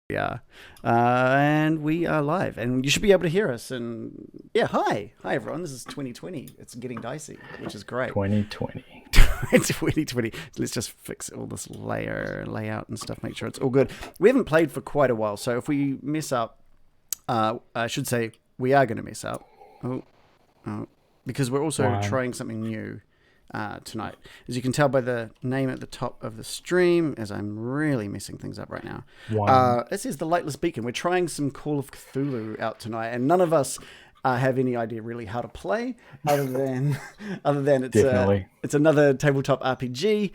We are. And we are live, and you should be able to hear us. And yeah, hi everyone. This is 2020. It's getting dicey, which is great. 2020. 2020. Let's just fix all this layout and stuff. Make sure it's all good. We haven't played for quite a while, so if we mess up, I should say we are going to mess up. Oh, because we're also trying something new. Tonight. As you can tell by the name at the top of the stream, as I'm really messing things up right now. This is the Lightless Beacon. We're trying some Call of Cthulhu out tonight, and none of us have any idea really how to play, other than it's another tabletop RPG.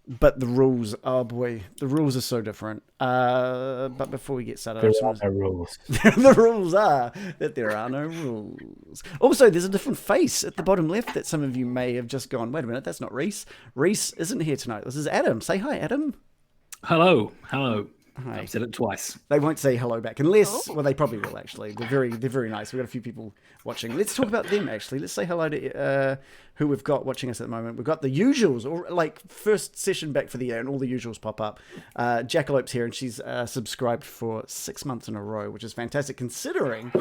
But the rules, oh boy, the rules are so different. But before we get started, there are no rules. The rules are that there are no rules. Also, there's a different face at the bottom left that some of you may have just gone, wait a minute, that's not Reese. Reese isn't here tonight. This is Adam. Say hi, Adam. Hello. Hi. I've said it twice. They won't say hello back unless, well, they probably will actually. They're very nice. We've got a few people watching. Let's talk about them actually. Let's say hello to who we've got watching us at the moment. We've got the usuals, or like first session back for the year, and all the usuals pop up. Jackalope's here, and she's subscribed for 6 months in a row, which is fantastic considering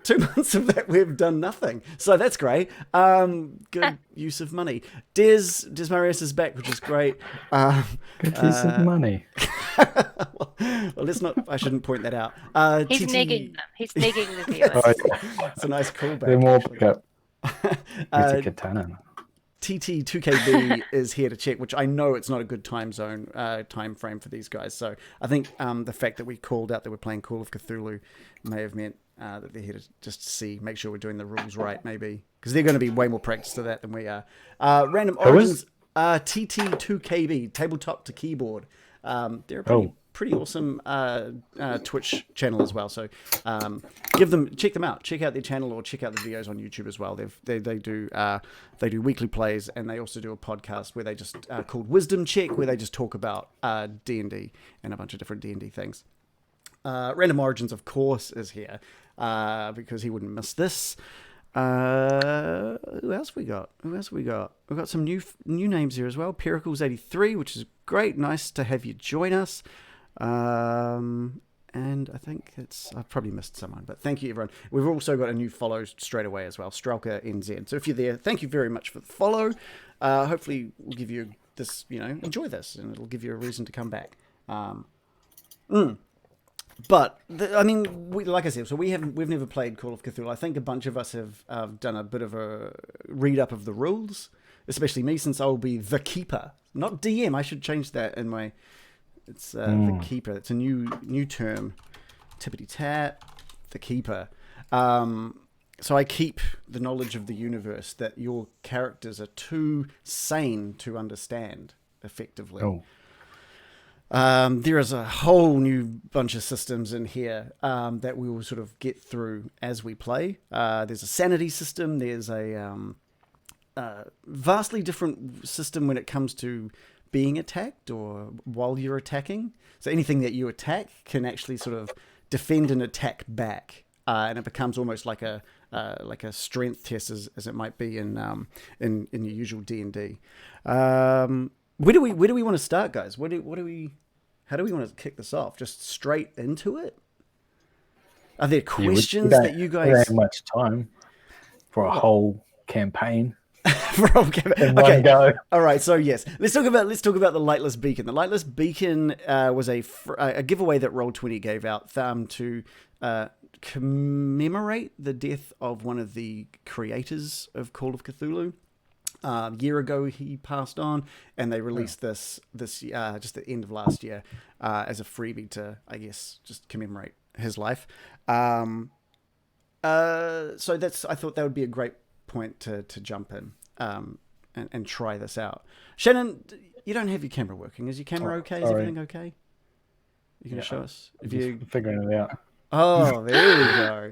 2 months of that we've done nothing, so that's great. Good use of money. Des Marius is back, which is great. Good use of money. well, let's not. I shouldn't point that out. He's negging them. He's negging the viewers. It's a nice callback. They're more pickup. It's a katana. TT2KB is here to check, which I know it's not a good time frame for these guys. So I think the fact that we called out that we're playing Call of Cthulhu may have meant that they're here to just see, make sure we're doing the rules right, maybe, because they're going to be way more practiced to that than we are. Random Origins, TT2KB, tabletop to keyboard. They're a pretty awesome Twitch channel as well. So check them out. Check out their channel or check out the videos on YouTube as well. They do weekly plays, and they also do a podcast where they just called Wisdom Check, where they just talk about D&D and a bunch of different D&D things. Random Origins, of course, is here because he wouldn't miss this. Who else we got? We've got some new names here as well. Pericles83, which is great. Nice to have you join us. And I think I've probably missed someone, but thank you, everyone. We've also got a new follow straight away as well, Strelka NZ. So if you're there, thank you very much for the follow. Hopefully we'll give you this, enjoy this, and it'll give you a reason to come back. But like I said, so we've never played Call of Cthulhu. I think a bunch of us have done a bit of a read up of the rules, especially me, since I will be the keeper, not DM. I should change that in my. It's the keeper. It's a new term. Tippity tap, the keeper. So I keep the knowledge of the universe that your characters are too sane to understand effectively. There is a whole new bunch of systems in here that we will sort of get through as we play. There's a sanity system. There's a vastly different system when it comes to being attacked or while you're attacking. So anything that you attack can actually sort of defend and attack back, and it becomes almost like a strength test, as it might be in your usual D&D. Where do we want to start, guys? How do we want to kick this off? Just straight into it? Are there questions that you guys? We don't have much time for a whole campaign. Okay. Go. All right. So yes, let's talk about the Lightless Beacon. The Lightless Beacon was a giveaway that Roll20 gave out to commemorate the death of one of the creators of Call of Cthulhu. A year ago he passed on, and they released this just at the end of last year as a freebie to, I guess, just commemorate his life. So I thought that would be a great point to jump in and try this out. Shannon, you don't have your camera working. Is your camera okay? Is everything okay? You can show us if you figuring it out. Oh, there we go.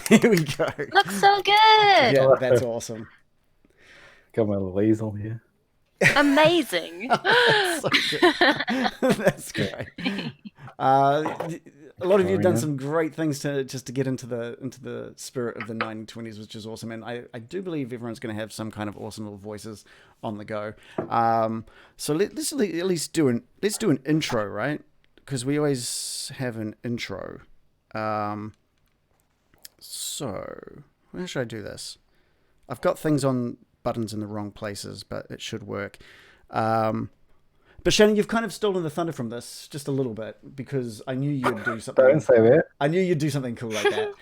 There we go. Looks so good. Yeah, that's awesome. Got my little easel here. Amazing. That's so good. That's great. A lot of you have done some great things to get into the spirit of the 1920s, which is awesome. And I do believe everyone's going to have some kind of awesome little voices on the go. So let's at least do an intro, right? because we always have an intro. So, where should I do this? I've got things on buttons in the wrong places, but it should work. But Shannon, you've kind of stolen the thunder from this just a little bit, because I knew you'd do something. Don't say that. I knew you'd do something cool like that.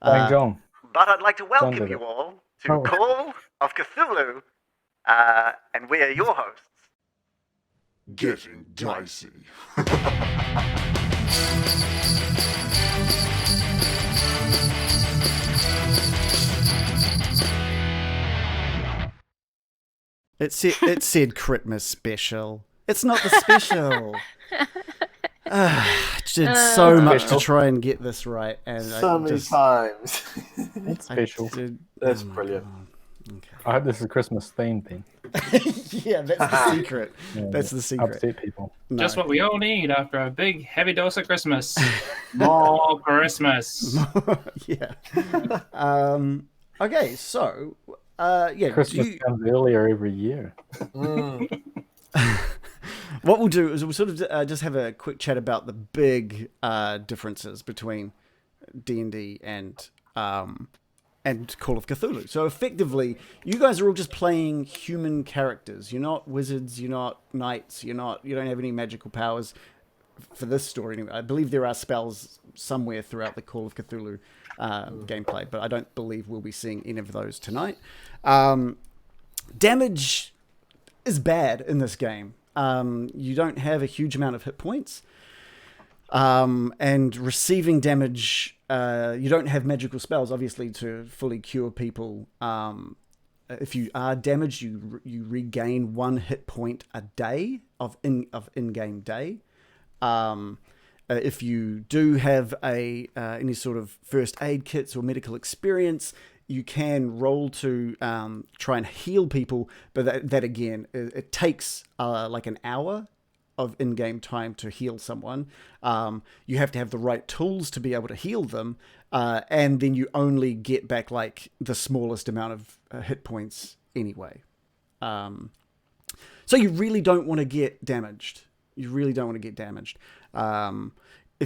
Thank John. But I'd like to welcome did you it. all to Oh. Call of Cthulhu, and we are your hosts. Getting dicey. It said Christmas special. It's not the special. I did so much to try and get this right, and So many times. It's special. That's brilliant. Okay. I hope this is a Christmas theme then. Yeah, that's the secret. Yeah, That's the secret. Upset people. No. Just what we all need after a big heavy dose of Christmas. More Christmas. Yeah. Okay, so yeah, Christmas comes earlier every year. what we'll do is we'll sort of just have a quick chat about the big differences between D&D and Call of Cthulhu. So effectively, you guys are all just playing human characters. You're not wizards. You're not knights. You don't have any magical powers for this story. Anyway, I believe there are spells somewhere throughout the Call of Cthulhu gameplay, but I don't believe we'll be seeing any of those tonight. Damage is bad in this game. You don't have a huge amount of hit points. And receiving damage, you don't have magical spells, obviously, to fully cure people. If you are damaged, you regain 1 hit point a day of in-game day. If you do have any sort of first aid kits or medical experience, you can roll to try and heal people, but that again, it takes like an hour of in-game time to heal someone. You have to have the right tools to be able to heal them, and then you only get back like the smallest amount of hit points anyway. So you really don't want to get damaged. If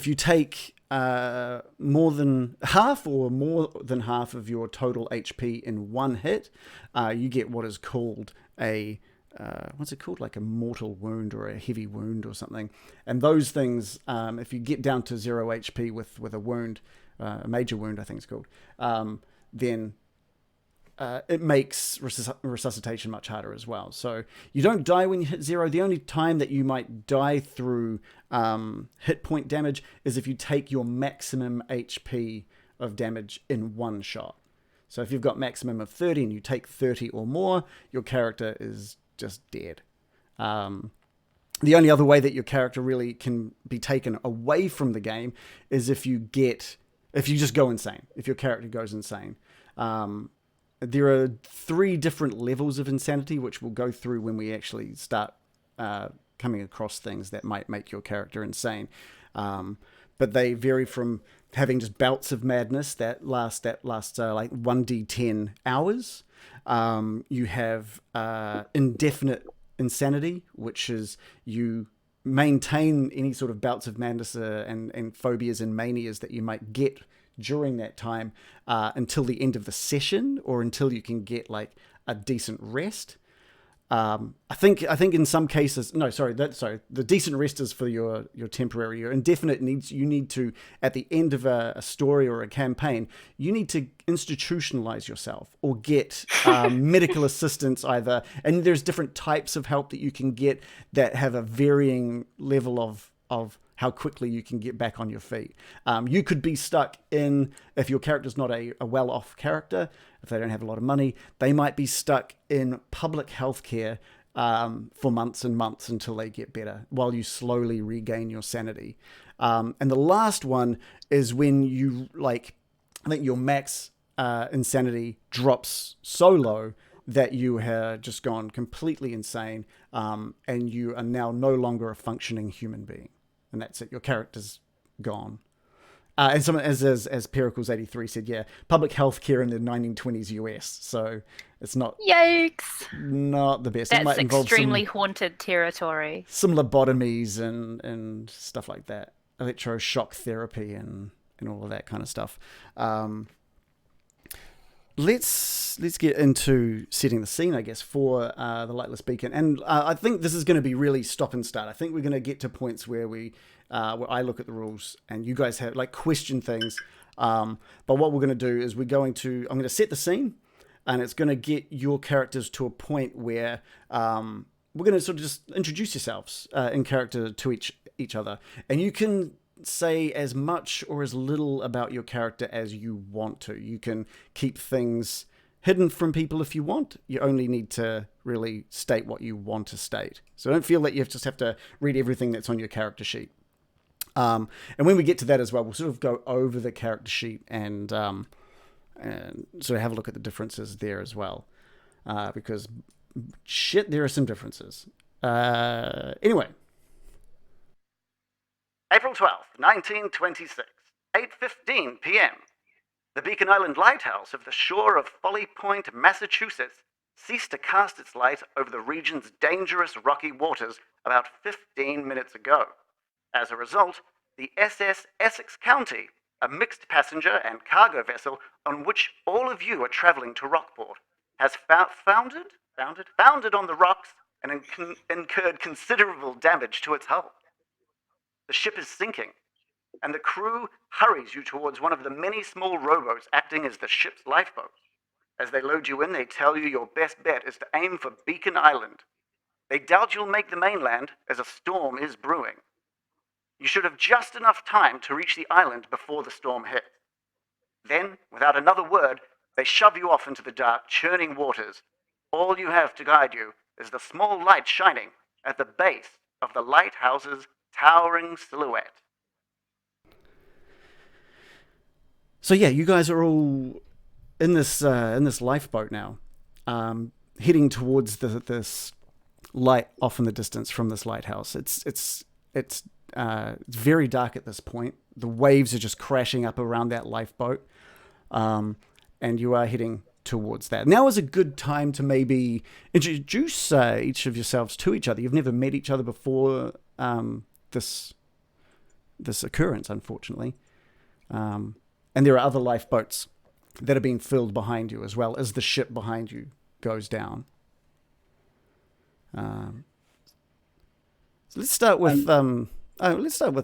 you take more than half of your total HP in one hit, you get what is called a what's it called? Like a mortal wound or a heavy wound or something. And those things, if you get down to 0 HP with a wound, a major wound, I think it's called, then it makes resuscitation much harder as well. So you don't die when you hit 0. The only time that you might die through hit point damage is if you take your maximum HP of damage in one shot. So if you've got maximum of 30 and you take 30 or more, your character is just dead. The only other way that your character really can be taken away from the game is if you just go insane, if your character goes insane. There are 3 different levels of insanity, which we'll go through when we actually start coming across things that might make your character insane. But they vary from having just bouts of madness that last like 1d10 hours. You have indefinite insanity, which is you maintain any sort of bouts of madness and phobias and manias that you might get during that time until the end of the session, or until you can get like a decent rest. I think in some cases, the decent rest is for your temporary. Your indefinite you need to, at the end of a story or a campaign, you need to institutionalize yourself or get medical assistance either. And there's different types of help that you can get that have a varying level of how quickly you can get back on your feet. You could be stuck in, if your character's not a well-off character, if they don't have a lot of money, they might be stuck in public healthcare for months and months until they get better, while you slowly regain your sanity. And the last one is when you, I think your max insanity drops so low that you have just gone completely insane, and you are now no longer a functioning human being. And that's it. Your character's gone. And someone, as Pericles 83 said, yeah, public health care in the 1920s US. So it's not Yikes! the best. It That's might involve extremely haunted territory. some lobotomies and stuff like that, electroshock therapy and all of that kind of stuff. Let's get into setting the scene, I guess, for the Lightless Beacon. And I think this is going to be really stop and start. I think we're going to get to points where where I look at the rules and you guys have question things. But what we're going to do is I'm going to set the scene, and it's going to get your characters to a point where we're going to sort of just introduce yourselves in character to each other, and you can say as much or as little about your character as you want to. You can keep things hidden from people if you want. You only need to really state what you want to state. So don't feel that you just have to read everything that's on your character sheet. And when we get to that as well, we'll sort of go over the character sheet and sort of have a look at the differences there as well. Because shit, there are some differences. Anyway. April 12th, 1926, 8:15 p.m. The Beacon Island Lighthouse of the shore of Folly Point, Massachusetts, ceased to cast its light over the region's dangerous rocky waters about 15 minutes ago. As a result, the SS Essex County, a mixed passenger and cargo vessel on which all of you are traveling to Rockport, has foundered on the rocks and incurred considerable damage to its hull. The ship is sinking, and the crew hurries you towards one of the many small rowboats acting as the ship's lifeboat. As they load you in, they tell you your best bet is to aim for Beacon Island. They doubt you'll make the mainland, as a storm is brewing. You should have just enough time to reach the island before the storm hits. Then, without another word, they shove you off into the dark, churning waters. All you have to guide you is the small light shining at the base of the lighthouse's towering silhouette. So yeah, you guys are all in this lifeboat now, heading towards this light off in the distance from this lighthouse. It's very dark at this point. The waves are just crashing up around that lifeboat, and you are heading towards that. Now is a good time to maybe introduce each of yourselves to each other. You've never met each other before. This occurrence, unfortunately, and there are other lifeboats that are being filled behind you as well as the ship behind you goes down. So let's start with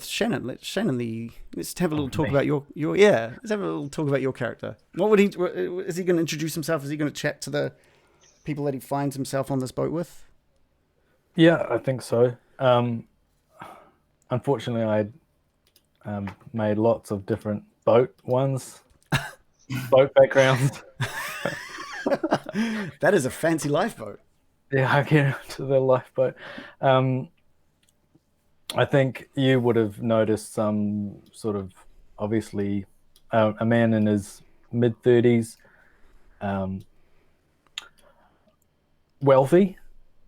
Shannon. Let's have a little talk about your Let's have a little talk about your character. Is he going to introduce himself? Is he going to chat to the people that he finds himself on this boat with? Yeah, I think so. Unfortunately, I made lots of different boat backgrounds. That is a fancy lifeboat. Yeah, I get into the lifeboat. I think you would have noticed some sort of, obviously, a man in his mid-30s,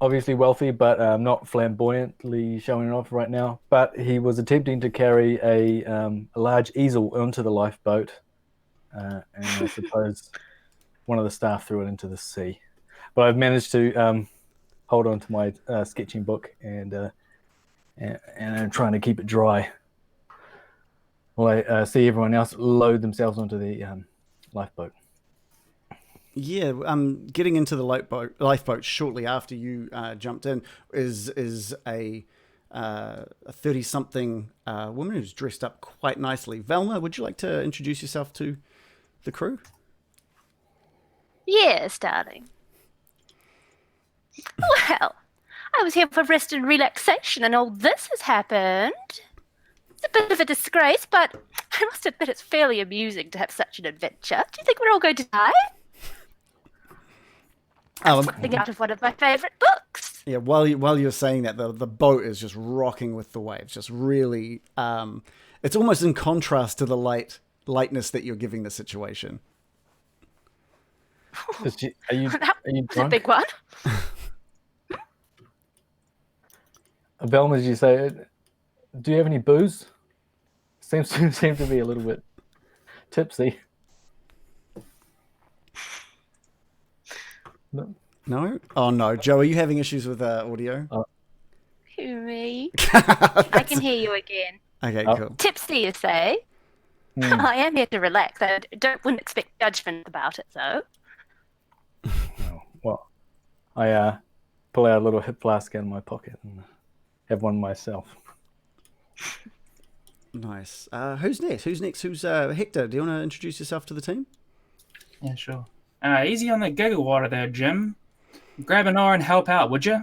obviously wealthy, but not flamboyantly showing it off right now. But he was attempting to carry a large easel onto the lifeboat, and I suppose one of the staff threw it into the sea. But I've managed to hold on to my sketching book and I'm trying to keep it dry while I see everyone else load themselves onto the lifeboat. Yeah, getting into the lifeboat shortly after you jumped in is a 30-something woman who's dressed up quite nicely. Velma, would you like to introduce yourself to the crew? Yes, darling. Well, I was here for rest and relaxation, and all this has happened. It's a bit of a disgrace, but I must admit it's fairly amusing to have such an adventure. Do you think we're all going to die? Something out of one of my favourite books. Yeah, while you're saying that, the boat is just rocking with the waves, just really. It's almost in contrast to the lightness that you're giving the situation. Are you That's a big one. Velma, did you say, do you have any booze? seems to be a little bit tipsy. No. No? Oh no, Joe, are you having issues with audio? Who, me? I can hear you again. Okay, Oh. cool. Tipsy, you say? I am here to relax. I wouldn't expect judgment about it, though. Oh, well, I pull out a little hip flask out of my pocket and have one myself. Nice. Who's next? Who's Hector? Do you want to introduce yourself to the team? Yeah, sure. Easy on the giggle water there, Jim. Grab an oar and help out, would you?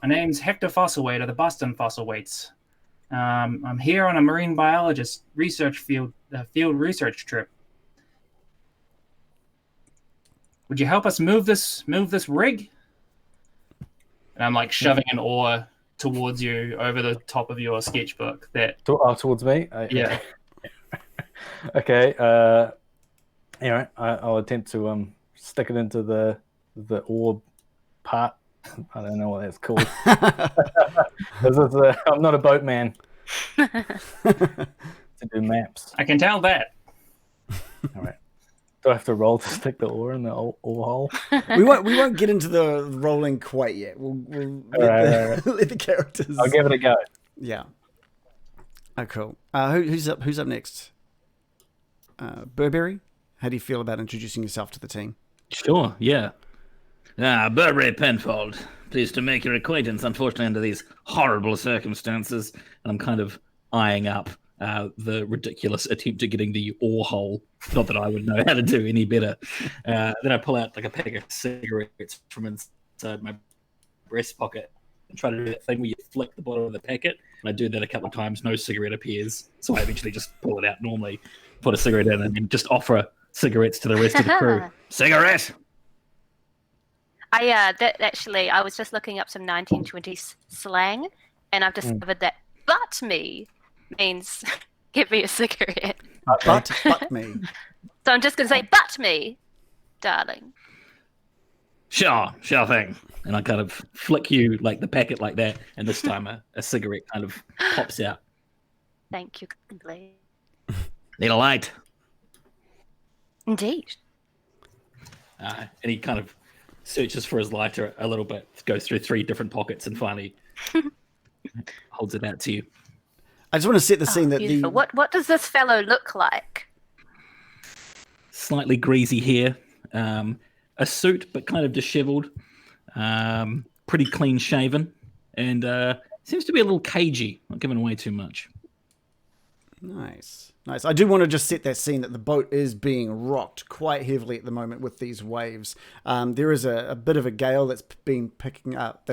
My name's Hector Fossilwaite of the Boston Fossilwaites. I'm here on a marine biologist field research trip. Would you help us move this rig? And I'm like shoving an oar towards you over the top of your sketchbook. Towards me? Yeah. Okay. I'll attempt to stick it into the orb part. I don't know what that's called. I'm not a boatman to do maps. I can tell that. All right. Do I have to roll to stick the oar in the oar hole? We won't get into the rolling quite yet. We'll let the characters. I'll give it a go. Yeah. Oh, cool. Who's up next? Burberry. How do you feel about introducing yourself to the team? Sure, yeah. Burberry Penfold. Pleased to make your acquaintance, unfortunately, under these horrible circumstances. And I'm kind of eyeing up the ridiculous attempt at getting the oar hole. Not that I would know how to do any better. Then I pull out like a pack of cigarettes from inside my breast pocket and try to do that thing where you flick the bottom of the packet. And I do that a couple of times. No cigarette appears. So I eventually just pull it out normally, put a cigarette in, and then just offer cigarettes to the rest of the crew. Cigarette! I was just looking up some 1920s slang, and I've discovered that "butt me" means give me a cigarette. But me. So I'm just going to say "butt me, darling." Sure thing. And I kind of flick you like the packet like that, and this time a cigarette kind of pops out. Thank you kindly. Need a light? Indeed. And he kind of searches for his lighter a little bit, goes through 3 different pockets, and finally holds it out to you. I just want to set the scene that beautiful. What does this fellow look like? Slightly greasy hair, a suit but kind of disheveled, pretty clean shaven, and seems to be a little cagey, not giving away too much. Nice. I do want to just set that scene that the boat is being rocked quite heavily at the moment with these waves. There is a bit of a gale that's been picking up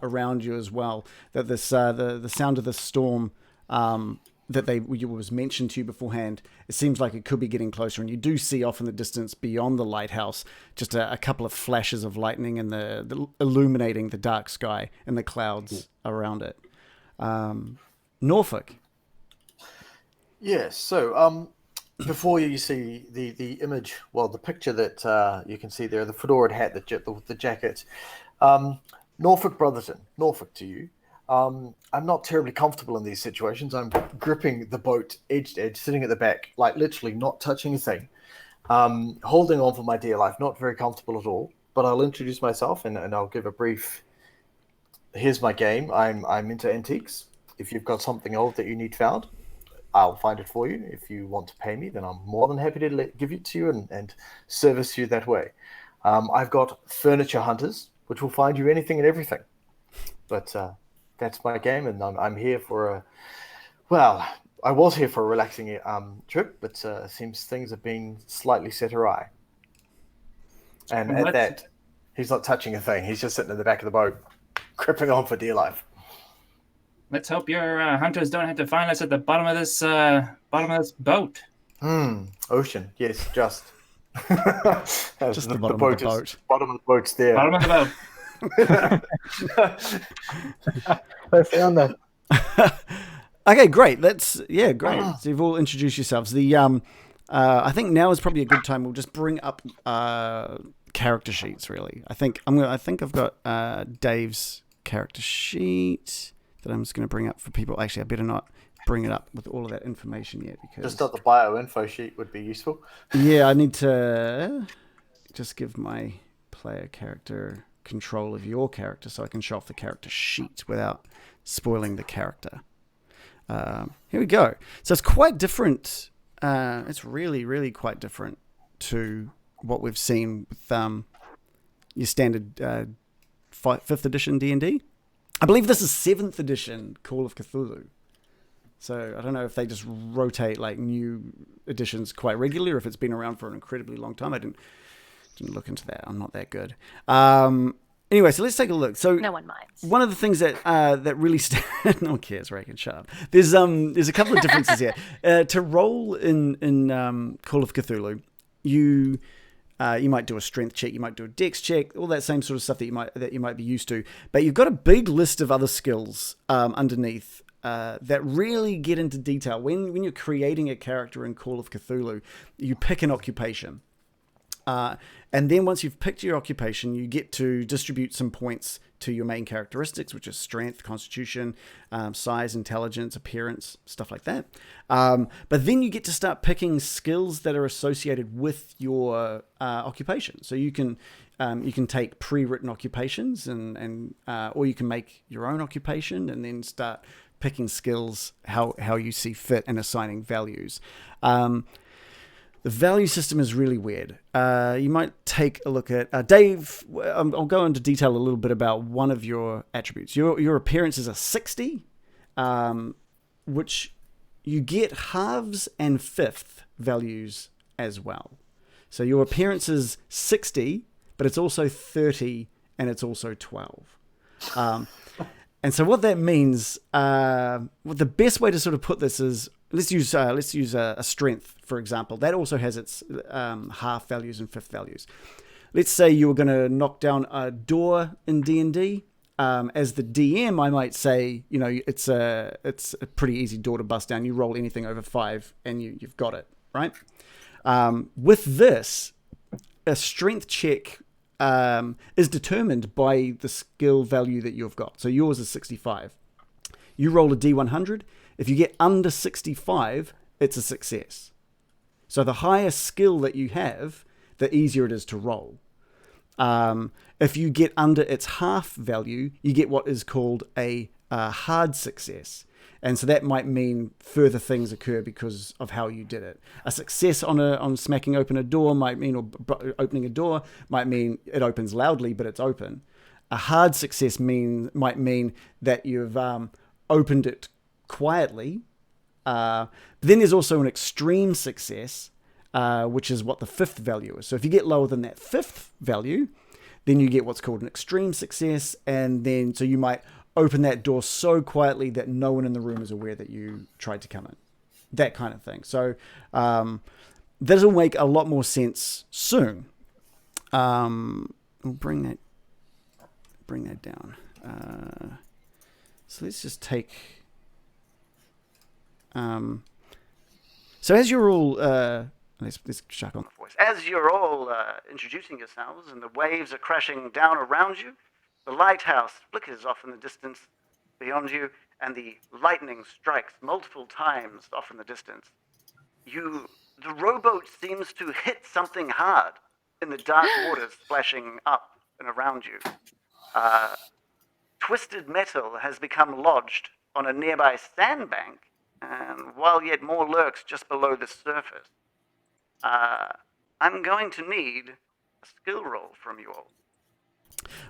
around you as well. That this the sound of the storm that was mentioned to you beforehand, it seems like it could be getting closer, and you do see off in the distance beyond the lighthouse just a couple of flashes of lightning and the illuminating the dark sky and the clouds around it. Norfolk. Yes, so before you see the image, well, the picture that you can see there, the fedora hat, the jacket, Norfolk Brotherton, Norfolk to you. I'm not terribly comfortable in these situations. I'm gripping the boat edge to edge, sitting at the back, like literally not touching a thing, holding on for my dear life, not very comfortable at all. But I'll introduce myself and I'll give a brief, here's my game. I'm into antiques. If you've got something old that you need found, I'll find it for you. If you want to pay me, then I'm more than happy to give it to you and service you that way. I've got furniture hunters, which will find you anything and everything. But that's my game, and I'm here for I was here for a relaxing trip, but seems things have been slightly set awry. And at that, he's not touching a thing. He's just sitting in the back of the boat, gripping on for dear life. Let's hope your hunters don't have to find us at the bottom of this boat. Ocean, yes, just. Just the bottom of the boat. Bottom of the boat's there. Bottom of the boat. I found that. Okay, great. Great. So you've all introduced yourselves. I think now is probably a good time. We'll just bring up character sheets. Really, I think I've got Dave's character sheet. that I'm just going to bring up for people. Actually, I better not bring it up with all of that information yet because Just not the bio info sheet would be useful. yeah, I need to just give my player character control of your character so I can show off the character sheet without spoiling the character. Here we go. So it's quite different. It's really, really quite different to what we've seen with your standard 5th edition D&D. I believe this is 7th edition Call of Cthulhu. So I don't know if they just rotate like new editions quite regularly or if it's been around for an incredibly long time. I didn't look into that. I'm not that good. Anyway, so let's take a look. So No one minds. one of the things that that really no one cares, Reagan, shut up. There's a couple of differences here. To roll in Call of Cthulhu, you might do a strength check, you might do a dex check, all that same sort of stuff that you might be used to. But you've got a big list of other skills underneath that really get into detail. When you're creating a character in Call of Cthulhu, you pick an occupation. And then once you've picked your occupation, you get to distribute some points to your main characteristics, which is strength, constitution, size, intelligence, appearance, stuff like that. But then you get to start picking skills that are associated with your occupation. So you can take pre-written occupations and or you can make your own occupation and then start picking skills how you see fit and assigning values. The value system is really weird. You might take a look at Dave. I'll go into detail a little bit about one of your attributes. Your appearance is a 60, which you get halves and fifth values as well. So your appearance is 60, but it's also 30 and it's also 12. And so what that means, the best way to sort of put this is, let's use a strength, for example. That also has its half values and fifth values. Let's say you were going to knock down a door in D&D. As the DM, I might say, it's a pretty easy door to bust down. You roll anything over 5 and you've got it, right? With this, a strength check is determined by the skill value that you've got. So yours is 65. You roll a D100. If you get under 65, it's a success. So the higher skill that you have, the easier it is to roll. If you get under its half value, you get what is called a hard success. And so that might mean further things occur because of how you did it. A success on smacking open a door might mean, or opening a door might mean it opens loudly, but it's open. A hard success might mean that you've opened it quietly. Then there's also an extreme success, which is what the fifth value is. So if you get lower than that fifth value, then you get what's called an extreme success. And then, so you might open that door so quietly that no one in the room is aware that you tried to come in. That kind of thing. So this will make a lot more sense soon. We'll bring that down. So let's just take... so as you're all... let's chuck on the voice. As you're all introducing yourselves and the waves are crashing down around you, the lighthouse flickers off in the distance beyond you, and the lightning strikes multiple times off in the distance. The rowboat seems to hit something hard in the dark waters splashing up and around you. Twisted metal has become lodged on a nearby sandbank, and while yet more lurks just below the surface. I'm going to need a skill roll from you all.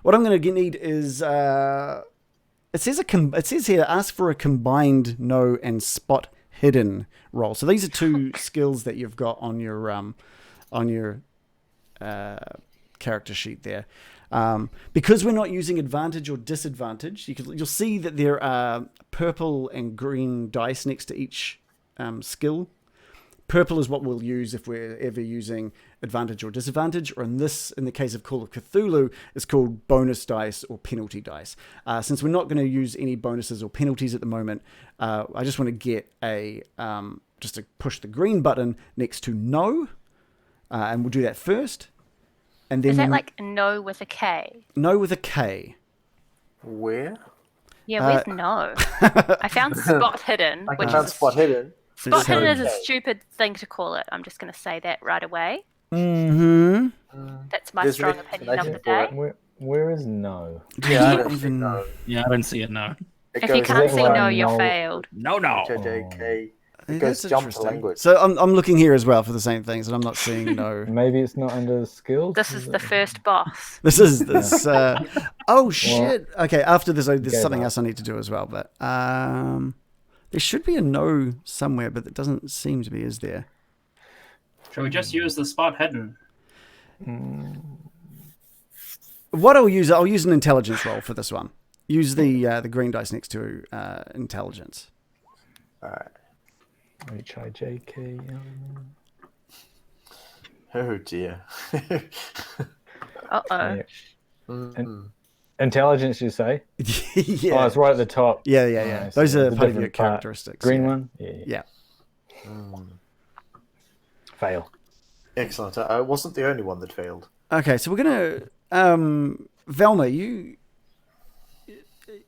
What I'm going to need is it says here ask for a combined know and spot hidden roll. So these are two skills that you've got on your character sheet there. Because we're not using advantage or disadvantage, you'll see that there are purple and green dice next to each skill. Purple is what we'll use if we're ever using advantage or disadvantage, or in the case of Call of Cthulhu, it's called bonus dice or penalty dice. Since we're not going to use any bonuses or penalties at the moment, I just want to get just to push the green button next to no, and we'll do that first. And then is that like no with a K? No with a K. Where? Yeah, where's no? I found spot hidden, I which found is spot hidden. spot So- hidden is a stupid thing to call it. I'm just going to say that right away. Mm-hmm. That's my There's an strong opinion of the explanation for day. it. Where is no? Yeah, I not don't even- know. Yeah, I don't see it now. It If you goes can't that see why no, you're no- failed. No. JJK. Hey, It goes that's jump to interesting. language. So I'm looking here as well for the same things, and I'm not seeing no. Maybe it's not under skills. This is the first boss. This is this. Oh shit! Okay, after this, there's Gave something up. else I need to do as well. But there should be a no somewhere, but it doesn't seem to be. Is there? Shall we just use the spot hidden? What I'll use an intelligence roll for this one. Use the green dice next to intelligence. All right. Let me try JK. Oh dear. Uh oh. Yeah. Mm. Intelligence, you say? Yeah. Oh, it's right at the top. Yeah. Oh, I see. Those are It's a part of your different part. characteristics. Green yeah. one? Yeah. Yeah. Fail. Excellent. I wasn't the only one that failed. Okay, so we're gonna Velma, you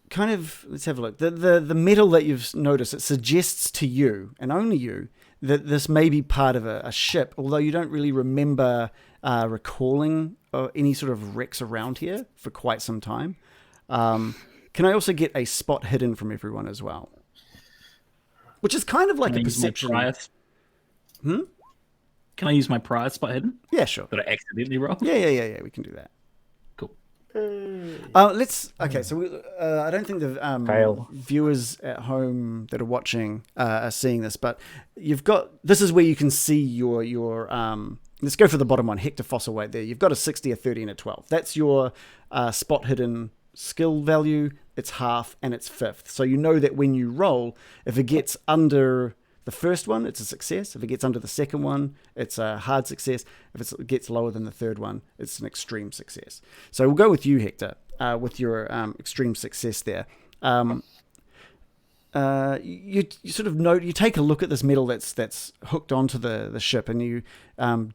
kind of let's have a look. The metal that you've noticed, it suggests to you and only you that this may be part of a ship, although you don't really remember recalling any sort of wrecks around here for quite some time. Can I also get a spot hidden from everyone as well? Which is kind of like a perception. Can I use my prior spot hidden Yeah, sure. that I accidentally rolled? Yeah. We can do that. Cool. Let's. Okay, so I don't think the Fail. viewers at home that are watching are seeing this, but you've got. This is where you can see your. Let's go for the bottom one, Hector Fossil weight there. You've got a 60, a 30, and a 12. That's your spot hidden skill value. It's half and it's fifth. So you know that when you roll, if it gets under the first one, it's a success. If it gets under the second one, it's a hard success. If it gets lower than the third one, it's an extreme success. So we'll go with you, Hector, with your extreme success there. You sort of note, you take a look at this metal that's hooked onto the ship, and you,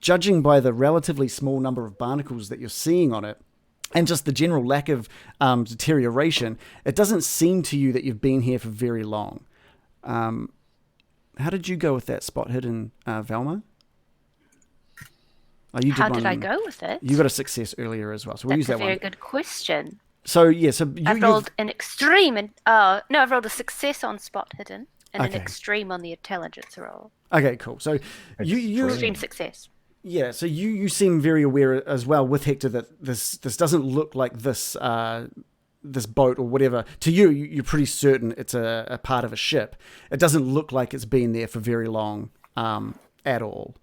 judging by the relatively small number of barnacles that you're seeing on it, and just the general lack of deterioration, it doesn't seem to you that you've been here for very long. How did you go with that spot hidden, Velma? Oh, you did How one. did I go with it? You got a success earlier as well, so we'll use That's a that very one. good question. So yeah, so I've rolled an extreme and no, I've rolled a success on spot hidden and an Okay. extreme on the intelligence roll. okay, cool. So you Extreme success. yeah, so you seem very aware as well with Hector that this doesn't look like this this boat or whatever. To you, you're pretty certain it's a part of a ship. It doesn't look like it's been there for very long at all.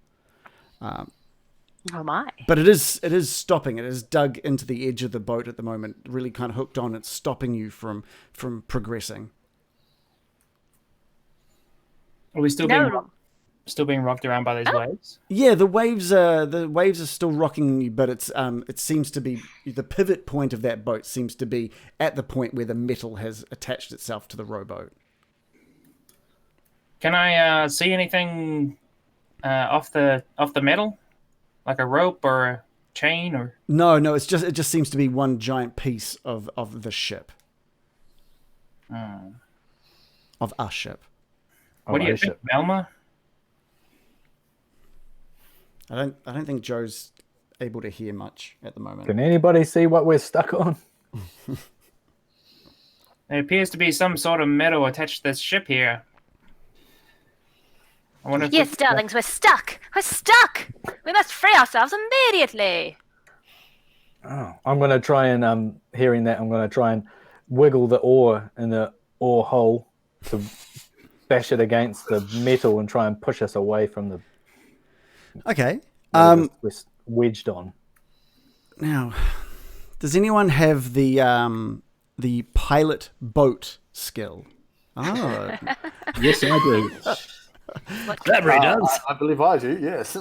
Oh my. But it is stopping. It is dug into the edge of the boat at the moment, really kind of hooked on. It's stopping you from progressing. Are we still being rocked around by these waves? Yeah, the waves are still rocking you, but it's it seems to be the pivot point of that boat seems to be at the point where the metal has attached itself to the rowboat. Can I see anything off the metal, like a rope or a chain or? No, it just seems to be one giant piece of the ship. Of a ship. What do you think, Velma? I don't think Joe's able to hear much at the moment. Can anybody see what we're stuck on? There appears to be some sort of metal attached to this ship here. I wonder if Yes, darlings, we're stuck. We're stuck. We must free ourselves immediately. Oh, I'm going to try and, hearing that, I'm going to try and wiggle the oar in the oar hole to bash it against the metal and try and push us away from the Okay. we're wedged on. Now, does anyone have the pilot boat skill? Oh, Yes, I do. Fabry does. I believe I do, yes.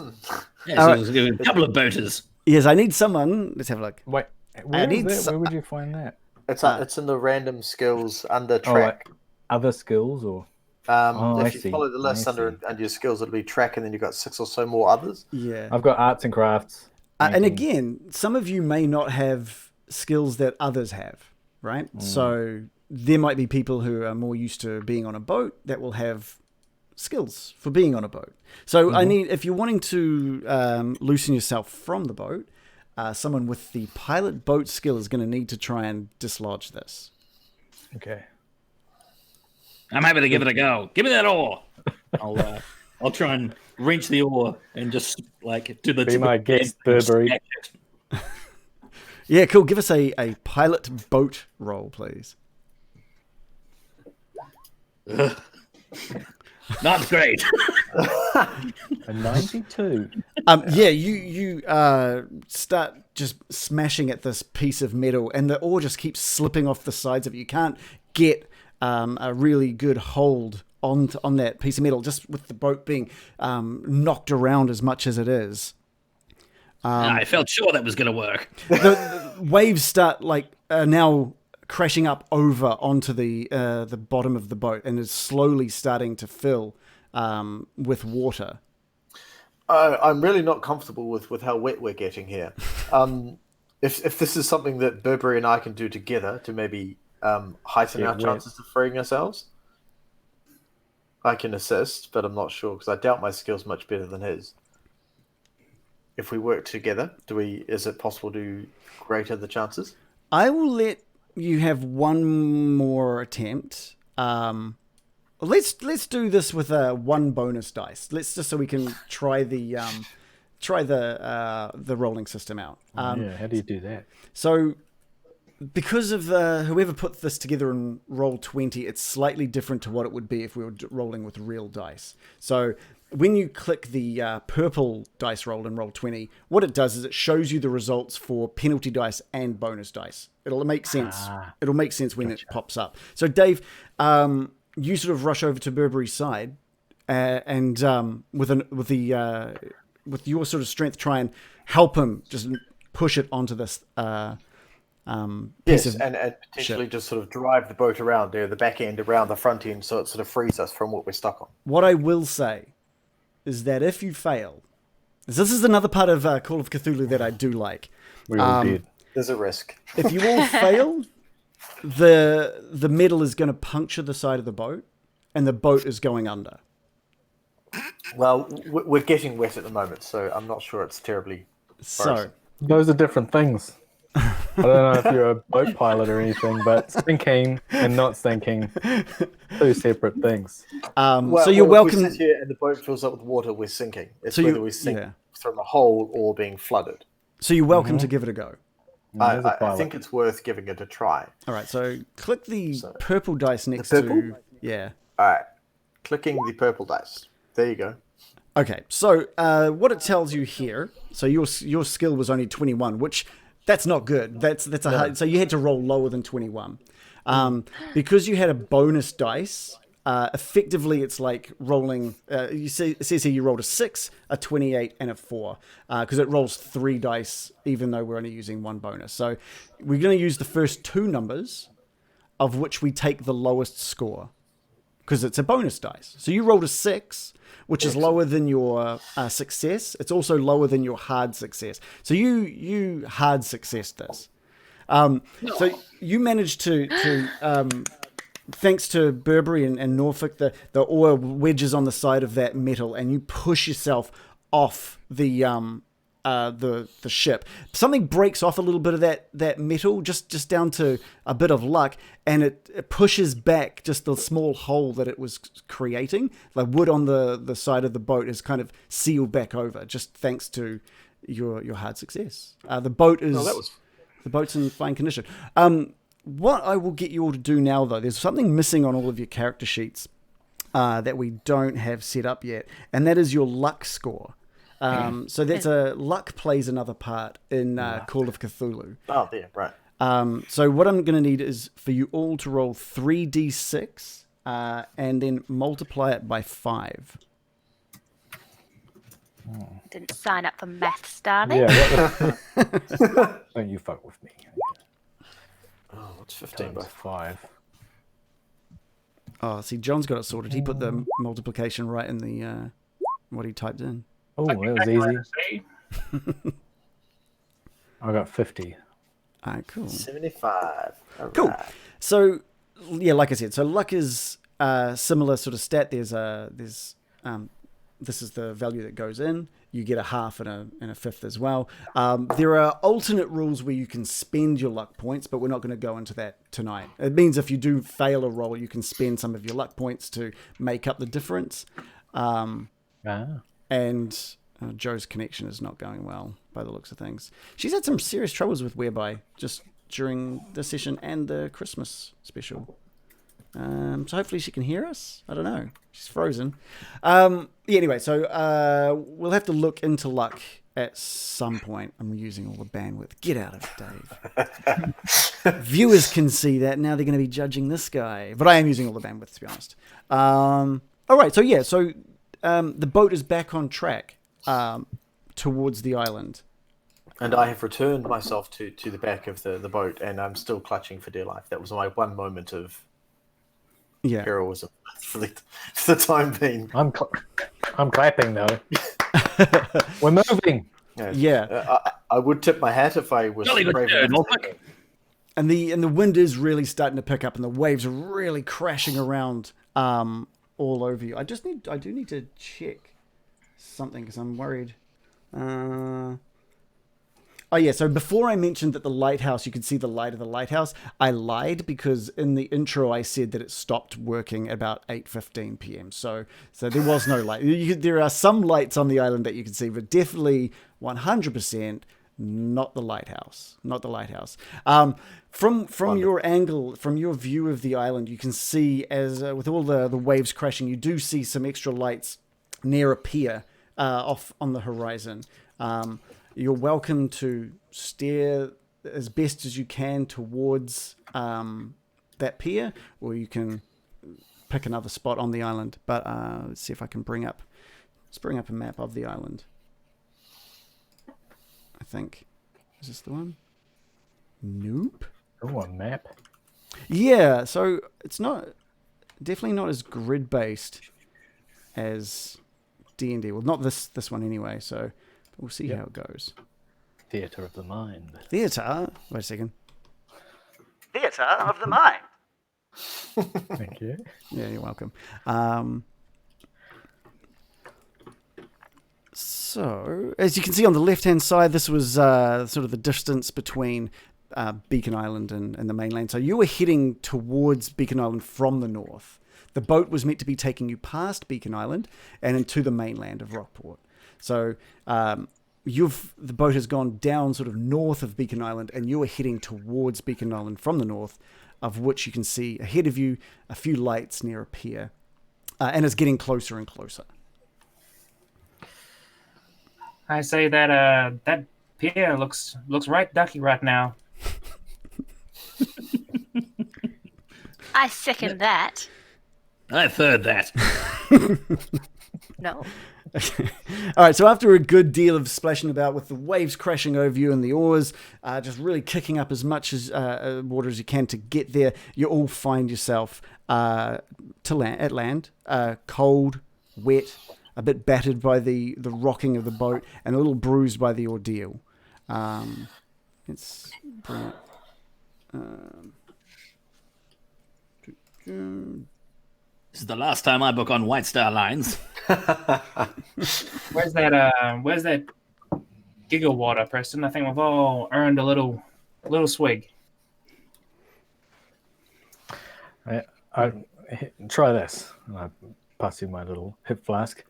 Yes, All right. there's a couple of boaters. yes. I need someone. Let's have a look. Wait, where, need is that? some- Where would you find that? It's in the random skills under Oh, track. like other skills or? I If you see, follow the list I under see. your skills, it'll be track, and then you've got 6 or so more others. Yeah. I've got arts and crafts. And painting. again, some of you may not have skills that others have, right? So there might be people who are more used to being on a boat that will have skills for being on a boat. So I need, if you're wanting to loosen yourself from the boat, someone with the pilot boat skill is going to need to try and dislodge this. Okay. I'm happy to give it a go. Give me that oar. I'll try and reach the oar and just like do the. Be my guest, Burberry. Yeah, cool. Give us a pilot boat roll, please. Not great. A 92. Yeah, you start just smashing at this piece of metal, and the oar just keeps slipping off the sides of it. You can't get a really good hold on that piece of metal, just with the boat being knocked around as much as it is. I felt sure that was going to work. The waves start now crashing up over onto the bottom of the boat, and is slowly starting to fill with water. I'm really not comfortable with how wet we're getting here. If this is something that Burberry and I can do together to maybe heighten our chances of freeing ourselves, I can assist, but I'm not sure because I doubt my skill's much better than his. If we work together, is it possible to greater the chances? I will let you have one more attempt. Let's do this with one bonus dice. Let's just so we can try the rolling system out. How do you do that? So because of whoever put this together in roll 20, it's slightly different to what it would be if we were rolling with real dice. So when you click the purple dice roll in roll 20, what it does is it shows you the results for penalty dice and bonus dice. It'll make sense. It'll make sense when it pops up. So Dave, you sort of rush over to Burberry's side, and with your sort of strength, try and help him just push it onto this. Yes, and potentially just sort of drive the boat around there, the back end around the front end, so it sort of frees us from what we're stuck on. What I will say is that if you fail, this is another part of Call of Cthulhu that I do like. We all did. There's a risk. If you all fail, the metal is going to puncture the side of the boat, and the boat is going under. Well, we're getting wet at the moment, so I'm not sure it's terribly. So those are different things. I don't know if you're a boat pilot or anything, but sinking and not sinking, two separate things. So you're welcome. If we sit here and the boat fills up with water, we're sinking. It's So whether we sink from a hole or being flooded. So you're welcome to give it a go. I think it's worth giving it a try. All right. So click the purple dice next purple? to All right, clicking the purple dice. There you go. Okay. So what it tells you here. So your skill was only 21, which. That's not good. That's a hard, so you had to roll lower than 21. Because you had a bonus dice, effectively it's like rolling, it says here you rolled a 6, a 28, and a 4. Because it rolls 3 dice, even though we're only using 1 bonus. So we're going to use the first 2 numbers, of which we take the lowest score. Because it's a bonus dice. So you rolled a 6, which is lower than your success. It's also lower than your hard success. So you hard successed this. So you managed to thanks to Burberry and Norfolk, the oar wedges on the side of that metal, and you push yourself off the ship. Something breaks off a little bit of that metal, just down to a bit of luck, and it pushes back just the small hole that it was creating. The wood on the side of the boat is kind of sealed back over, just thanks to your hard success. The boat's in fine condition. What I will get you all to do now, though, there's something missing on all of your character sheets that we don't have set up yet, and that is your luck score. So that's luck plays another part in Call of Cthulhu. Oh, yeah, right. So what I'm going to need is for you all to roll 3d6 and then multiply it by 5. Didn't sign up for maths, darling. Yeah. Don't you fuck with me. Oh, what's 15 by 5? Oh, see, John's got it sorted. He put the multiplication right in the what he typed in. Oh, that was easy. I got 50. All right, cool. 75. All Cool. right. So yeah, like I said, so luck is similar sort of stat. This is the value that goes in. You get a half and a fifth as well. There are alternate rules where you can spend your luck points, but we're not going to go into that tonight. It means if you do fail a roll, you can spend some of your luck points to make up the difference. And Joe's connection is not going well by the looks of things. She's had some serious troubles with Whereby just during the session and the Christmas special. So hopefully she can hear us. I don't know. She's frozen. Anyway, so we'll have to look into luck at some point. I'm using all the bandwidth. Get out of it, Dave. Viewers can see that. Now they're going to be judging this guy. But I am using all the bandwidth, to be honest. All right, so yeah. So the boat is back on track towards the island. And I have returned myself to the back of the boat, and I'm still clutching for dear life. That was my one moment of heroism for the time being. I'm clapping though. We're moving. Yeah. I would tip my hat if I was brave enough. And the wind is really starting to pick up, and the waves are really crashing around all over you. I do need to check something because I'm worried. Oh yeah, so before I mentioned that the lighthouse, you could see the light of the lighthouse, I lied because in the intro I said that it stopped working at about 8:15 p.m. So there was no light. There are some lights on the island that you can see, but definitely 100% not the lighthouse. Not the lighthouse. From your angle, from your view of the island, you can see as with all the waves crashing, you do see some extra lights near a pier off on the horizon. You're welcome to steer as best as you can towards that pier, or you can pick another spot on the island. But let's see if I can bring up a map of the island. I think. Is this the one? Nope. Oh, a map. Yeah, so it's definitely not as grid based as D&D. Well, not this one anyway. So. We'll see how it goes. Theatre of the mind. Theatre? Wait a second. Theatre of the mind. Thank you. Yeah, you're welcome. So, as you can see on the left-hand side, this was sort of the distance between Beacon Island and the mainland. So you were heading towards Beacon Island from the north. The boat was meant to be taking you past Beacon Island and into the mainland of Rockport. So the boat has gone down sort of north of Beacon Island, and you are heading towards Beacon Island from the north, of which you can see ahead of you a few lights near a pier, and it's getting closer and closer. I say that that pier looks right ducky right now. I second that. I've heard that. No. All right, so after a good deal of splashing about with the waves crashing over you and the oars, just really kicking up as much as water as you can to get there, you all find yourself at land, cold, wet, a bit battered by the rocking of the boat, and a little bruised by the ordeal. Let's bring it. This is the last time I book on White Star Lines. Where's that giggle water, Preston? I think we've all earned a little swig. I try this. And I pass you my little hip flask.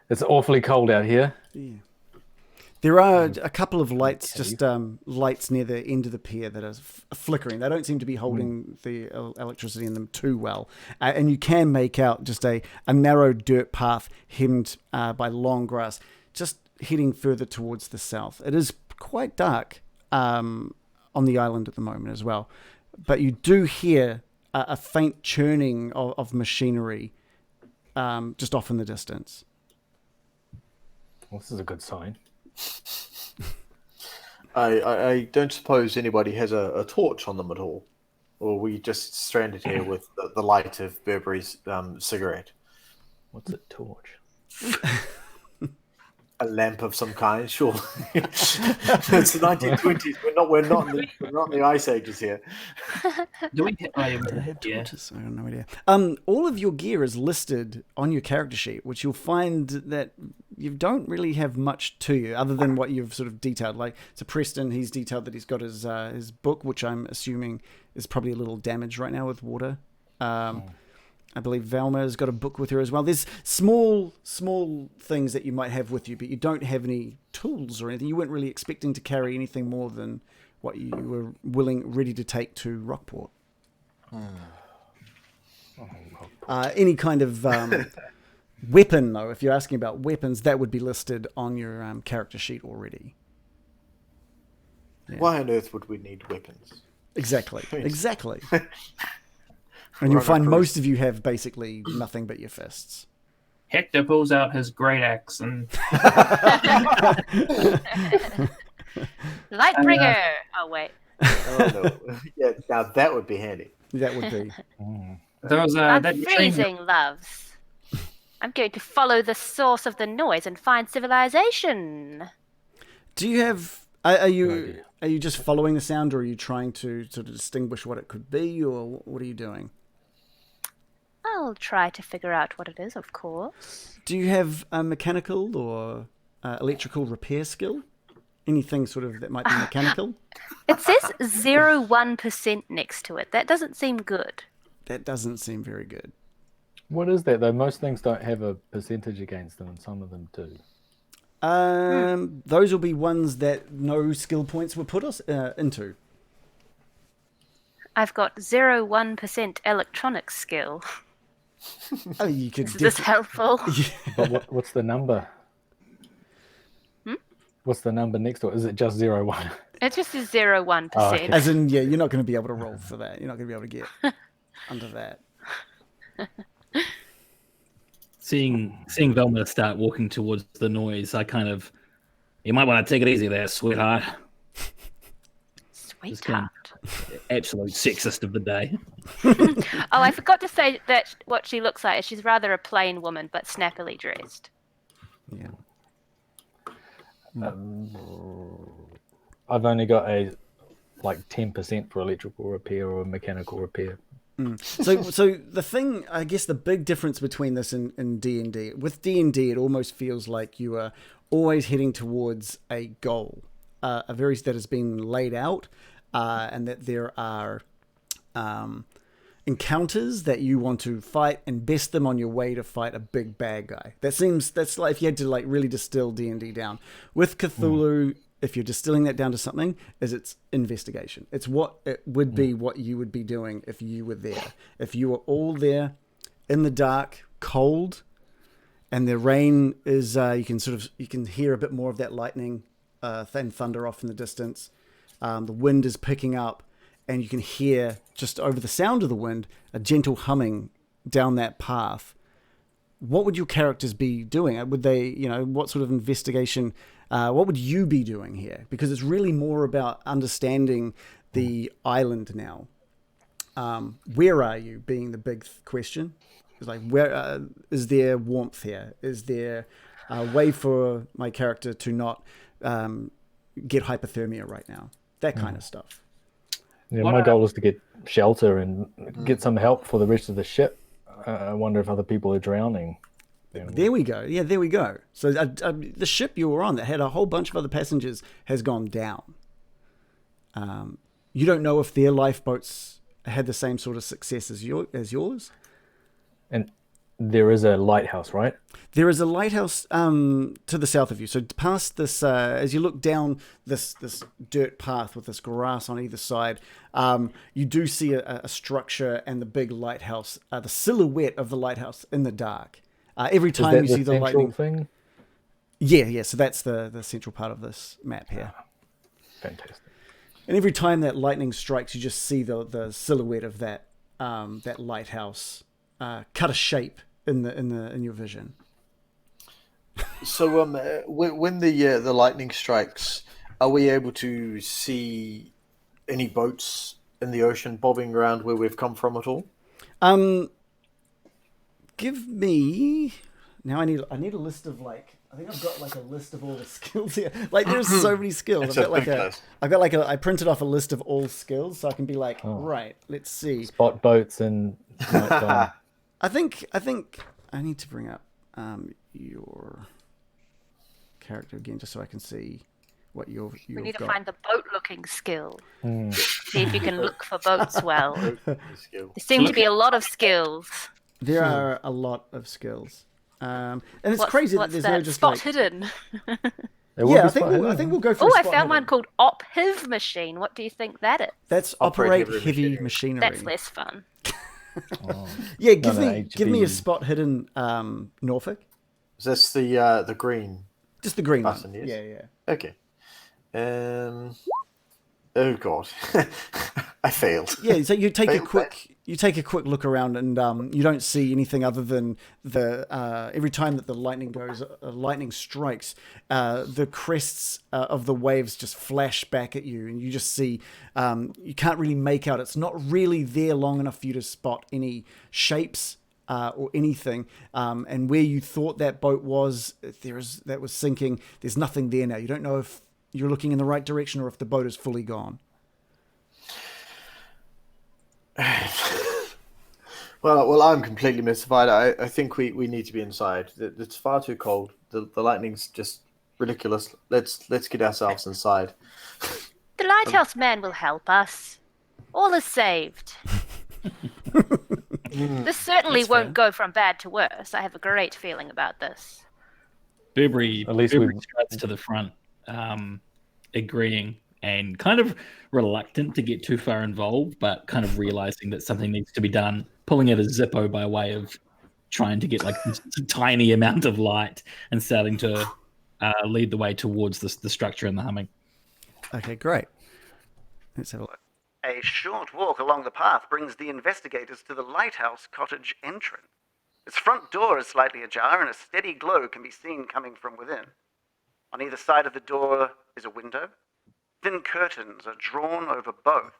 It's awfully cold out here. Yeah. There are a couple of lights, just lights near the end of the pier that are flickering. They don't seem to be holding the electricity in them too well. And you can make out just a narrow dirt path hemmed by long grass, just heading further towards the south. It is quite dark on the island at the moment as well. But you do hear a faint churning of machinery just off in the distance. Well, this is a good sign. I don't suppose anybody has a torch on them at all, or are we just stranded here with the light of Burberry's cigarette? What's a torch? A lamp of some kind, sure. It's the 1920s. We're not in the Ice Ages here. Do we? Oh, yeah, Do they have yeah. torches? I have no idea. All of your gear is listed on your character sheet, which you'll find that you don't really have much to you, other than what you've sort of detailed. Like, so Preston, he's detailed that he's got his book, which I'm assuming is probably a little damaged right now with water. I believe Velma's got a book with her as well. There's small things that you might have with you, but you don't have any tools or anything. You weren't really expecting to carry anything more than what you were ready to take to Rockport. Any kind of weapon, though, if you're asking about weapons, that would be listed on your character sheet already. Yeah. Why on earth would we need weapons? Exactly. And you'll find most of you have basically nothing but your fists. Hector pulls out his great axe and Lightbringer. Oh wait. Oh, no. Yeah, now that would be handy. That would be. those I'm that freezing, loves. I'm going to follow the source of the noise and find civilization. Do you have? Are you just following the sound, or are you trying to sort of distinguish what it could be, or what are you doing? I'll try to figure out what it is, of course. Do you have a mechanical or electrical repair skill? Anything sort of that might be mechanical? It says 0.1% next to it. That doesn't seem good. That doesn't seem very good. What is that though? Most things don't have a percentage against them, and some of them do. Those will be ones that no skill points were put us into. I've got 0.1% electronic skill. Oh, you could. Is this helpful? But what's the number? What's the number next to it? Is it just 0.1? It just is 0.1%. Oh, okay. As in, yeah, you're not going to be able to roll for that. You're not going to be able to get under that. Seeing Velma start walking towards the noise, you might want to take it easy there, sweetheart. Sweetheart. Absolute sexist of the day. Oh, I forgot to say that what she looks like is she's rather a plain woman, but snappily dressed. Yeah. I've only got a 10% for electrical repair or mechanical repair. So the thing, I guess, the big difference between this and D&D, with D&D, it almost feels like you are always heading towards a goal, that has been laid out, and that there are encounters that you want to fight and best them on your way to fight a big bad guy. That's like if you had to really distill D&D down. With Cthulhu, if you're distilling that down to something, it's investigation. It's what it would be, what you would be doing if you were there. If you were all there in the dark, cold, and the rain is, you can hear a bit more of that lightning and thunder off in the distance. The wind is picking up, and you can hear, just over the sound of the wind, a gentle humming down that path. What would your characters be doing? Would they, what sort of investigation, what would you be doing here? Because it's really more about understanding the island now. Where are you being the big question? It's like, where is there warmth here? Is there a way for my character to not get hypothermia right now? That kind of stuff. Yeah, my goal is to get shelter and get some help for the rest of the ship. I wonder if other people are drowning. There we go. Yeah, there we go. So the ship you were on that had a whole bunch of other passengers has gone down. You don't know if their lifeboats had the same sort of success as yours. And there is a lighthouse, right? There is a lighthouse to the south of you. So past this, as you look down this dirt path with this grass on either side, you do see a structure and the big lighthouse, the silhouette of the lighthouse in the dark. Every time you see the lightning thing. Yeah. So that's the central part of this map here. Fantastic. And every time that lightning strikes, you just see the silhouette of that lighthouse cut a shape in your vision. So when the lightning strikes, are we able to see any boats in the ocean bobbing around where we've come from at all? Give me Now I need a list of I think I've got a list of all the skills here. There's so many skills. It's a big list. I printed off a list of all skills so I can be right, let's see. Spot boats and nighttime. I think I need to bring up your character again just so I can see what you've We need to got. find the boat-looking skill. See if you can look for boats well. There seem to be a lot of skills. There are a lot of skills. And it's What's- crazy that what's there's that? no just Spot hidden. There will Yeah, be I think spot we'll hidden. go for Oh, a I spot found one hidden. called Op-Hiv Machine. What do you think that is? That's Operate operate heavy heavy machinery. That's less fun. Oh. Yeah, give me a HB. spot hidden, Norfolk. Is this the green? Just the green Button, one. yes. Yeah. Okay. Oh god, I failed. Yeah, so you take a Failed quick look around, and you don't see anything other than the every time that the lightning strikes, the crests of the waves just flash back at you, and you just see you can't really make out. It's not really there long enough for you to spot any shapes or anything. And where you thought that boat was, that was sinking. There's nothing there now. You don't know if you're looking in the right direction or if the boat is fully gone. Well, I'm completely mystified. I think we need to be inside. It's far too cold. The lightning's just ridiculous. Let's get ourselves inside. The lighthouse man will help us. All is saved. This certainly That's won't fair. go from bad to worse. I have a great feeling about this. Burberry, At least Burberry we- strides to the front, agreeing and kind of reluctant to get too far involved, but kind of realizing that something needs to be done, pulling out a Zippo by way of trying to get this tiny amount of light and starting to lead the way towards the structure and the humming. Okay, great. Let's have a look. A short walk along the path brings the investigators to the Lighthouse Cottage entrance. Its front door is slightly ajar, and a steady glow can be seen coming from within. On either side of the door is a window. Thin curtains are drawn over both,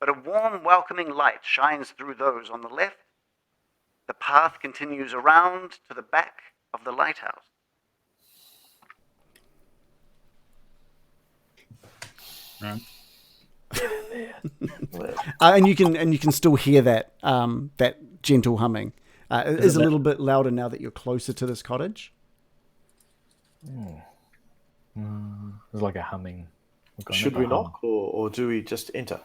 but a warm, welcoming light shines through those on the left. The path continues around to the back of the lighthouse. Right. And you can still hear that that gentle humming. It is a little bit louder now that you're closer to this cottage. There's like a humming. Should we knock or do we just enter?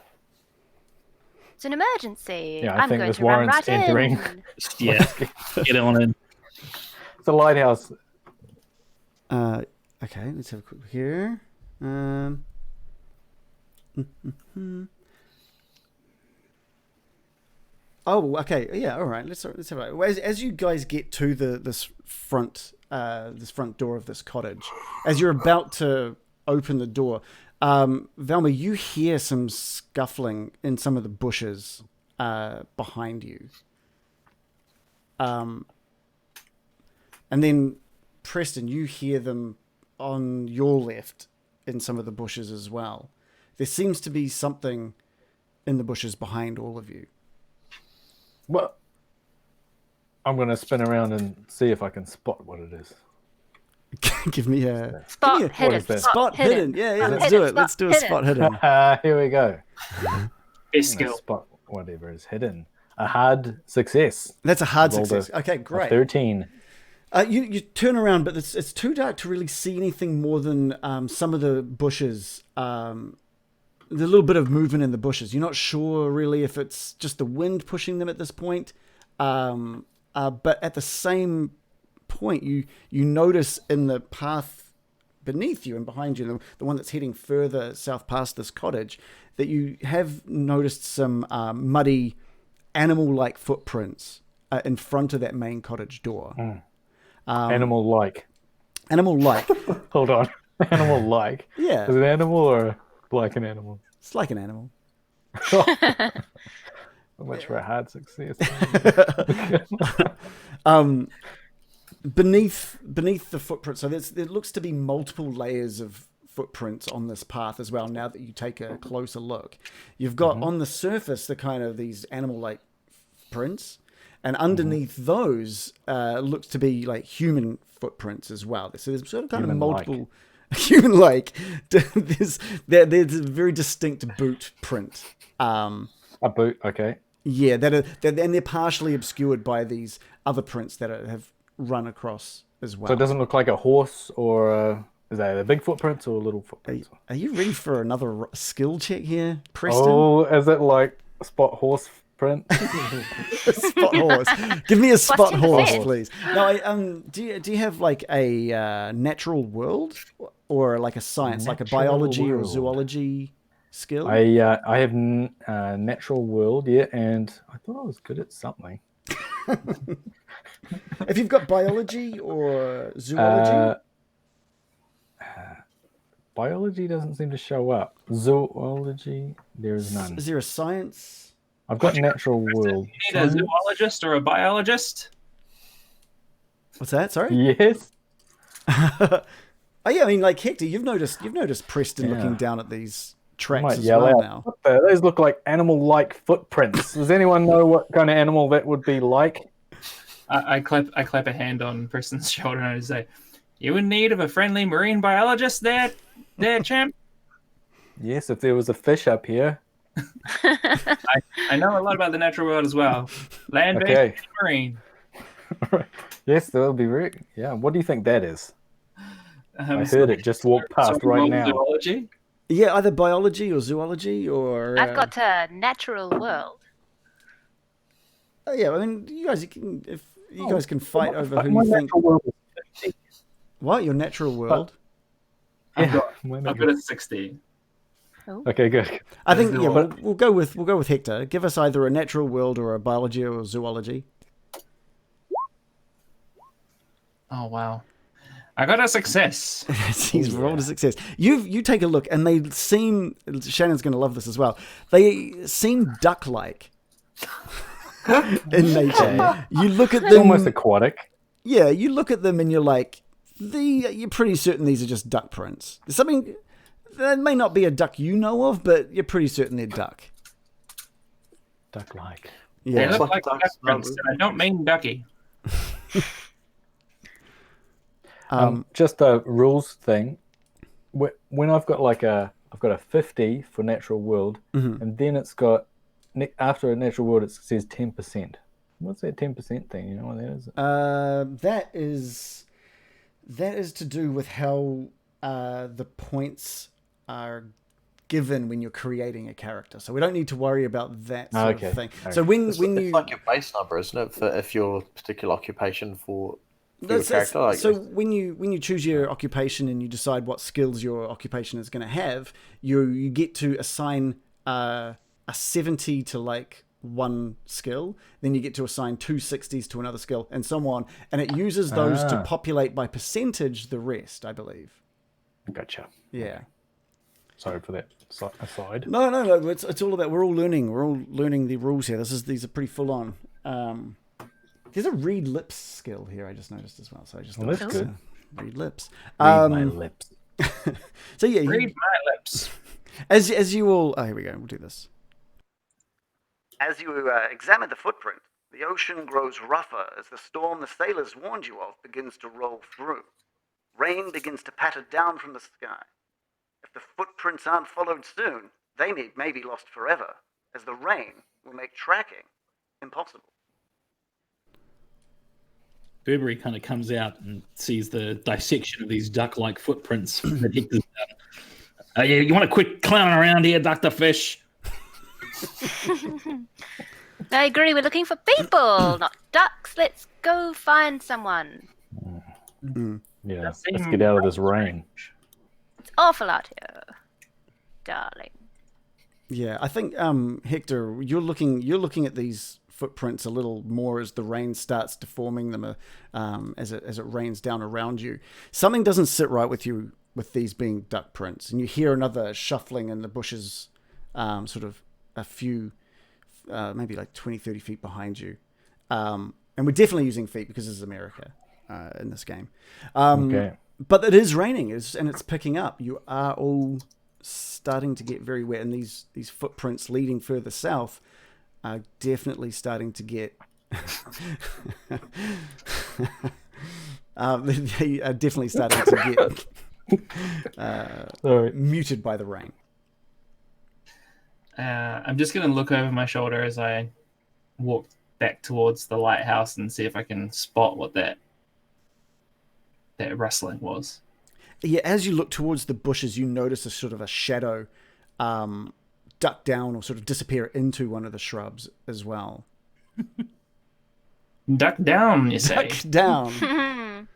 It's an emergency. Yeah, I I'm think going this to run warrants right entering. in. Yeah, get on in. It's a lighthouse. Okay, let's have a quick look here. Oh, okay, yeah, all right. Let's have a look. As you guys get to this front door of this cottage, as you're about to open the door, Velma, you hear some scuffling in some of the bushes behind you. And then, Preston, you hear them on your left in some of the bushes as well. There seems to be something in the bushes behind all of you. Well, I'm going to spin around and see if I can spot what it is. Give me a Spot give me hidden. is that? spot hidden. Yeah, Spot let's hidden, do it. spot Let's do a hidden. spot hidden. Here we go. Best I'm gonna skill. spot whatever is hidden. A hard success. That's a hard Rolled success. a- Okay, A great. 13. You turn around, but it's too dark to really see anything more than some of the bushes. There's a little bit of movement in the bushes. You're not sure really if it's just the wind pushing them at this point. But at the same point, you notice in the path beneath you and behind you, the one that's heading further south past this cottage, that you have noticed some muddy animal-like footprints in front of that main cottage door. Animal-like. Animal-like. Hold on. Animal-like. Yeah, Is it animal or like an animal? it's like an animal. So much for a hard success. Beneath the footprint, so there looks to be multiple layers of footprints on this path as well. Now that you take a closer look, you've got on the surface the kind of these animal-like prints, and underneath those looks to be like human footprints as well. So there's sort of kind of multiple human-like. there's a very distinct boot print. A boot, okay. Yeah, and they're partially obscured by these other prints that have run across as well. So it doesn't look like a horse or is that a big footprints or little footprints? Are you ready for another skill check here, Preston? Oh, is it like spot horse print? Spot horse. Give me a spot horse, 10%. please. Now, do you have like a natural world or like a science, like a Natural biology or world. zoology skill? I have natural world, yeah, and I thought I was good at something. If you've got biology or zoology, Biology doesn't seem to show up. Zoology, there is none. is there a science? I've got natural world. You need a zoologist or a biologist? What's that? Sorry. Yes. Oh yeah, I mean, like Hector, you've noticed Preston Yeah. looking down at these I tracks might as yell well out. now. What the, those look like animal-like footprints. Does anyone know what kind of animal that would be like? I clap a hand on Preston's shoulder and I say, "You in need of a friendly marine biologist there, champ? Yes, if there was a fish up here. I know a lot about the natural world as well. Land-based Okay. and marine." Yes, that would be very. Yeah. What do you think that is? I So- heard it just walk past so right now. zoology? Yeah, either biology or zoology or. I've got a natural world. Yeah, I mean, you guys can if you guys can fight over But who my you think. natural world is 50. What your natural world? Yeah, I've got a 60. Okay, good. I think yeah, Zoology. we'll go with Hector. Give us either a natural world or a biology or zoology. Oh, wow. I got a success. He's rolled a success. You take a look, and they seem. Shannon's going to love this as well. They seem duck-like in nature. You look at It's them. almost aquatic. Yeah, you look at them, and you're like, you're pretty certain these are just duck prints. There's something that may not be a duck you know of, but you're pretty certain they're duck. Duck-like. They Yeah. look like like ducks, duck prints, and I don't mean ducky. Just a rules thing. When I've got I've got a 50 for natural world, and then it's got after a natural world it says 10%. What's that 10% thing? You know what that is? That is to do with how the points are given when you're creating a character. So we don't need to worry about that sort Okay. of thing. All So right. when It's you like your base number, isn't it? For if your particular occupation for your That's- character. Like, so when you choose your occupation and you decide what skills your occupation is going to have, you get to assign a 70 to like one skill, then you get to assign 2 60s to another skill, and so on. And it uses those to populate by percentage the rest, I believe. Gotcha. Yeah. Sorry for that aside. No. It's all about we're all learning the rules here. These are pretty full on. There's a read lips skill here. I just noticed as well. So I just Well, that's thought, good. Read lips. Read my lips. So yeah, Read my lips. as you all, here we go. We'll do this. As you examine the footprint, the ocean grows rougher as the storm the sailors warned you of begins to roll through. Rain begins to patter down from the sky. If the footprints aren't followed soon, they may be lost forever, as the rain will make tracking impossible. Burberry kind of comes out and sees the dissection of these duck-like footprints that Hector's done. You want to quit clowning around here, Dr. Fish? I agree. We're looking for people, not ducks. Let's go find someone. Yeah, That let's seemed get out of this rain. It's awful out here, darling. Yeah, I think Hector, you're looking at these footprints a little more as the rain starts deforming them, as it rains down around you. Something doesn't sit right with you with these being duck prints, and you hear another shuffling in the bushes, sort of a few, maybe like 20, 30 feet behind you. And we're definitely using feet because this is America in this game. Okay. But it is raining, and it's picking up. You are all starting to get very wet, and these footprints leading further south are definitely starting to get They are definitely starting to get muted by the rain. I'm just going to look over my shoulder as I walk back towards the lighthouse and see if I can spot what that rustling was. Yeah, as you look towards the bushes, you notice a sort of a shadow duck down or sort of disappear into one of the shrubs as well. Duck down, you say? Duck down.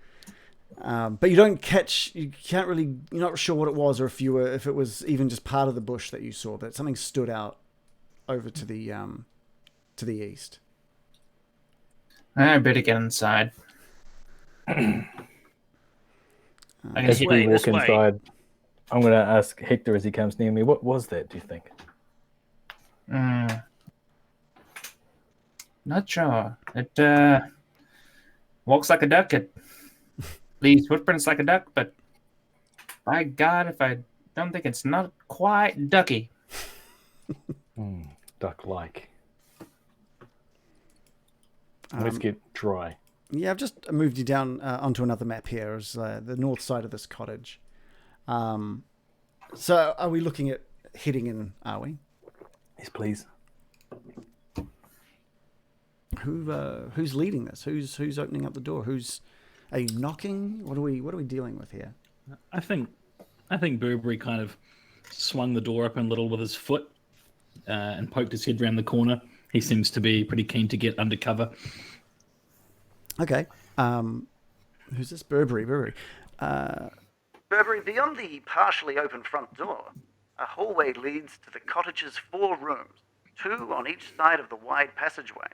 But you can't really, you're not sure what it was, or if it was even just part of the bush that you saw, but something stood out over to the east. I better get inside. As we walk inside, I'm going to ask Hector as he comes near me, what was that, do you think? Not sure. It walks like a duck. It leaves footprints like a duck, but by God, if I don't think it's not quite ducky. Duck-like. Let's get dry. Yeah, I've just moved you down onto another map here as the north side of this cottage. So are we looking at heading in, are we? Yes, please. Who's leading this? Who's opening up the door? Are you knocking? What are we dealing with here? I think Burberry kind of swung the door open a little with his foot and poked his head around the corner. He seems to be pretty keen to get undercover. Okay. Who's this? Burberry. Burberry, beyond the partially open front door, a hallway leads to the cottage's 4 rooms, 2 on each side of the wide passageway.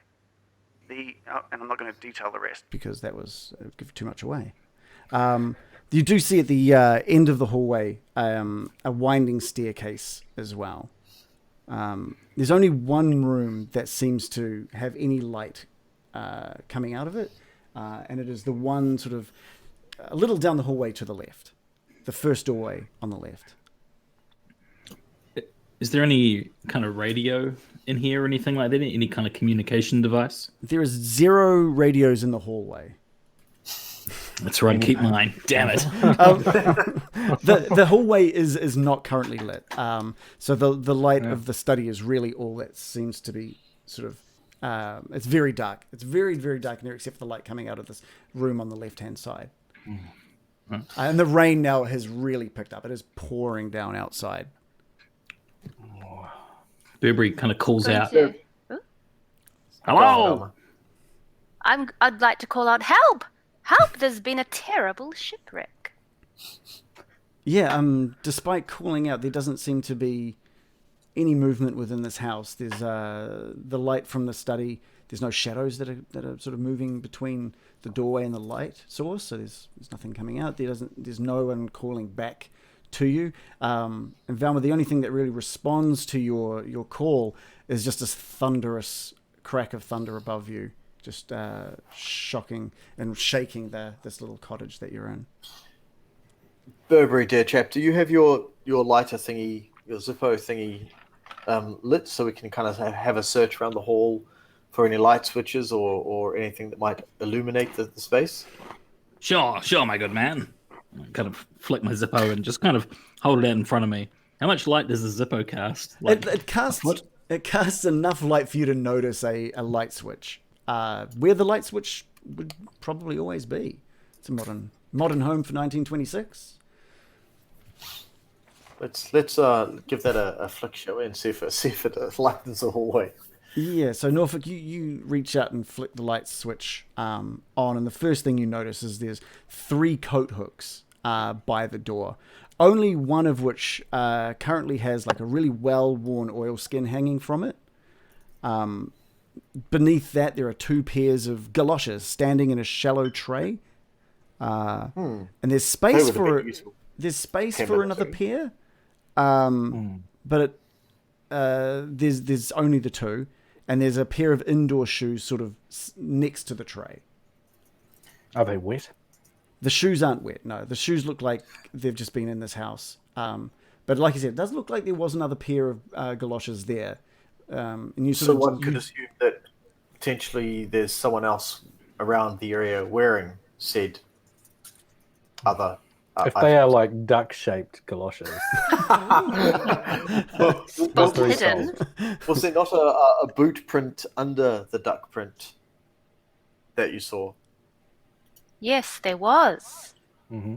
And I'm not going to detail the rest because that was give too much away. You do see at the end of the hallway a winding staircase as well. There's only one room that seems to have any light coming out of it, and it is the one sort of a little down the hallway to the left, the first doorway on the left. Is there any kind of radio in here or anything like that? Any kind of communication device? There is 0 radios in the hallway. That's right. Keep mine. Damn it. The hallway is not currently lit. So the light of the study is really all that seems to be sort of. It's very dark. It's very, very dark in there, except for the light coming out of this room on the left-hand side. And the rain now has really picked up. It is pouring down outside. Burberry kind of calls out. Hello. I'd like to call out help. Help! There's been a terrible shipwreck. Yeah. Despite calling out, there doesn't seem to be any movement within this house. There's the light from the study. There's no shadows that are sort of moving between the doorway and the light source. So there's nothing coming out. There's no one calling back to you. And Valma, the only thing that really responds to your call is just this thunderous crack of thunder above you, just shocking and shaking this little cottage that you're in. Burberry, dear chap, do you have your lighter thingy, your Zippo thingy lit so we can kind of have a search around the hall for any light switches or anything that might illuminate the space? Sure, my good man. I kind of flick my Zippo and just kind of hold it out in front of me. How much light does the Zippo cast? It casts enough light for you to notice a light switch. Where the light switch would probably always be. It's a modern home for 1926. Let's give that a flick show and see if it lightens the hallway. Yeah, so Norfolk, you reach out and flick the light switch on, and the first thing you notice is there's 3 coat hooks by the door, only one of which currently has like a really well-worn oilskin hanging from it. Beneath that, there are 2 pairs of galoshes standing in a shallow tray, and there's space for another pair, but there's only the 2. And there's a pair of indoor shoes sort of next to the tray. Are they wet? The shoes aren't wet, no. The shoes look like they've just been in this house. But like I said, it does look like there was another pair of galoshes there. And you so one could assume that potentially there's someone else around the area wearing said other. If they are like duck-shaped galoshes, Spot three hidden. solved. Was there not a boot print under the duck print that you saw? Yes, there was. Hmm.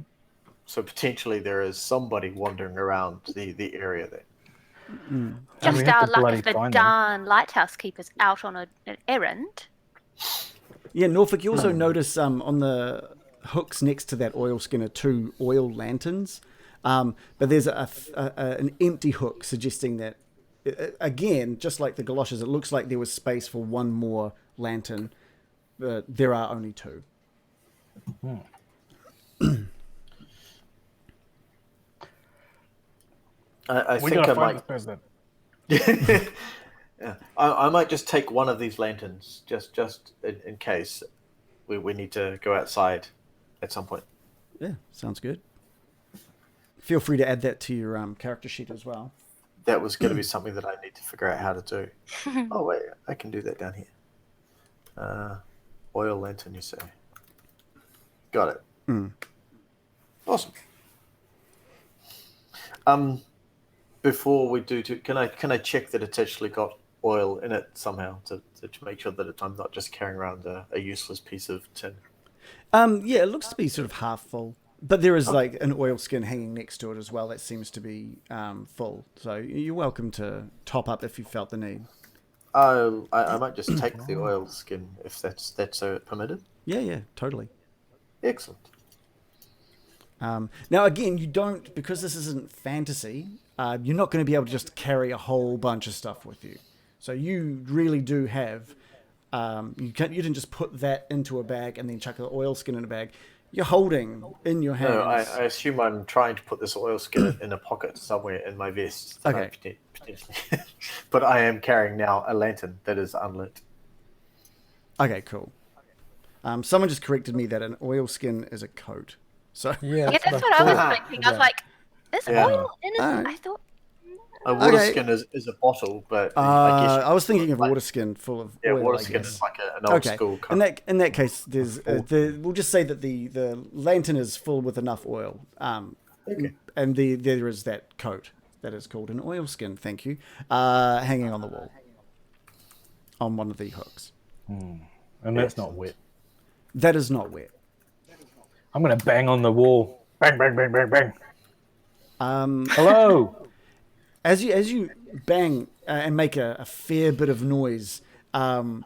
So potentially there is somebody wandering around the area there. And Just we have our to luck bloody if the find them. darn lighthouse keeper's out on an errand. Yeah, Norfolk, you also notice on the hooks next to that oilskin are 2 oil lanterns. But there's an empty hook suggesting that, again, just like the galoshes, it looks like there was space for one more lantern, but there are only 2. I We think gotta I find might. this person. Yeah, I might just take one of these lanterns, just in case we need to go outside at some point. Yeah, sounds good. Feel free to add that to your character sheet as well. That was going to be something that I need to figure out how to do. Oh wait, I can do that down here. Oil lantern, you say? Got it. Awesome. Before we do, can I check that it's actually got oil in it somehow to make sure that I'm not just carrying around a useless piece of tin? Yeah, it looks to be sort of half full, but there is like an oilskin hanging next to it as well that seems to be full. So you're welcome to top up if you felt the need. I might just take the oil skin if that's permitted. Yeah, totally. Excellent. Now, again, you don't, because this isn't fantasy, you're not going to be able to just carry a whole bunch of stuff with you. So you really do have, you didn't just put that into a bag and then chuck the oilskin in a bag. You're holding in your hands. No, I assume I'm trying to put this oilskin in a pocket somewhere in my vest. Okay. Potentially. But I am carrying now a lantern that is unlit. Okay, cool. Someone just corrected me that an oilskin is a coat. So Yeah, that's what I was thinking. I was like, is oil in it? Alright. I thought. A water skin is a bottle, but I guess I was thinking of water skin full of oil. water I skin guess. is like an old school. In that case, there's we'll just say that the lantern is full with enough oil. And there is that coat that is called an oilskin. Thank you. Hanging on the wall, on one of the hooks. And that's not wet. That is not wet. I'm gonna bang on the wall. Bang, bang, bang, bang, bang. Hello. As you bang and make a fair bit of noise, again,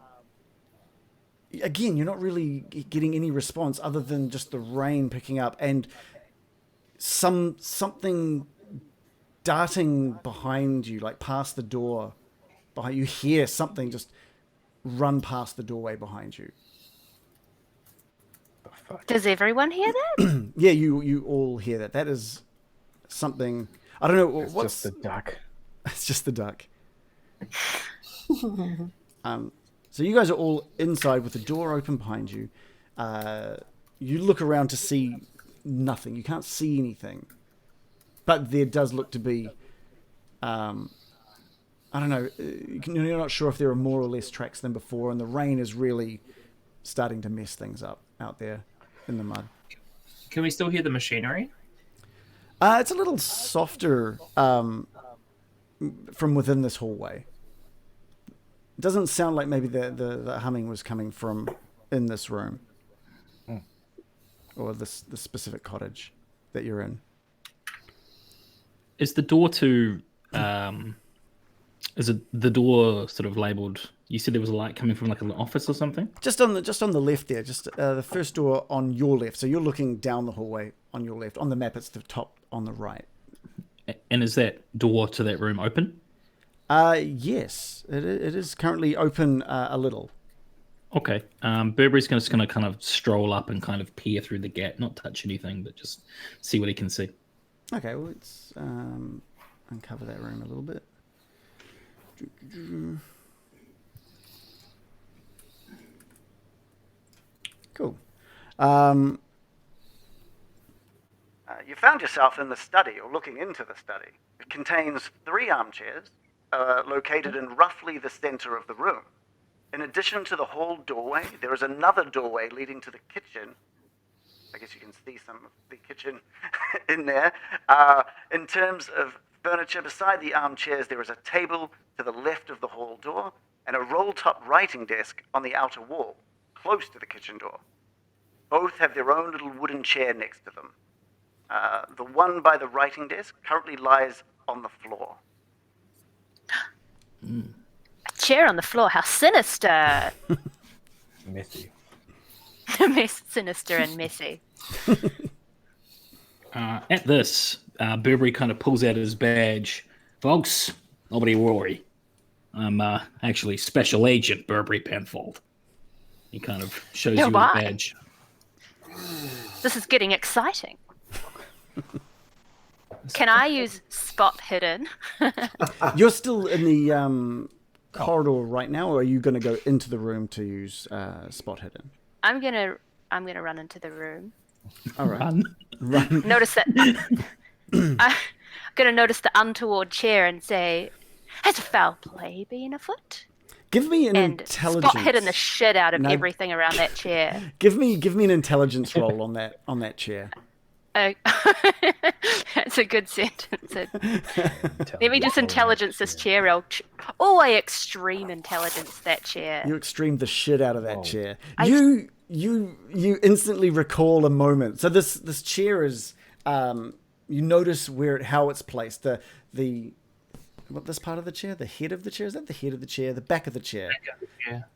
you're not really getting any response other than just the rain picking up and something darting behind you, like past the door. Behind you, hear something just run past the doorway behind you. Does everyone hear that? Yeah, you all hear that. That is something. I don't know It's what's. just the duck. It's just the duck. So you guys are all inside with the door open behind you. You look around to see nothing. You can't see anything, but there does look to be. I don't know. You're not sure if there are more or less tracks than before, and the rain is really starting to mess things up out there in the mud. Can we still hear the machinery? It's a little softer from within this hallway. It doesn't sound like maybe the humming was coming from in this room or this specific cottage that you're in. Is the door to is it the door sort of labelled? You said there was a light coming from like an office or something. Just on the left there, just the first door on your left. So you're looking down the hallway on your left. On the map, it's the top on the right. And is that door to that room open? Yes, it is currently open a little. Okay. Burberry's just going to kind of stroll up and kind of peer through the gap, not touch anything, but just see what he can see. Okay, well, let's uncover that room a little bit. Cool. You found yourself in the study, or looking into the study. It contains 3 armchairs located in roughly the center of the room. In addition to the hall doorway, there is another doorway leading to the kitchen. I guess you can see some of the kitchen in there. In terms of furniture, beside the armchairs, there is a table to the left of the hall door and a roll-top writing desk on the outer wall, close to the kitchen door. Both have their own little wooden chair next to them. The one by the writing desk currently lies on the floor. A chair on the floor. How sinister. Messy. Sinister and messy. At this, Burberry kind of pulls out his badge. Folks, nobody worry. I'm actually Special Agent Burberry Penfold. He kind of shows you his badge. This is getting exciting. Can I use spot hidden? You're still in the corridor right now, or are you going to go into the room to use spot hidden? I'm gonna run into the room. All right. Run. Notice that. I'm gonna notice the untoward chair and say, "Has foul play been afoot?" Give me an And intelligence. spot hidden the shit out of everything around that chair. Give me an intelligence roll on that chair. Oh, that's a good sentence. Let me just intelligence this chair. I extreme intelligence that chair. You extreme the shit out of that chair. You instantly recall a moment. So this chair is you notice how it's placed. This part of the chair, the head of the chair, is that the head of the chair, the back of the chair?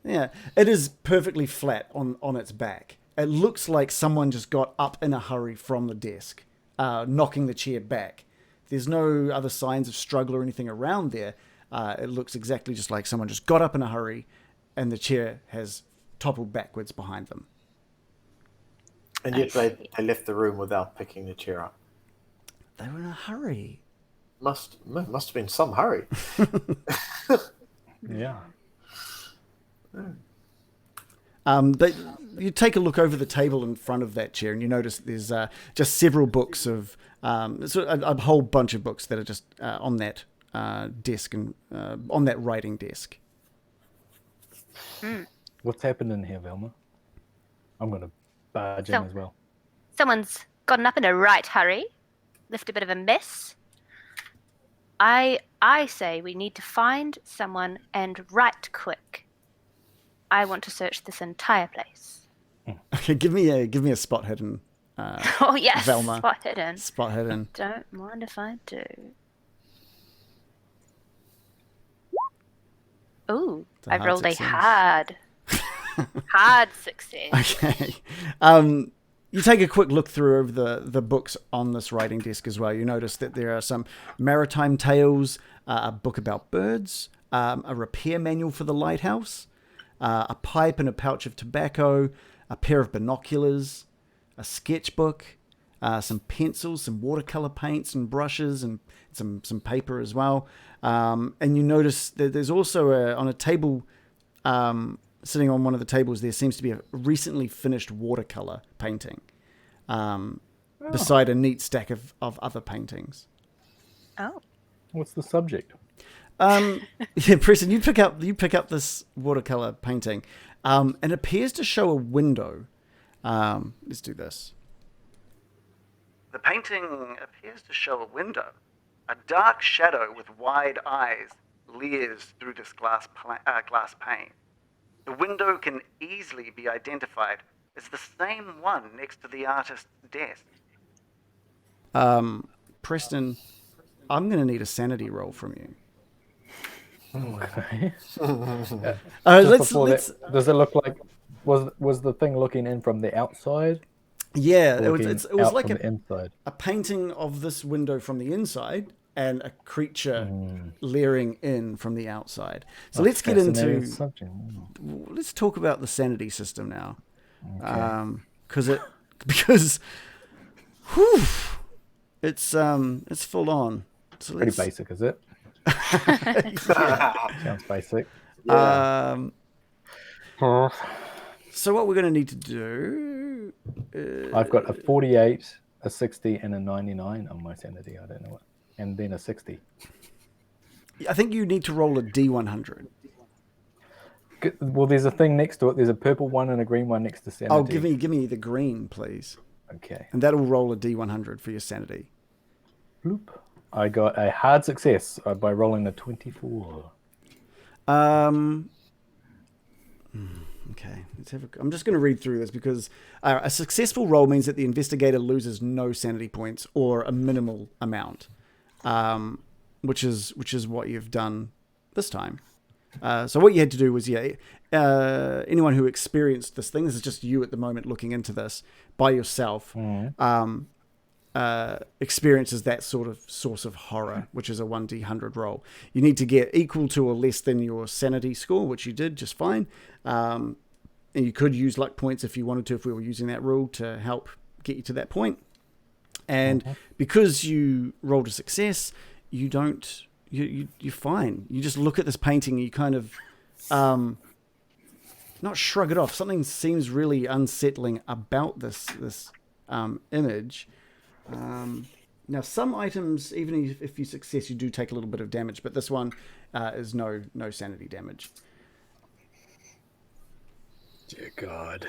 Yeah, it is perfectly flat on its back. It looks like someone just got up in a hurry from the desk, knocking the chair back. There's no other signs of struggle or anything around there. It looks exactly just like someone just got up in a hurry and the chair has toppled backwards behind them. And yet they left the room without picking the chair up. They were in a hurry. Must have been some hurry. Yeah. But you take a look over the table in front of that chair and you notice there's just several books of a whole bunch of books that are just on that desk and on that writing desk. What's happened in here, Velma? I'm going to barge in as well. Someone's gotten up in a right hurry, left a bit of a mess. I say we need to find someone and write quick. I want to search this entire place. Okay, give me a spot hidden. Oh yes, Velma. spot hidden. Spot hidden. Don't mind if I do. Ooh, I hard rolled success. a hard success. Okay. You take a quick look through over the books on this writing desk as well. You notice that there are some maritime tales, a book about birds, a repair manual for the lighthouse, a pipe and a pouch of tobacco, a pair of binoculars, a sketchbook, some pencils, some watercolor paints and brushes, and some paper as well. And you notice that there's also on a table, sitting on one of the tables, there seems to be a recently finished watercolor painting, beside a neat stack of other paintings. Oh. What's the subject? Yeah, Preston, you pick up this watercolor painting. It appears to show a window. Let's do this. The painting appears to show a window. A dark shadow with wide eyes leers through this glass pane. The window can easily be identified as the same one next to the artist's desk. Preston, I'm going to need a sanity roll from you. Okay. Let's does it look like was the thing looking in from the outside? Yeah, it Looking was out like from the inside. a painting of this window from the inside and a creature leering in from the outside. So let's get Fascinating into subject. let's talk about the sanity system now, Okay. because it's full on. So Pretty basic, is it? Sounds basic. So what we're going to need to do I've got a 48, a 60, and a 99 on my sanity. I don't know what. And then a 60. I think you need to roll a D100. Well, there's a thing next to it. There's a purple one and a green one next to sanity. Oh, give me the green, please. Okay. And that'll roll a D100 for your sanity. Bloop. I got a hard success by rolling a 24. Okay, I'm just going to read through this because a successful roll means that the investigator loses no sanity points or a minimal amount, which is what you've done this time. So what you had to do was, anyone who experienced this thing, this is just you at the moment looking into this by yourself, experiences that sort of source of horror, which is a 1d100 roll. You need to get equal to or less than your sanity score, which you did just fine. And you could use luck points if you wanted to, if we were using that rule to help get you to that point. And because you rolled a success, you don't, you're fine. You just look at this painting and you kind of, not shrug it off. Something seems really unsettling about this image. Now, some items, even if you success, you do take a little bit of damage, but this one is no sanity damage. Dear God.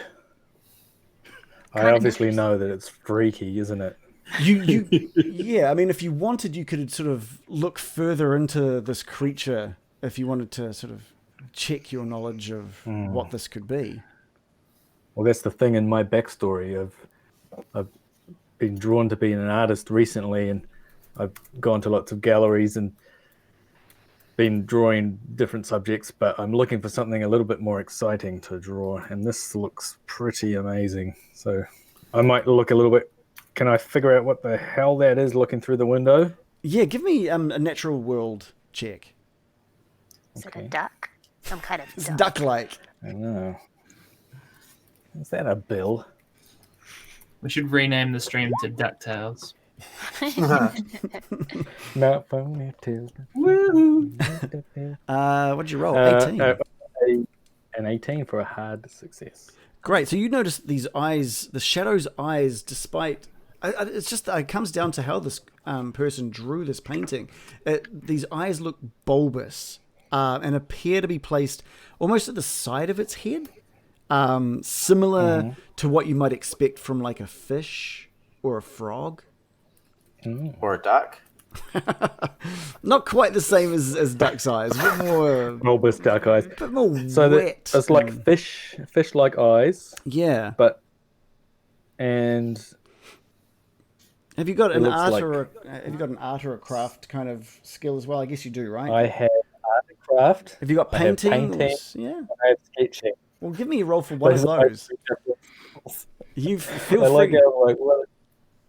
I obviously know that it's freaky, isn't it? Yeah, I mean, if you wanted, you could sort of look further into this creature if you wanted to sort of check your knowledge of what this could be. Well, that's the thing in my backstory. I've been drawn to being an artist recently, and I've gone to lots of galleries and been drawing different subjects, but I'm looking for something a little bit more exciting to draw, and this looks pretty amazing. So I might look a little bit. Can I figure out what the hell that is looking through the window? Yeah, give me a natural world check. Is it a duck? Some kind of It's duck. duck-like. I know. Is that a bill? We should rename the stream to DuckTales. Not ponytails. What'd you roll? 18. An 18 for a hard success. Great. So you notice these eyes, the shadow's eyes, despite... It's just it comes down to how this person drew this painting. These eyes look bulbous and appear to be placed almost at the side of its head, similar to what you might expect from like a fish or a frog. Or a duck. Not quite the same as duck's eyes. A bit more... Bulbous duck eyes. A bit more So wet. it's like fish-like eyes, Yeah. and Have you got an looks art like- or have you got an art or a craft kind of skill as well? I guess you do, right? I have art and craft. Have you got I have painting? painting. Yeah. I have sketching. Well, give me a roll for one of those. You feel I like free. how, like, well,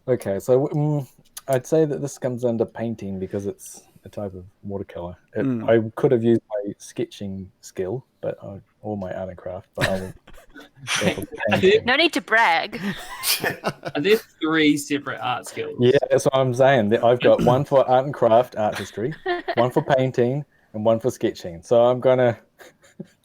okay, so I'd say that this comes under painting because it's a type of watercolor. I could have used my sketching skill, or my art and craft, but I will go for painting. No need to brag. Are there 3 separate art skills? Yeah, that's what I'm saying. I've got one for art and craft, art history, one for painting, and one for sketching. So I'm gonna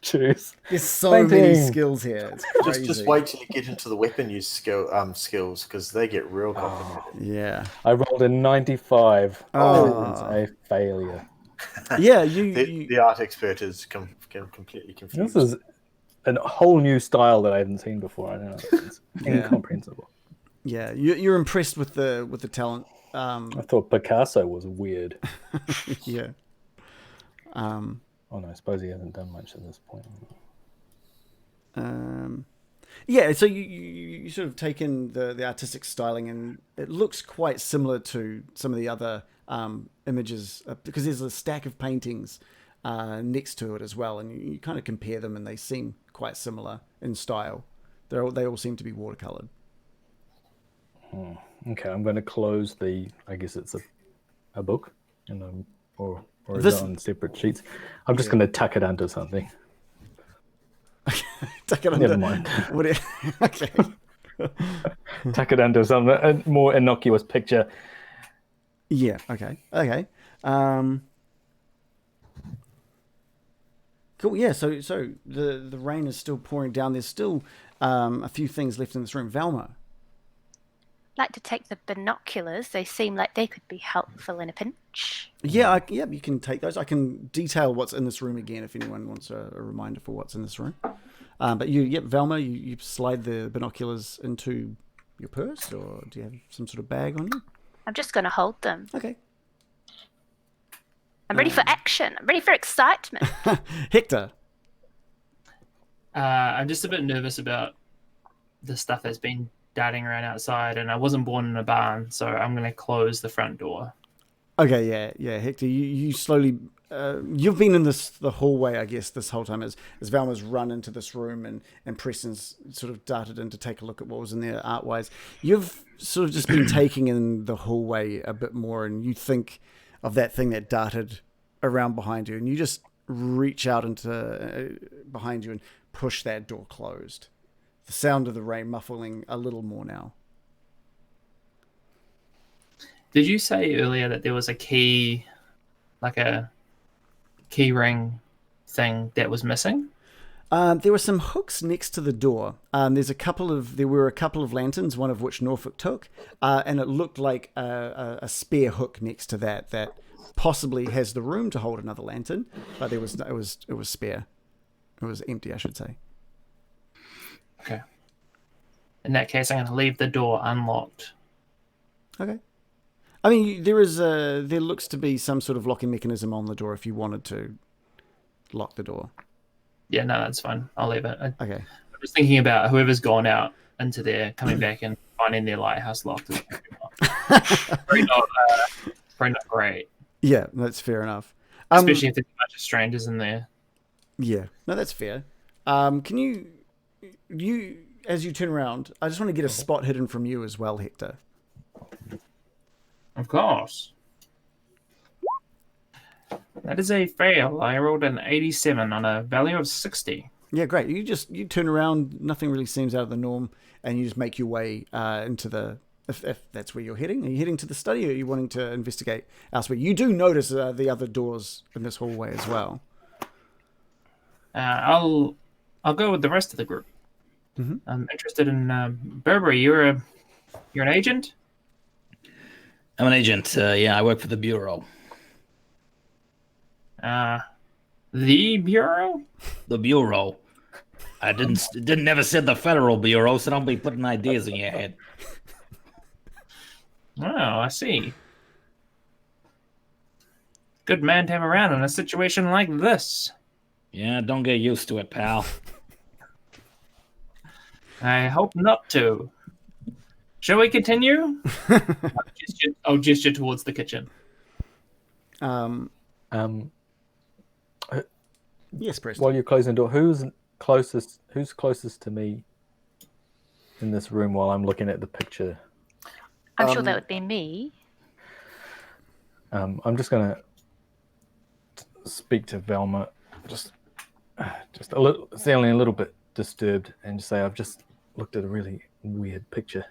choose. There's so painting. many skills here. It's crazy. Just wait till you get into the weapon use skills because they get real complicated. Yeah. I rolled a 95. Oh. It's a failure. Yeah, The art expert is completely confused. This is a whole new style that I haven't seen before. I don't know. It's incomprehensible. yeah, you're impressed with the talent. I thought Picasso was weird. Yeah. Oh no, I suppose he hasn't done much at this point. Yeah, so you sort of take in the artistic styling, and it looks quite similar to some of the other images because there's a stack of paintings next to it as well, and you kind of compare them, and they seem quite similar in style. They all seem to be watercolored. Okay, I'm going to close the. I guess it's a book, and or is This- it on separate sheets? I'm just going to tuck it under something. Tuck it under. Never mind. Okay. Tuck it under something, a more innocuous picture. Yeah. Okay. Cool. Yeah. So the rain is still pouring down. There's still a few things left in this room. Velma. like to take the binoculars. They seem like they could be helpful in a pinch. Yeah, you can take those. I can detail what's in this room again if anyone wants a reminder for what's in this room. But Velma, you slide the binoculars into your purse, or do you have some sort of bag on you? I'm just going to hold them. Okay. I'm ready for action. I'm ready for excitement. Hector. I'm just a bit nervous about the stuff that's been darting around outside, and I wasn't born in a barn, so I'm going to close the front door. Okay, yeah, Hector, you slowly... you've been in the hallway, I guess, this whole time as Velma's run into this room and Preston's sort of darted in to take a look at what was in there art-wise. You've sort of just been taking in the hallway a bit more, and you think of that thing that darted around behind you, and you just reach out into behind you and push that door closed. The sound of the rain muffling a little more now. Did you say earlier that there was a key, like a key ring thing that was missing? There were some hooks next to the door. There were a couple of lanterns, one of which Norfolk took, and it looked like a spare hook next to that possibly has the room to hold another lantern, but it was spare. It was empty, I should say. Okay. In that case, I'm going to leave the door unlocked. Okay. I mean, there looks to be some sort of locking mechanism on the door if you wanted to lock the door. Yeah, no, that's fine. I'll leave it. Okay. I'm just thinking about whoever's gone out into there, coming back and finding their lighthouse locked. Probably not great. Yeah, that's fair enough. Especially if there's a bunch of strangers in there. Yeah, no, that's fair. Can you, as you turn around, I just want to get a spot hidden from you as well, Hector. Of course. That is a fail. I rolled an 87 on a value of 60. Yeah, great. You turn around, nothing really seems out of the norm, and you just make your way into the... If that's where you're heading. Are you heading to the study, or are you wanting to investigate elsewhere? You do notice the other doors in this hallway as well. I'll go with the rest of the group. Mm-hmm. I'm interested in Burberry. You're an agent? I'm an agent. Yeah, I work for the Bureau. The Bureau? The Bureau. I didn't never said the Federal Bureau, so don't be putting ideas in your head. Oh, I see. Good man to have around in a situation like this. Yeah, don't get used to it, pal. I hope not to. Shall we continue? I'll gesture towards the kitchen. Yes, Preston. While you're closing the door, who's closest to me in this room while I'm looking at the picture? I'm sure that would be me. I'm just gonna speak to Velma, just a little, sounding a little bit disturbed, and just say I've just looked at a really weird picture.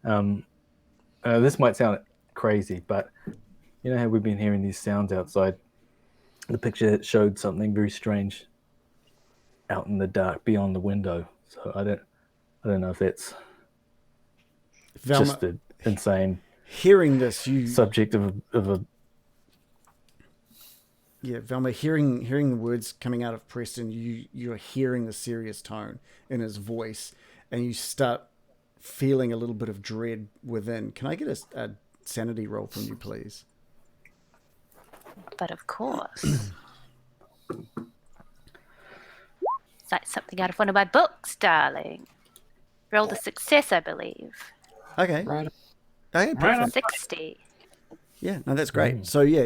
This might sound crazy, but you know how we've been hearing these sounds outside. The picture showed something very strange out in the dark beyond the window. So I don't know if it's Velma, just an insane hearing this, subject of a yeah, Velma, hearing the words coming out of Preston, you're hearing the serious tone in his voice, and you start feeling a little bit of dread within. Can I get a sanity roll from you, please? But of course. It's like something out of one of my books, darling. Rolled a success, I believe. Okay. Right. Okay, perfect. 60. Yeah, no, that's great. So yeah,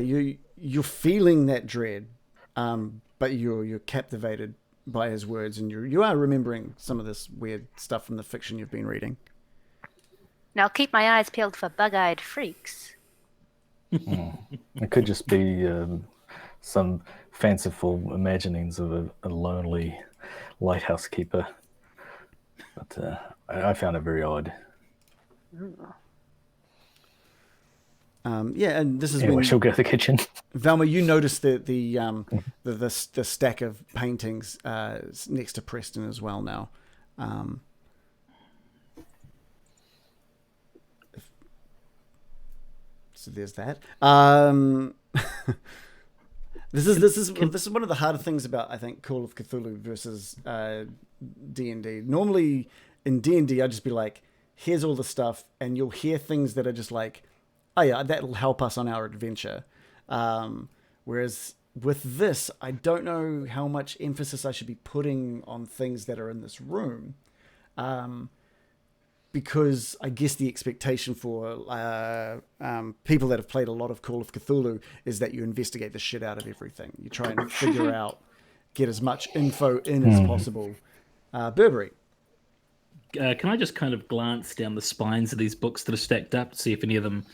you're feeling that dread, but you're captivated by his words, and you are remembering some of this weird stuff from the fiction you've been reading. Now I'll keep my eyes peeled for bug-eyed freaks. It could just be some fanciful imaginings of a lonely lighthouse keeper. But I found it very odd. Yeah, and this is Anyway, when she'll go to the kitchen. Velma, you notice the stack of paintings next to Preston as well now. So there's that. This is one of the harder things about, I think, Call of Cthulhu versus D&D. Normally in D&D, I'd just be like, here's all the stuff, and you'll hear things that are just like, oh yeah, that'll help us on our adventure. Whereas with this, I don't know how much emphasis I should be putting on things that are in this room. Because I guess the expectation for people that have played a lot of Call of Cthulhu is that you investigate the shit out of everything. You try and figure out, get as much info in as possible. Burberry. Can I just kind of glance down the spines of these books that are stacked up to see if any of them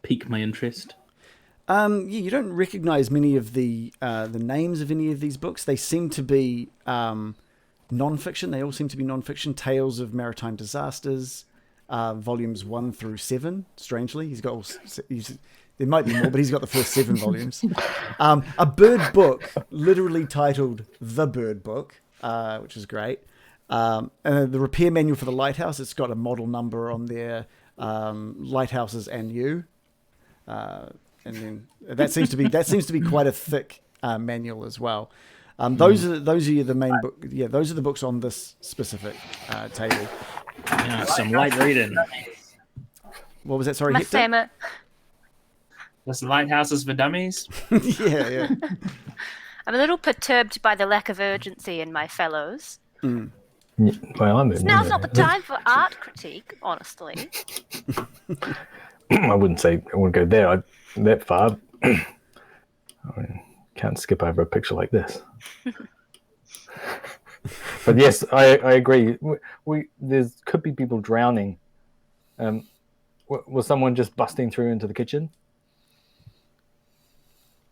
pique my interest? Yeah, you don't recognize many of the names of any of these books. They seem to be non-fiction. They all seem to be non-fiction. Tales of Maritime Disasters, volumes 1 through 7. Strangely, there might be more, but he's got the first 7 volumes. A bird book, literally titled "The Bird Book," which is great. And the repair manual for the lighthouse. It's got a model number on there. Lighthouses and you. And then that seems to be quite a thick manual as well. Those are the main book. Yeah, those are the books on this specific table. Yeah, some light reading. What was that? Sorry, Must say Hector? This Lighthouses for Dummies. Yeah. I'm a little perturbed by the lack of urgency in my fellows. Well, Now's not the time for art critique, honestly. I wouldn't say I wouldn't go there that far. Can't skip over a picture like this. But yes, I agree. There could be people drowning. Was someone just busting through into the kitchen?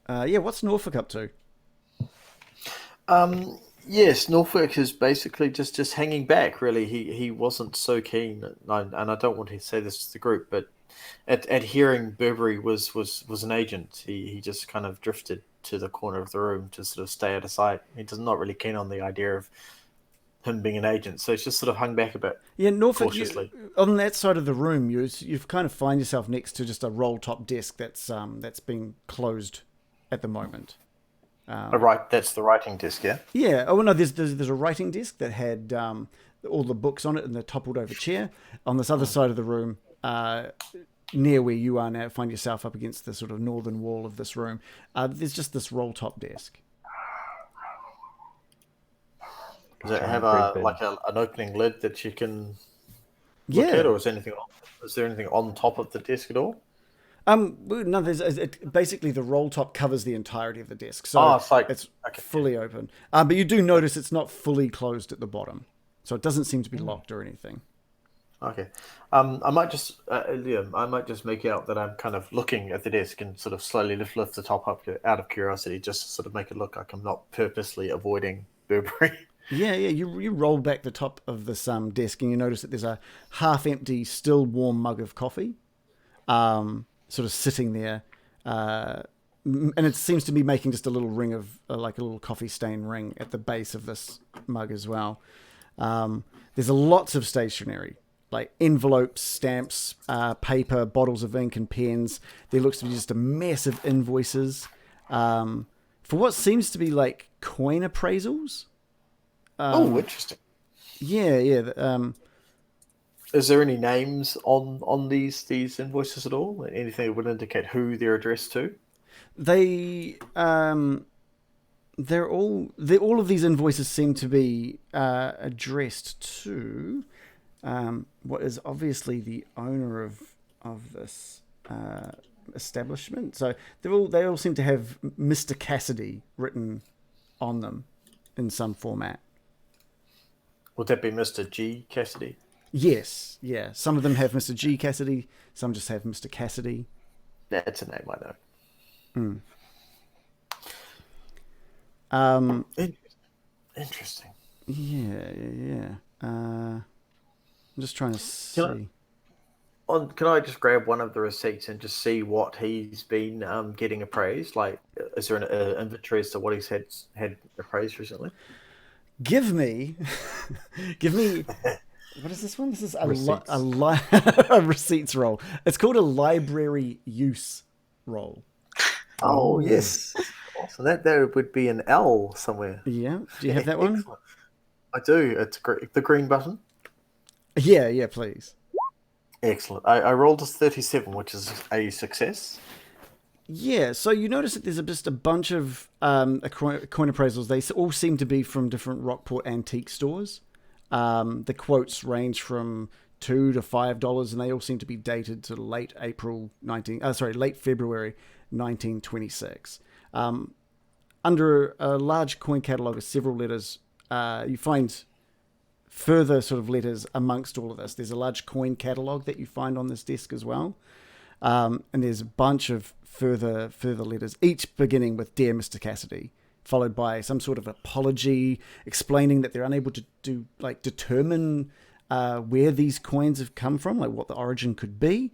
Yeah, what's Norfolk up to? Yes, Norfolk is basically just hanging back. Really, he wasn't so keen, and I don't want to say this to the group, but at hearing Burberry was an agent, he just kind of drifted to the corner of the room to sort of stay out of sight. He's not really keen on the idea of him being an agent, so he's just sort of hung back a bit. Yeah, Norfolk, cautiously. On that side of the room, you've kind of find yourself next to just a roll-top desk that's been closed at the moment. Right, that's the writing desk, yeah? Yeah. Oh no, there's a writing desk that had all the books on it in the toppled over chair. On this other side of the room, near where you are now, find yourself up against the sort of northern wall of this room. There's just this roll-top desk. Does it have an opening lid that you can look at, or is there anything on top of the desk at all? No, basically the roll top covers the entirety of the desk, so it's fully open. But you do notice it's not fully closed at the bottom, so it doesn't seem to be locked or anything. Okay, I might just make out that I'm kind of looking at the desk and sort of slowly lift the top up out of curiosity, just to sort of make it look like I'm not purposely avoiding Burberry. Yeah. You roll back the top of this desk and you notice that there's a half-empty, still warm mug of coffee. Sort of sitting there, and it seems to be making just a little ring of like a little coffee stain ring at the base of this mug as well. There's lots of stationery, like envelopes, stamps, paper, bottles of ink and pens. There looks to be just a mess of invoices for what seems to be like coin appraisals. Interesting. Yeah. Is there any names on these invoices at all? Anything that would indicate who they're addressed to? They're all of these invoices seem to be addressed to what is obviously the owner of this establishment. So they all seem to have Mr. Cassidy written on them in some format. Would that be Mr. G. Cassidy? Yes, yeah. Some of them have Mr. G. Cassidy. Some just have Mr. Cassidy. That's a name I know. Interesting. Yeah. I'm just trying to see. Can I just grab one of the receipts and just see what he's been getting appraised? Like, is there an inventory as to what he's had appraised recently? Give me what is this one? This is a Receipts. a receipts roll. It's called a library use roll. Oh, yes. So that there would be an L somewhere. Yeah. Do you have that one? Excellent. I do. It's the green button. Yeah, please. Excellent. I rolled a 37, which is a success. Yeah, so you notice that there's just a bunch of coin appraisals. They all seem to be from different Rockport antique stores. The quotes range from $2 to $5, and they all seem to be dated to late February 1926. Under a large coin catalog of several letters, you find further sort of letters amongst all of this. There's a large coin catalog that you find on this desk as well. And there's a bunch of further letters, each beginning with "Dear Mr. Cassidy," followed by some sort of apology explaining that they're unable to determine where these coins have come from, like what the origin could be.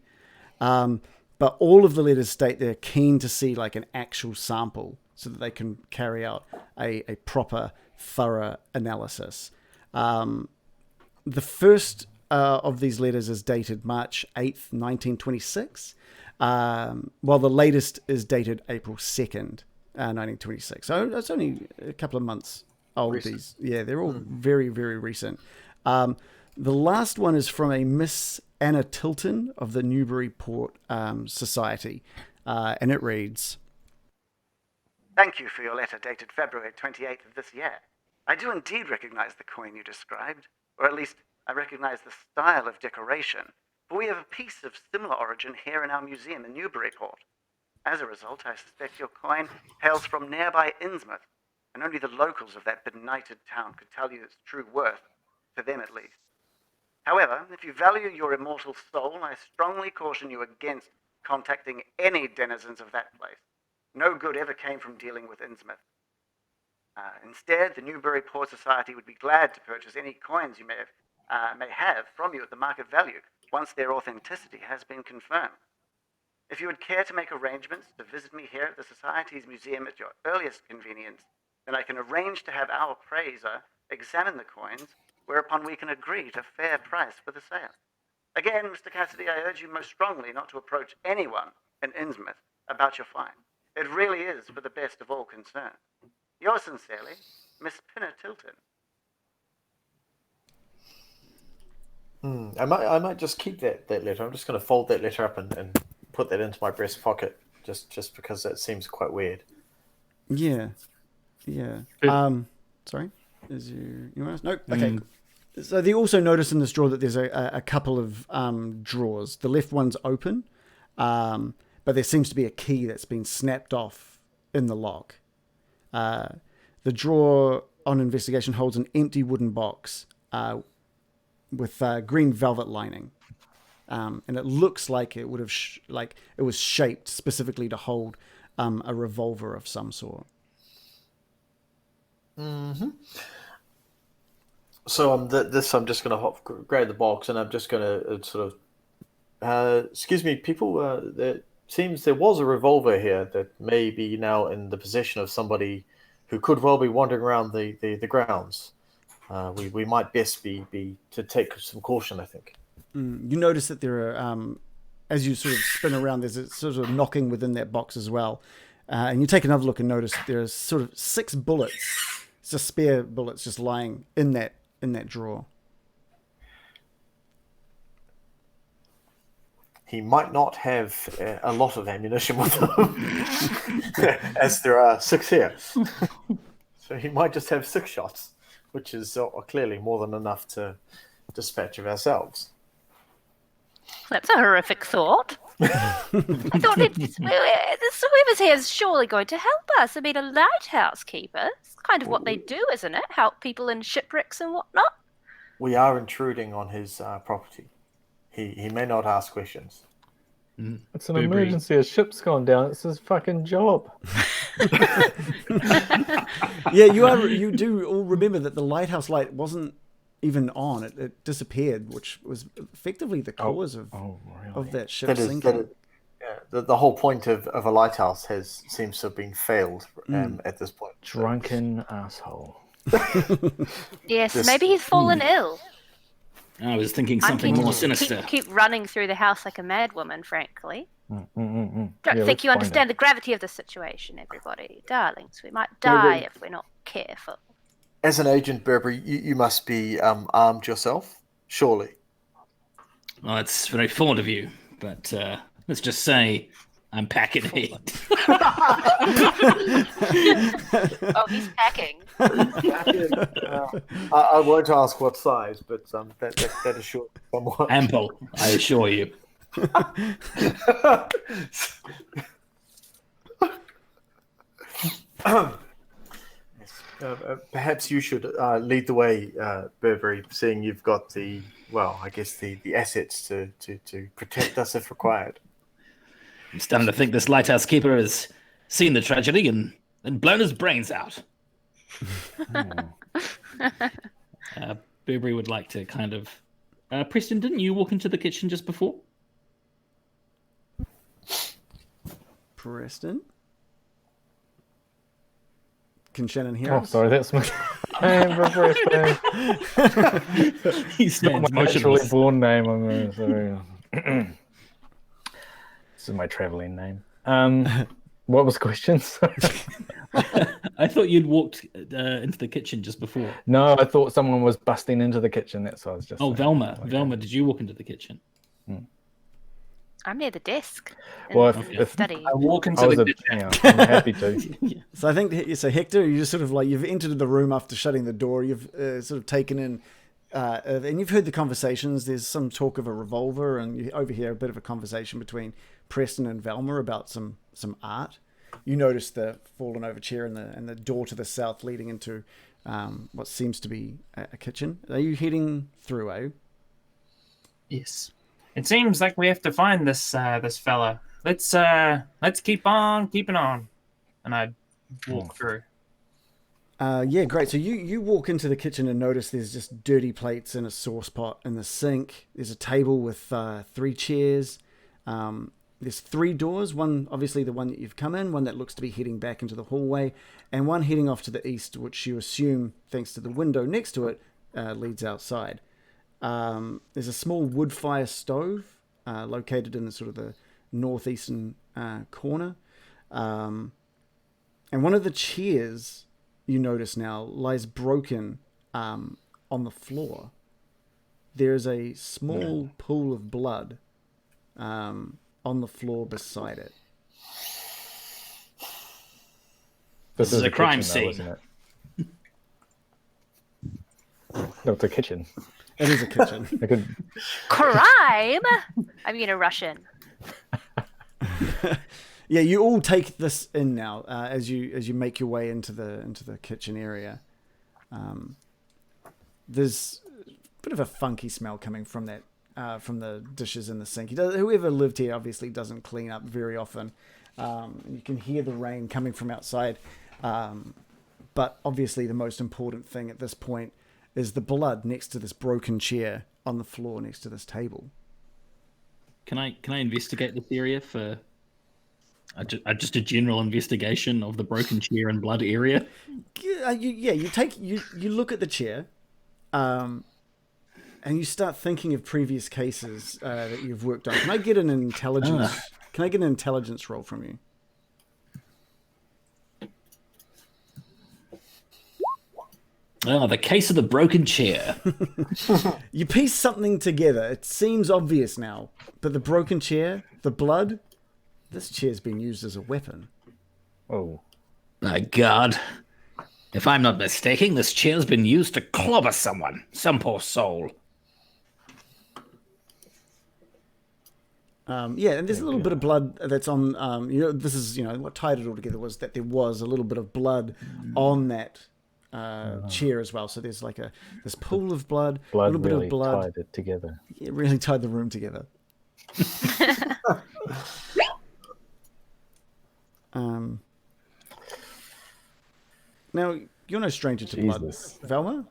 But all of the letters state they're keen to see like an actual sample so that they can carry out a proper, thorough analysis. The first of these letters is dated March 8th, 1926, while the latest is dated April 2nd, 1926. So it's only a couple of months old. Recent. They're all very, very recent. The last one is from a Miss Anna Tilton of the Newburyport Society, and it reads, "Thank you for your letter dated February 28th of this year. I do indeed recognize the coin you described, or at least I recognize the style of decoration, for we have a piece of similar origin here in our museum in Newburyport. As a result, I suspect your coin hails from nearby Innsmouth, and only the locals of that benighted town could tell you its true worth, to them at least. However, if you value your immortal soul, I strongly caution you against contacting any denizens of that place. No good ever came from dealing with Innsmouth. Instead, the Newburyport Society would be glad to purchase any coins you may have from you at the market value, once their authenticity has been confirmed. If you would care to make arrangements to visit me here at the Society's museum at your earliest convenience, then I can arrange to have our appraiser examine the coins, whereupon we can agree to a fair price for the sale. Again, Mr. Cassidy, I urge you most strongly not to approach anyone in Innsmouth about your find. It really is for the best of all concerned. Yours sincerely, Miss Pinner Tilton." I might just keep that letter. I'm just going to fold that letter up and put that into my breast pocket, just because that seems quite weird. Yeah. Sorry, is you want to? Nope. Okay. So they also notice in this drawer that there's a couple of drawers. The left one's open, but there seems to be a key that's been snapped off in the lock. The drawer on investigation holds an empty wooden box with green velvet lining, and it looks like it would have it was shaped specifically to hold a revolver of some sort. Mm-hmm. So I'm just going to grab the box, and I'm just going to sort of excuse me, people. It seems there was a revolver here that may be now in the possession of somebody who could well be wandering around the grounds. We might best be to take some caution, I think. You notice that there are, as you sort of spin around, there's a sort of knocking within that box as well. And you take another look and notice there's sort of 6 bullets, just spare bullets, just lying in that drawer. He might not have a lot of ammunition with him, as there are 6 here. So he might just have 6 shots, which is clearly more than enough to dispatch of ourselves. That's a horrific thought. I thought whoever's here is surely going to help us. I mean, a lighthouse keeper. It's kind of what they do, isn't it? Help people in shipwrecks and whatnot. We are intruding on his property. He may not ask questions. It's an emergency. A ship's gone down. It's his fucking job. Yeah, you do all remember that the lighthouse light wasn't even on. It disappeared, which was effectively the cause of that ship sinking. The whole point of a lighthouse seems to have been failed at this point. Drunken asshole. Yes, maybe he's fallen ill. I was thinking something more sinister. Keep running through the house like a madwoman, frankly. Don't Yeah, think you let's find understand the gravity of the situation, everybody. Darlings, we might die if we're not careful. As an agent, Burberry, you must be armed yourself, surely. Well, that's very forward of you, but let's just say I'm packing heat. Oh, he's packing. I won't ask what size, but that is sure somewhat. Ample, I assure you. Perhaps you should lead the way, Burberry, seeing you've got the assets to protect us if required. I'm starting to think this lighthouse keeper has seen the tragedy and blown his brains out. Burberry would like to kind of... Preston, didn't you walk into the kitchen just before? Preston? Can Shannon hear Oh, us? sorry, that's my name for Preston. He Not stands my naturally motionless. born name. I'm really sorry. This is my traveling name. What was the question? Sorry. I thought you'd walked into the kitchen just before. No, I thought someone was busting into the kitchen. That's what I was just. Oh, saying. Velma. Like, Velma, did you walk into the kitchen? I'm near the desk. in Well, the study. I walk into I was the a, kitchen. yeah, I'm happy to. So I think Hector, you just sort of like you've entered the room after shutting the door. You've sort of taken in, and you've heard the conversations. There's some talk of a revolver, and you overhear a bit of a conversation between Preston and Velma about some art. You notice the fallen over chair and the door to the south leading into what seems to be a kitchen. Are you heading through? Yes. It seems like we have to find this this fella. Let's keep on keeping on. And I walk through. Yeah, great. So you walk into the kitchen and notice there's just dirty plates and a sauce pot in the sink. There's a table with 3 chairs. There's 3 doors. One, obviously the one that you've come in, one that looks to be heading back into the hallway, and one heading off to the east, which you assume, thanks to the window next to it, leads outside. There's a small wood fire stove located in the sort of the northeastern corner. And one of the chairs, you notice now, lies broken on the floor. There's a small pool of blood on the floor beside it. This is a crime kitchen, though, scene. isn't it? No, it's a kitchen. It is a kitchen. I could. Crime? I mean, a Russian. Yeah, you all take this in now as you make your way into the kitchen area. There's a bit of a funky smell coming from that from the dishes in the sink. Whoever lived here obviously doesn't clean up very often. You can hear the rain coming from outside, but obviously the most important thing at this point is the blood next to this broken chair on the floor next to this table. Can I investigate this area for just a general investigation of the broken chair and blood area? You look at the chair, and you start thinking of previous cases that you've worked on. Can I get an intelligence? Can I get an intelligence roll from you? Oh, the case of the broken chair. You piece something together. It seems obvious now, but the broken chair, the blood, this chair's been used as a weapon. Oh. My God. If I'm not mistaken, this chair's been used to clobber someone. Some poor soul. Yeah, and there's a little bit of blood that's on, this is, what tied it all together was that there was a little bit of blood on that chair as well. So there's like this pool of blood, a little bit really of blood. tied it together. It really tied the room together. Now, you're no stranger to Jesus. blood, Velma?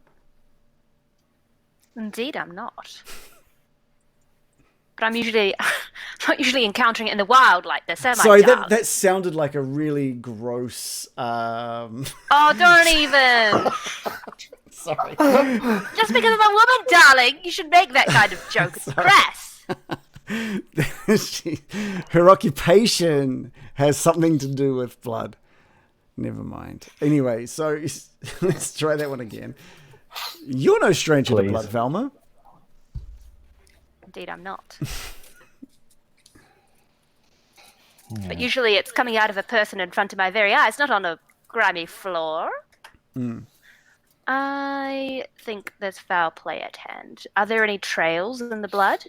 Indeed, I'm not. But I'm not usually encountering it in the wild like this, am Sorry, I, darling? that sounded like a really gross... Oh, don't even! Sorry. Just because I'm a woman, darling, you should make that kind of joke. It's crass. Her occupation has something to do with blood. Never mind. Anyway, so let's try that one again. You're no stranger to blood, Velma. Indeed, I'm not. But usually it's coming out of a person in front of my very eyes, not on a grimy floor. I think there's foul play at hand. Are there any trails in the blood?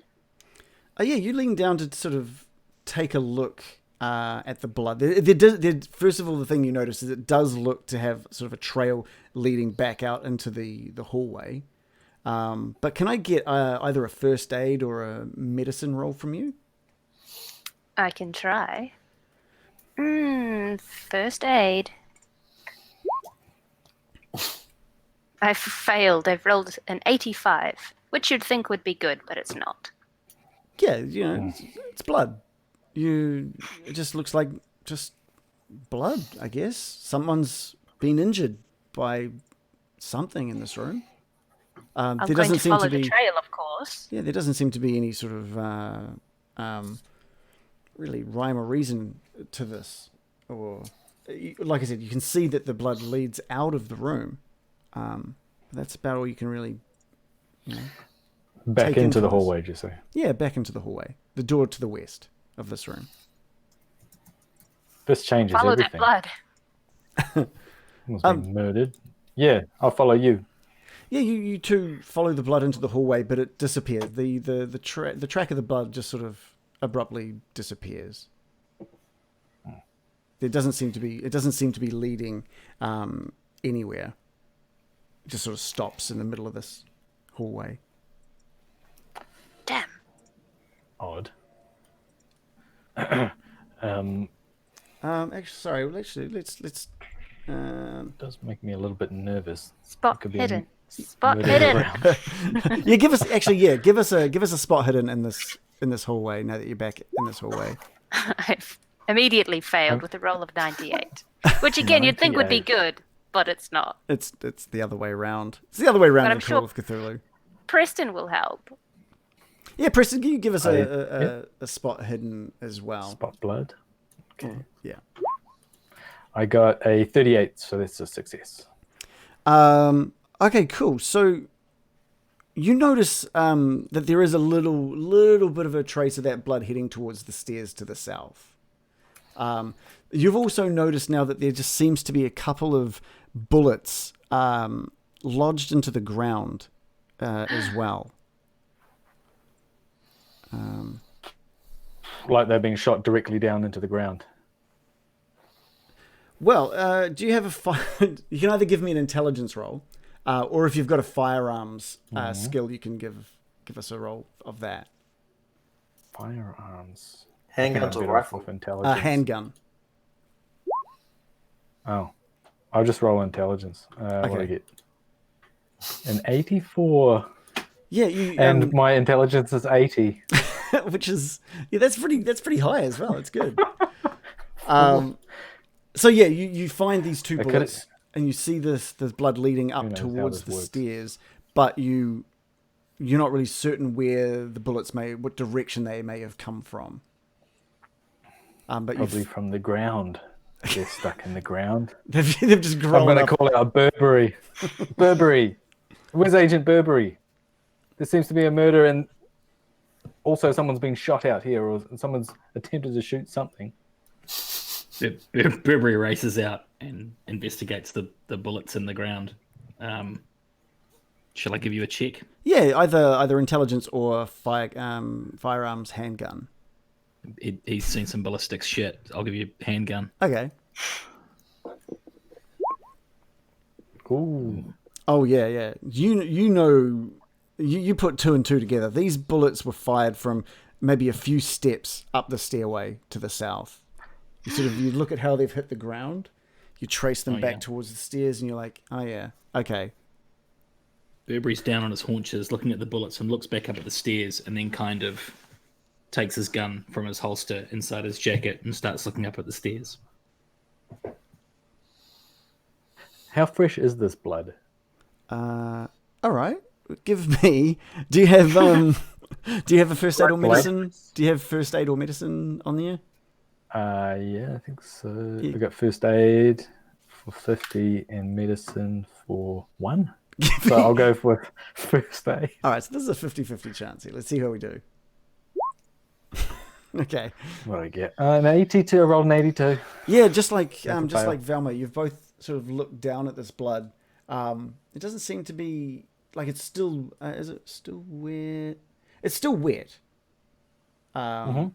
Yeah, you lean down to sort of take a look at the blood. First of all, the thing you notice is it does look to have sort of a trail leading back out into the hallway. But can I get either a first aid or a medicine roll from you? I can try. First aid. I've failed. I've rolled an 85, which you'd think would be good, but it's not. Yeah, it's blood. It just looks like just blood, I guess. Someone's been injured by something in this room. I'm there going doesn't to seem follow to be the trail, of course. Yeah, there doesn't seem to be any sort of really rhyme or reason to this. Or, like I said, you can see that the blood leads out of the room. That's about all you can really, Back into the hallway, you say? Yeah, back into the hallway. The door to the west of this room. This changes Follow everything. that blood. Someone's been murdered. Yeah, I'll follow you. Yeah, you two follow the blood into the hallway, but it disappears. The track of the blood just sort of abruptly disappears. It doesn't seem to be leading anywhere. It just sort of stops in the middle of this hallway. Damn. Odd. Actually, sorry. Let's. Does make me a little bit nervous. Spot Could be hidden. a Spot murder hidden. around. Yeah, give us a spot hidden in this hallway. Now that you're back in this hallway. I've immediately failed with a roll of 98, which again you'd think would be good, but it's not. It's the other way around. It's the other way around But in I'm Call sure- of Cthulhu. Preston will help. Yeah, Preston, can you give us Yeah. a spot hidden as well? Spot blood. Okay. Yeah. I got a 38, so that's a success. Okay, cool. So you notice that there is a little bit of a trace of that blood heading towards the stairs to the south. You've also noticed now that there just seems to be a couple of bullets lodged into the ground as well. Like they're being shot directly down into the ground. Well, do you have you can either give me an intelligence roll, or if you've got a firearms skill, you can give us a roll of that. Firearms. Handguns or rifle? Intelligence. Handgun. Oh, I'll just roll intelligence. What do I Okay. get? An 84. Yeah, you And my intelligence is 80. which is that's pretty high as well. It's good. So yeah, you find these two bullets and you see this blood leading up knows how towards this the works. stairs, but you're not really certain where the bullets what direction they may have come from. But Probably from the ground. They're stuck in the ground. they've just I'm grown going to up. call out Burberry. Burberry. Where's Agent Burberry? There seems to be a murder and also someone's been shot out here or someone's attempted to shoot something. Burberry races out and investigates the bullets in the ground. Shall I give you a check? Yeah, either intelligence or firearms handgun. He's seen some ballistic shit. I'll give you a handgun. Okay. Ooh. Oh yeah. You put two and two together. These bullets were fired from maybe a few steps up the stairway to the south. You look at how they've hit the ground, you trace them back towards the stairs, and you're like, oh yeah, okay. Burberry's down on his haunches, looking at the bullets, and looks back up at the stairs, and then kind of takes his gun from his holster inside his jacket and starts looking up at the stairs. How fresh is this blood? All right. Give me. Do you have a first aid or medicine? Do you have first aid or medicine on there? Yeah, I think so. We got first aid for 50 and medicine for 1. So I'll go for first aid. All right, so this is a 50-50 chance here. Let's see how we do. Okay. What do I get? An 82. I rolled an 82. Yeah, just like fail. Velma, you've both sort of looked down at this blood. It doesn't seem to be like it's still. Is it still wet? It's still wet. But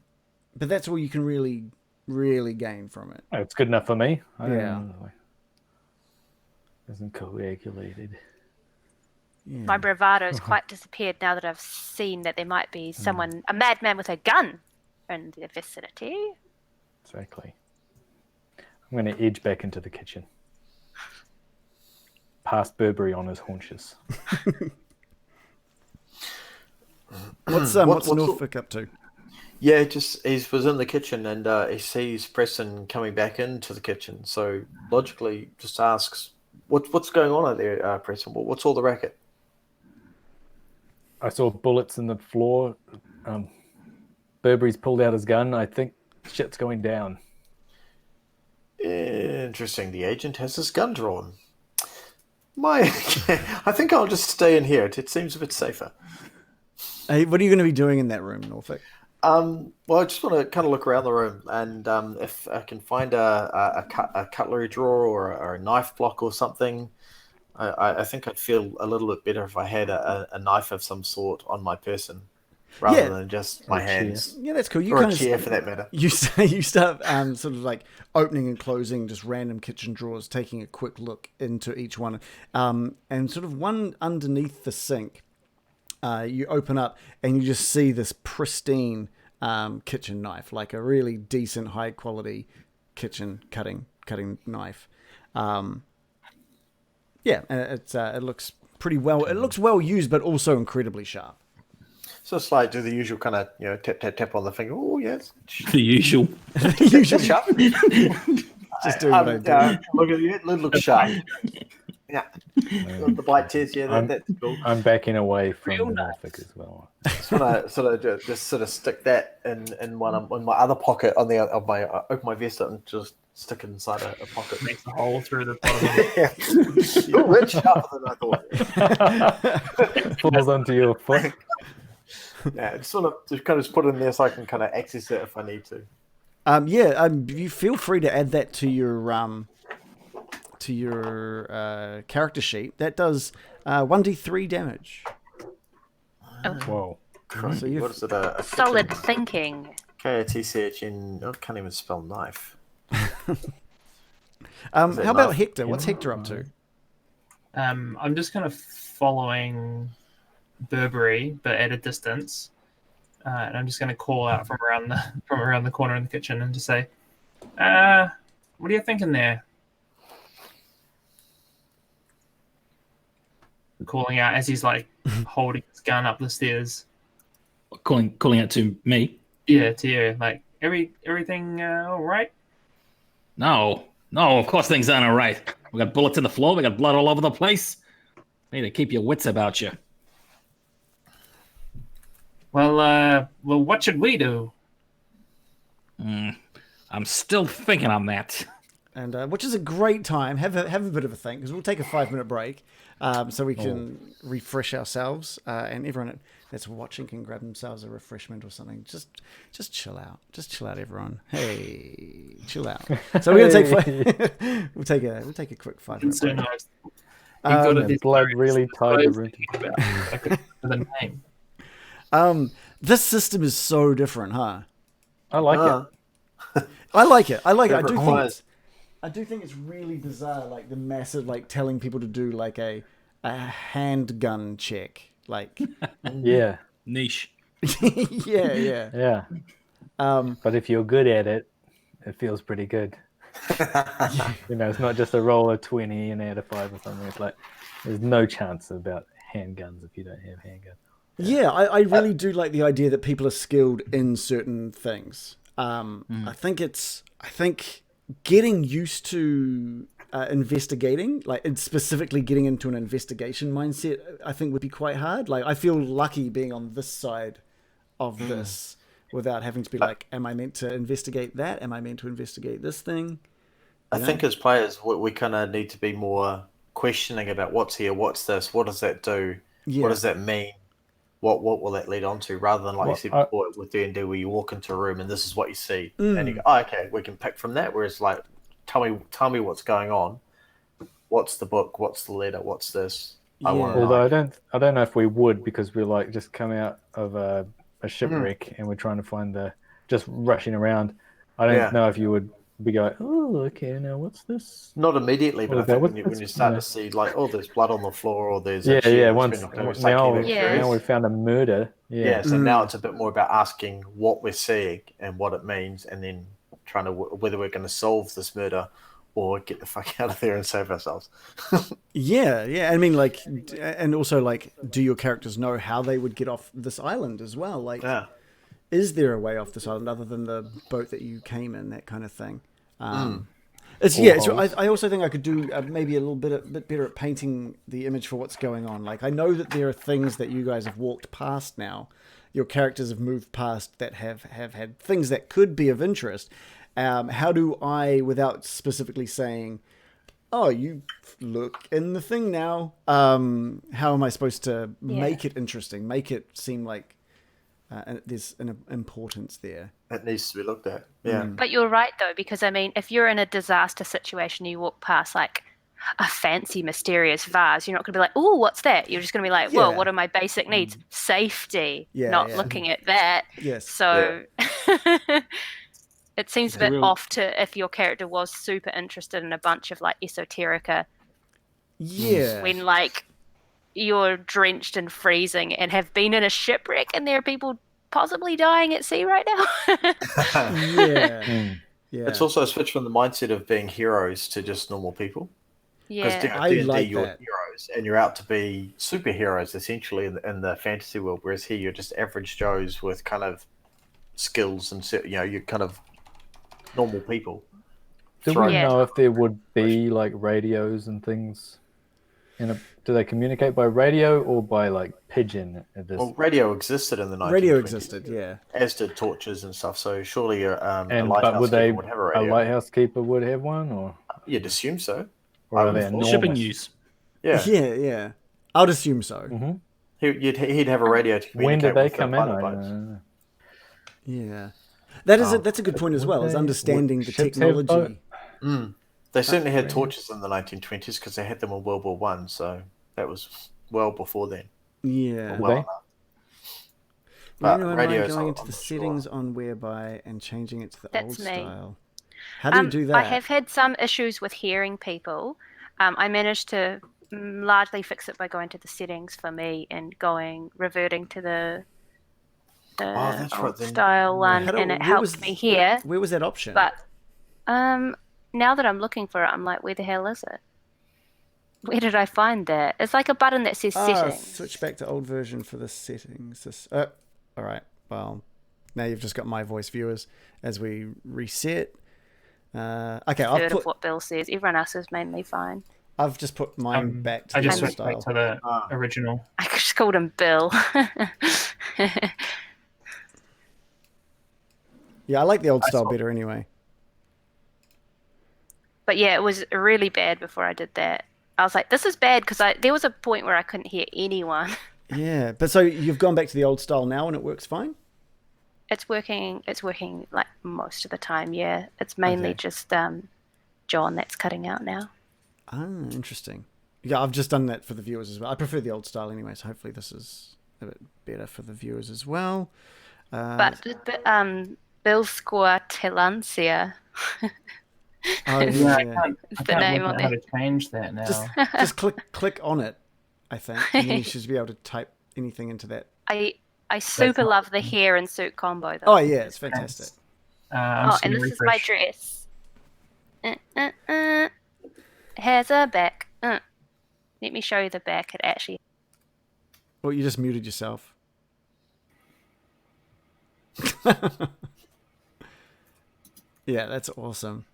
that's all you can really gain from it. Oh, it's good enough for me. Yeah. Isn't coagulated. Yeah. My bravado's quite disappeared now that I've seen that there might be someone, a madman with a gun, in the vicinity. Exactly. I'm going to edge back into the kitchen. Past Burberry on his haunches. What's Norfolk up to? Yeah, he was in the kitchen and he sees Preston coming back into the kitchen. So logically, just asks, "What's going on out there, Preston? What's all the racket?" I saw bullets in the floor. Burberry's pulled out his gun. I think shit's going down. Interesting. The agent has his gun drawn. I think I'll just stay in here. It seems a bit safer. Hey, what are you going to be doing in that room, Norfolk? Well, I just want to kind of look around the room, and if I can find a cutlery drawer or a knife block or something, I think I'd feel a little bit better if I had a knife of some sort on my person, rather than just my hands. Yeah, that's cool. You or kind a chair, for that matter. You start sort of like opening and closing just random kitchen drawers, taking a quick look into each one, and sort of one underneath the sink. You open up and you just see this pristine kitchen knife, like a really decent, high quality kitchen cutting knife. Yeah, it looks pretty well. It looks well used, but also incredibly sharp. So it's like do the usual kind of tap tap tap on the finger. Oh yes, The usual. Usually, sharp. just doing what I do. Look at it. It looks sharp. Yeah, the black tears. Yeah, that's cool. I'm backing away from Norfolk as well. Just sort of stick that in my other pocket on open my vest up and just stick it inside a pocket. Makes a hole through the bottom of it. Oh, it's sharper than I thought. Falls onto your foot. Yeah, just kind of put it in there so I can kind of access it if I need to. You feel free to add that to your character sheet. That does 1d3 damage. Whoa. So What is it? A Solid thinking. K-A-T-C-H-N. I can't even spell knife. how that about knife? Hector? What's Hector up to? I'm just kind of following Burberry, but at a distance. And I'm just going to call out from around the corner in the kitchen and just say, "What are you thinking there?" Calling out as he's like holding his gun up the stairs. Calling out to me. Yeah, to you. Like everything all right? No, of course things aren't all right. We got bullets in the floor. We got blood all over the place. You need to keep your wits about you. Well, what should we do? I'm still thinking on that. And which is a great time. Have a bit of a think, because we'll take a 5-minute break, so we can refresh ourselves, and everyone that's watching can grab themselves a refreshment or something. Just chill out. Just chill out, everyone. Hey, chill out. So we're gonna we'll take a quick 5-minute So break. nice. You've got The blood really tied the room. The name. This system is so different, huh? I like it. I like it. Requires- I do think it's really bizarre, like the massive, like telling people to do like a handgun check, like Yeah. Niche. yeah. Yeah. But if you're good at it, it feels pretty good. It's not just a roll of 20 and add a 5 or something. It's like there's no chance about handguns if you don't have handguns. Yeah, I really do like the idea that people are skilled in certain things. I think getting used to investigating, like and specifically getting into an investigation mindset, I think would be quite hard. Like I feel lucky being on this side of this without having to be like, am I meant to investigate that? Am I meant to investigate this thing? I think as players, we kind of need to be more questioning about what's here, what's this, what does that do, what does that mean, what will that lead on to, rather than like you said before with D&D where you walk into a room and this is what you see, and you go, oh, okay, we can pick from that. Whereas like, tell me what's going on, what's the book, what's the letter, what's this. Although I don't know if we would, because we're like just come out of a shipwreck and we're trying to find just rushing around. I don't know if you would be going, oh, okay, now what's this? Not immediately, but I think when you start to see like, oh, there's blood on the floor, or there's now we found a murder. So now it's a bit more about asking what we're seeing and what it means, and then trying to whether we're going to solve this murder or get the fuck out of there and save ourselves. Yeah. I mean, like, and also like, do your characters know how they would get off this island as well? Like, is there a way off this island other than the boat that you came in? That kind of thing. I also think I could do maybe a bit better at painting the image for what's going on. Like, I know that there are things that you guys have walked past now. Your characters have moved past that have had things that could be of interest. How do I, without specifically saying, oh, you look in the thing now, how am I supposed to make it interesting, make it seem like there's an importance there? It needs to be looked at, But you're right, though, because, I mean, if you're in a disaster situation, you walk past, like, a fancy, mysterious vase, you're not going to be like, oh, what's that? You're just going to be like, well, what are my basic needs? Safety, not looking at that. Yes. So... It seems a bit off to if your character was super interested in a bunch of like esoterica. Yeah. When like you're drenched and freezing and have been in a shipwreck and there are people possibly dying at sea right now. Yeah. It's also a switch from the mindset of being heroes to just normal people. Yeah. Because D&D, you're heroes and you're out to be superheroes essentially in the fantasy world, whereas here you're just average Joes with kind of skills and you're kind of normal people. Do we know if there would be like radios and things? Do they communicate by radio or by like pigeon? Well, radio existed in the 1920s. Radio existed, yeah. As did torches and stuff. So surely a lighthouse keeper would have a radio. A lighthouse keeper would have one, or you'd assume so. Or are they enormous? Shipping news. Yeah. I'd assume so. Mm-hmm. He'd have a radio to communicate. When did they with come in? Yeah. That's a good point as well, is understanding the technology. They certainly had torches in the 1920s because they had them in World War One, so that was well before then. Yeah. But radio going into the settings on whereby and changing it to the old style. How do you do that? I have had some issues with hearing people. I managed to largely fix it by going to the settings for me and reverting to the old style one, and it helped me hear. Where was that option? But now that I'm looking for it, I'm like, where the hell is it? Where did I find that? It's like a button that says settings. Switch back to old version for the settings. All right. Well, now you've just got my voice, viewers, as we reset. Okay, I've heard of what Bill says. Everyone else is mainly fine. I've just put mine back to the old style. Back to the original. I just called him Bill. Yeah, I like the old style better anyway. But yeah, it was really bad before I did that. I was like, this is bad because there was a point where I couldn't hear anyone. Yeah, but so you've gone back to the old style now and it works fine? It's working like most of the time, yeah. It's mainly just John that's cutting out now. Ah, interesting. Yeah, I've just done that for the viewers as well. I prefer the old style anyway, so hopefully this is a bit better for the viewers as well. But Bill Squartelancia. I can't name work on out how it. to change that now. Just click on it, I think, and then you should be able to type anything into that. I super love the hair and suit combo though. Oh yeah, it's fantastic. And this is my dress. Has a back. Let me show you the back. It actually. Well, you just muted yourself. Yeah, that's awesome.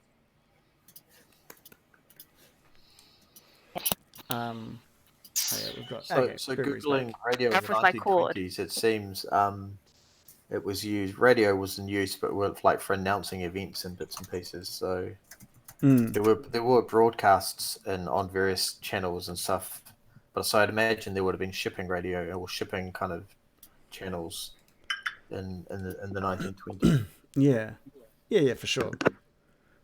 We've got So Gregory's googling back. radio in Up the with my cord. 1920s, it seems it was used. Radio was in use, but with like for announcing events and bits and pieces. So there were broadcasts on various channels and stuff. But so I'd imagine there would have been shipping radio or shipping kind of channels in the 1920s. Yeah, for sure.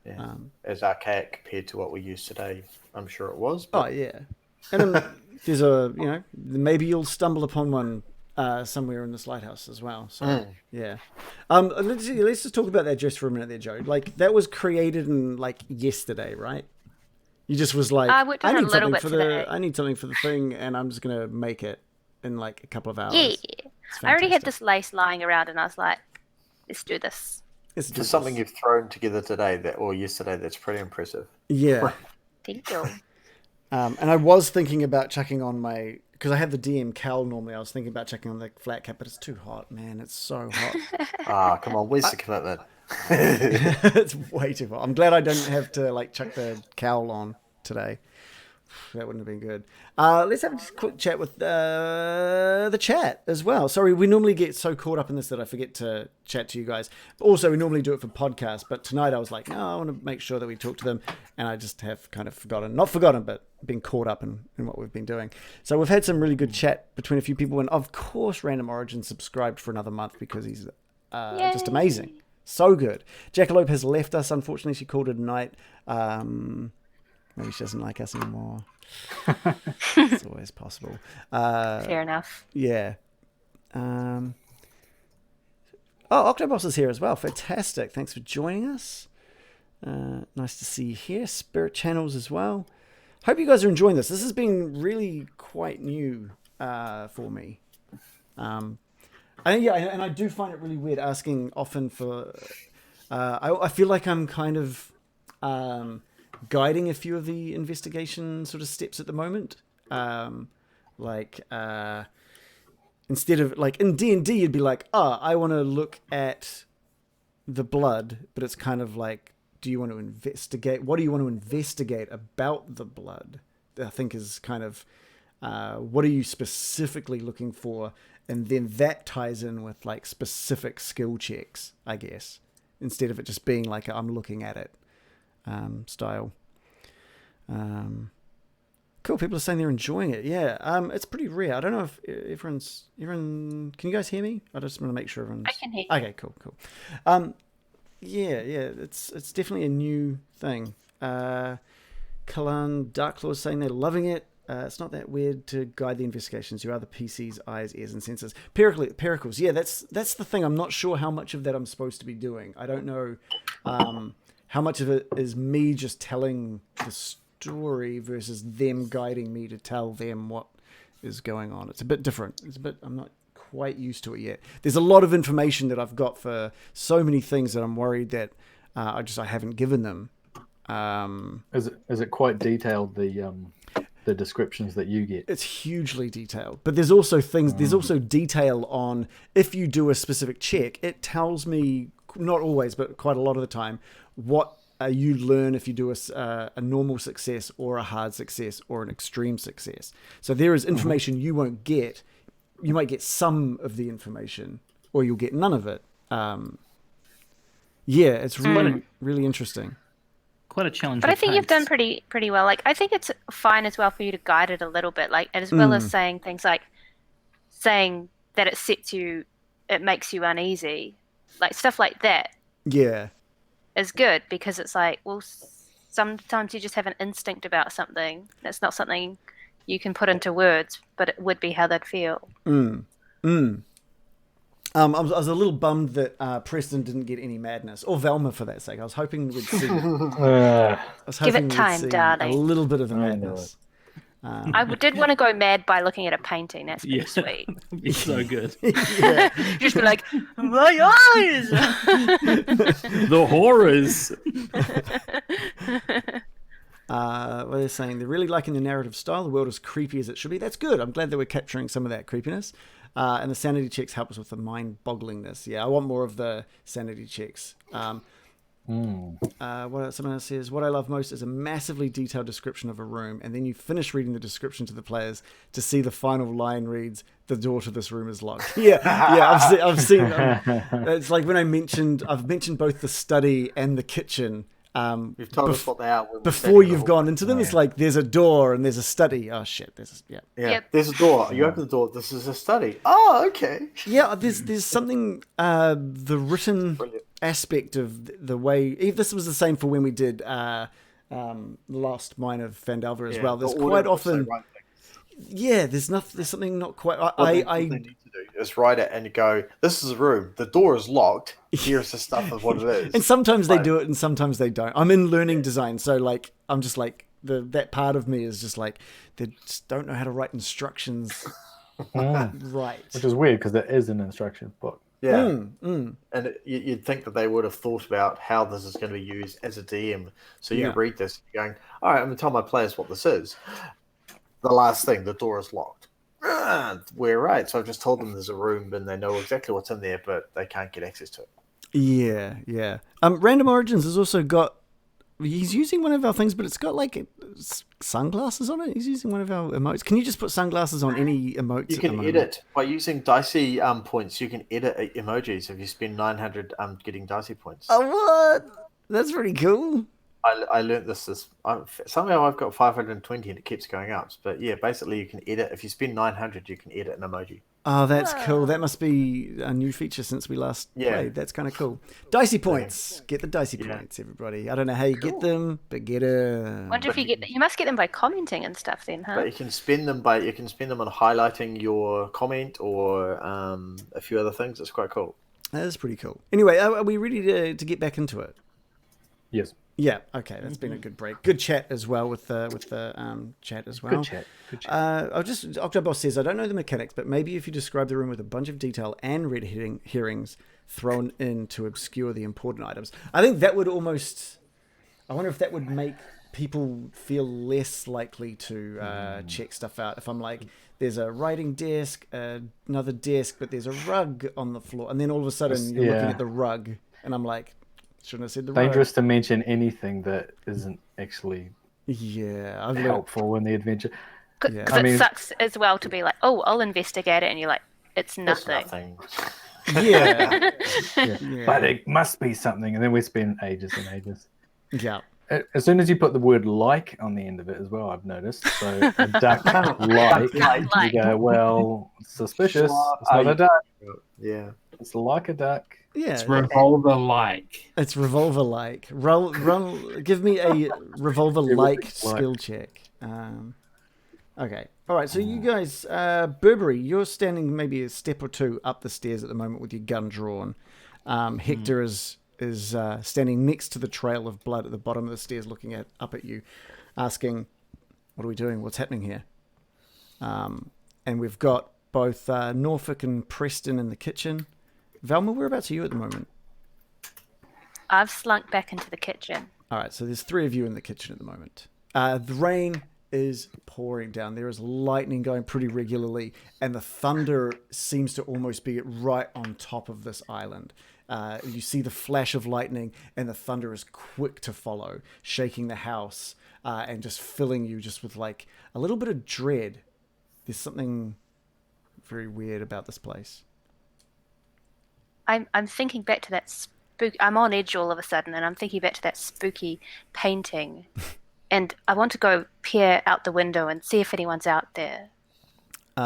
Yeah. As archaic compared to what we use today, I'm sure it was. Oh But yeah, and then there's maybe you'll stumble upon one somewhere in this lighthouse as well. So yeah, let's just talk about that just for a minute there, Joe. Like that was created in like yesterday, right? You just was like, I worked on it a need little something bit for today. I need something for the thing, and I'm just gonna make it in like a couple of hours. Yeah. It's I already had fantastic. this lace lying around, and I was like, let's do this. It's for something you've thrown together today or yesterday, that's pretty impressive. Yeah. Thank you. And I was thinking about chucking on my, because I have the DM cowl normally. I was thinking about chucking on the flat cap, but it's too hot, man. It's so hot. Come on, where's the commitment? It's way too hot. I'm glad I don't have to like chuck the cowl on today. That wouldn't have been good. Let's have a quick chat with the chat as well. Sorry, we normally get so caught up in this that I forget to chat to you guys. Also, we normally do it for podcasts, but tonight I was like, no, I want to make sure that we talk to them, and I just have kind of forgotten. Not forgotten, but been caught up in what we've been doing. So we've had some really good chat between a few people, and of course, Random Origin subscribed for another month because he's just amazing. So good. Jackalope has left us. Unfortunately, she called it a night. Maybe she doesn't like us anymore. It's always possible. Fair enough. Yeah. Octobos is here as well. Fantastic. Thanks for joining us. Nice to see you here. Spirit Channels as well. Hope you guys are enjoying this. This has been really quite new for me. And I do find it really weird asking often for... I feel like I'm kind of... guiding a few of the investigation sort of steps at the moment. Instead of like in D&D you'd be like, I want to look at the blood, but it's kind of like, do you want to investigate, what do you want to investigate about the blood? I think is kind of what are you specifically looking for, and then that ties in with like specific skill checks, I guess, instead of it just being like I'm looking at it style. Cool. People are saying they're enjoying it. Yeah. It's pretty rare. I don't know if everyone. Can you guys hear me? I just want to make sure everyone's. I can hear you. Okay. Cool. Yeah. It's definitely a new thing. Kalan Darklaw is saying they're loving it. It's not that weird to guide the investigations. You are the PC's eyes, ears, and senses. Pericles. Yeah, that's the thing. I'm not sure how much of that I'm supposed to be doing. I don't know. How much of it is me just telling the story versus them guiding me to tell them what is going on? It's a bit different. I'm not quite used to it yet. There's a lot of information that I've got for so many things that I'm worried that I haven't given them. Is it quite detailed, the descriptions that you get? It's hugely detailed, but there's also things. There's also detail on if you do a specific check. It tells me, not always, but quite a lot of the time, what you learn if you do a normal success or a hard success or an extreme success. So there is information you won't get. You might get some of the information, or you'll get none of it. Yeah, it's really really interesting. Quite a challenge. But I think you've done pretty well. Like, I think it's fine as well for you to guide it a little bit, like, as well as saying things like saying that it makes you uneasy, like stuff like that. Yeah, is good, because it's like, well, sometimes you just have an instinct about something. That's not something you can put into words, but it would be how they'd feel. I was a little bummed that Preston didn't get any madness, or Velma for that sake. I was hoping we'd see. Give it time, darling. A little bit of the madness. I did want to go mad by looking at a painting. That's pretty sweet. It'd be so good. Yeah. Just be like, my eyes! The horrors. What they're saying, they're really liking the narrative style. The world is creepy as it should be. That's good. I'm glad that we're capturing some of that creepiness. And the sanity checks help us with the mind-bogglingness. Yeah, I want more of the sanity checks. What someone else says, what I love most is a massively detailed description of a room, and then you finish reading the description to the players to see the final line reads, "The door to this room is locked." Yeah, I've seen. It's like when I've mentioned both the study and the kitchen. You've told us what they are before you've gone into them. It's like there's a door and there's a study. Oh shit, There's a door. You open the door. This is a study. Oh, okay. Yeah, there's something. The written aspect of the way. If this was the same for when we did Lost Mine of Phandelver as well. There's quite often. Yeah, there's something not quite. What they need to do is write it and go, this is a room. The door is locked. Here's the stuff of what it is. And sometimes they do it and sometimes they don't. I'm in learning design, so like I'm just like that part of me is just like they just don't know how to write instructions right. Which is weird because there is an instruction book. Yeah. And you'd think that they would have thought about how this is going to be used as a DM. So you read this, you're going, all right, I'm going to tell my players what this is. The last thing, the door is locked. We're right. So I've just told them there's a room and they know exactly what's in there, but they can't get access to it. Yeah. Random Origins has also got. He's using one of our things, but it's got like sunglasses on it. He's using one of our emotes. Can you just put sunglasses on any emotes? You can edit by using dicey points. You can edit emojis if you spend 900 getting dicey points. Oh, what? That's pretty cool. I learned this. Somehow I've got 520 and it keeps going up. But yeah, basically you can edit. If you spend 900, you can edit an emoji. Oh, that's cool. That must be a new feature since we last played. That's kind of cool. Dicey points. Get the dicey points, everybody. I don't know how you get them, but get them. Wonder if you must get them by commenting and stuff then, huh? But you can spend them on highlighting your comment or a few other things. It's quite cool. That is pretty cool. Anyway, are we ready to get back into it? Yes. Yeah. Okay. That's been a good break. Good chat as well with the chat as well. Good chat. Octoboss says, I don't know the mechanics, but maybe if you describe the room with a bunch of detail and red herrings thrown in to obscure the important items. I think that would almost. I wonder if that would make people feel less likely to check stuff out. If I'm like, there's a writing desk, another desk, but there's a rug on the floor, and then all of a sudden you're looking at the rug, and I'm like. Shouldn't have said the dangerous to mention anything that isn't actually helpful in the adventure. Because it sucks as well to be like, oh, I'll investigate it, and you're like, it's nothing. Yeah. But it must be something, and then we spend ages and ages. Yeah. As soon as you put the word "like" on the end of it as well, I've noticed. So a duck like, you go, well, suspicious. It's not a duck. Yeah. It's like a duck. Yeah, it's revolver-like. It's revolver-like. Roll. Give me a revolver-like skill check. Okay. All right. So you guys, Burberry, you're standing maybe a step or two up the stairs at the moment with your gun drawn. Hector is standing next to the trail of blood at the bottom of the stairs, looking up at you, asking, "What are we doing? What's happening here?" And we've got both Norfolk and Preston in the kitchen. Velma, whereabouts are you at the moment? I've slunk back into the kitchen. All right, so there's three of you in the kitchen at the moment. The rain is pouring down. There is lightning going pretty regularly, and the thunder seems to almost be right on top of this island. You see the flash of lightning, and the thunder is quick to follow, shaking the house and just filling you just with like a little bit of dread. There's something very weird about this place. I'm thinking back to that I'm on edge all of a sudden, and I'm thinking back to that spooky painting, and I want to go peer out the window and see if anyone's out there.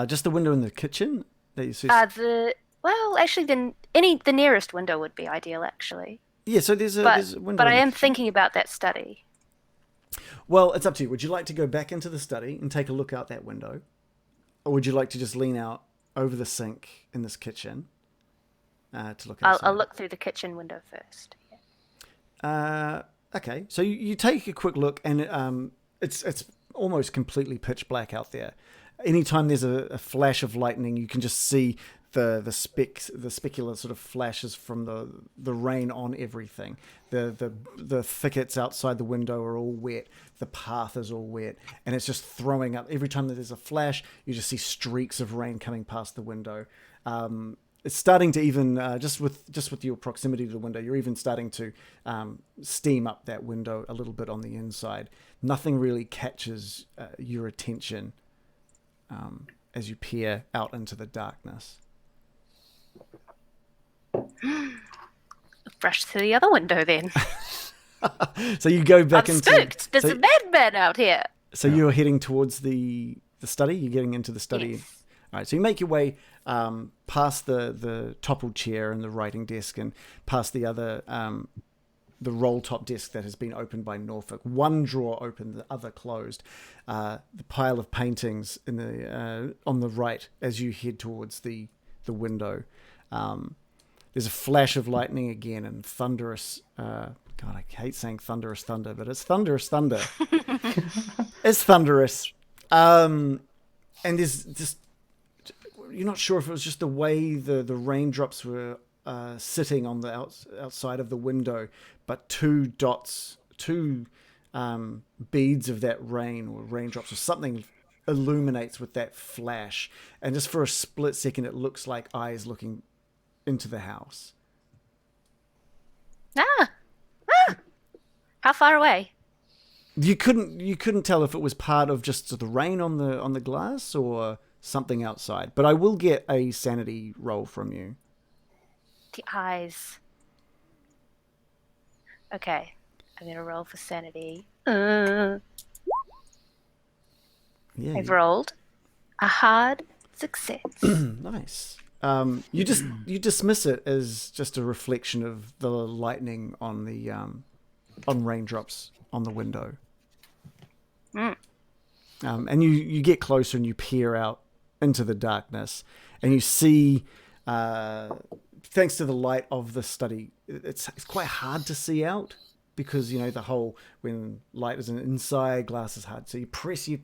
Just the window in the kitchen that you see. Actually, the nearest window would be ideal, actually. Yeah, so there's a window. But I am thinking about that study. Well, it's up to you. Would you like to go back into the study and take a look out that window, or would you like to just lean out over the sink in this kitchen? To look outside. I'll look through the kitchen window first. Yeah. Okay, so you take a quick look, and it's almost completely pitch black out there. Anytime there's a flash of lightning, you can just see the specular sort of flashes from the rain on everything. The thickets outside the window are all wet. The path is all wet, and it's just throwing up. Every time that there's a flash, you just see streaks of rain coming past the window. it's starting to even just with your proximity to the window, you're even starting to steam up that window a little bit on the inside. Nothing really catches your attention as you peer out into the darkness. Rush to the other window then. So you go back I'm into. spooked. There's so, a madman out here. So you're heading towards the study. You're getting into the study. Yes. All right. So you make your way past the toppled chair and the writing desk, and past the other the roll top desk that has been opened by Norfolk. One drawer open, the other closed. The pile of paintings in the on the right as you head towards the window. There's a flash of lightning again and thunderous. God, I hate saying thunderous thunder, but it's thunderous thunder. It's thunderous. And there's just, you're not sure if it was just the way the raindrops were sitting on the outside of the window, but two beads of that rain or raindrops or something illuminates with that flash. And just for a split second, it looks like eyes looking into the house. How far away? You couldn't tell if it was part of just the rain on the glass or something outside. But I will get a sanity roll from you. The eyes. Okay, I'm gonna roll for sanity. Yeah. I've rolled a hard success. Nice. You dismiss it as just a reflection of the lightning on the on raindrops on the window. And you get closer and you peer out into the darkness and you see, thanks to the light of the study, it's quite hard to see out because, the whole, when light is inside, glass is hard. So you press your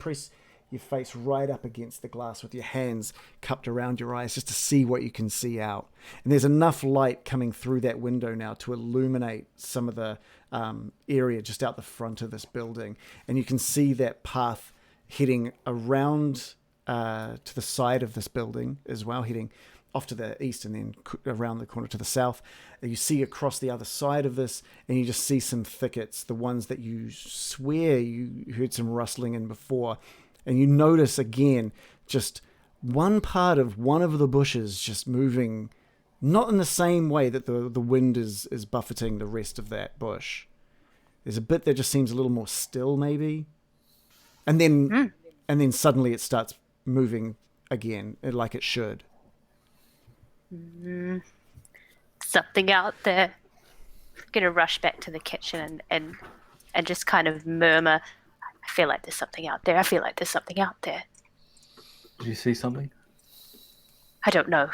face right up against the glass with your hands cupped around your eyes just to see what you can see out. And there's enough light coming through that window now to illuminate some of the area just out the front of this building. And you can see that path heading around to the side of this building as well, heading off to the east and then around the corner to the south. And you see across the other side of this and you just see some thickets, the ones that you swear you heard some rustling in before. And you notice again, just one part of one of the bushes just moving, not in the same way that the wind is buffeting the rest of that bush. There's a bit that just seems a little more still, maybe. And then suddenly it starts moving again, like it should. Something out there. I'm gonna rush back to the kitchen and just kind of murmur, I feel like there's something out there. I feel like there's something out there. Did you see something? I don't know.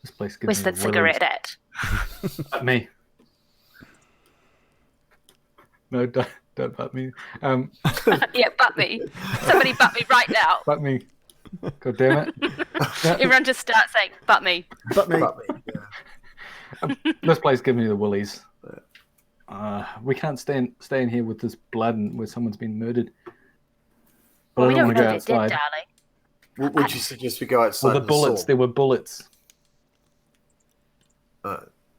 This place gives Where's me that the cigarette at? Butt me. No, don't butt me. Yeah, butt me. Somebody butt me right now. Butt me. God damn it. Everyone just start saying, butt me. But me. This place gives me the willies. We can't stay in here with this blood and where someone's been murdered. But Well, I we don't don't want to know go they're outside. dead, darling. Would you suggest we go outside? Well, the and bullets. assault? There were bullets.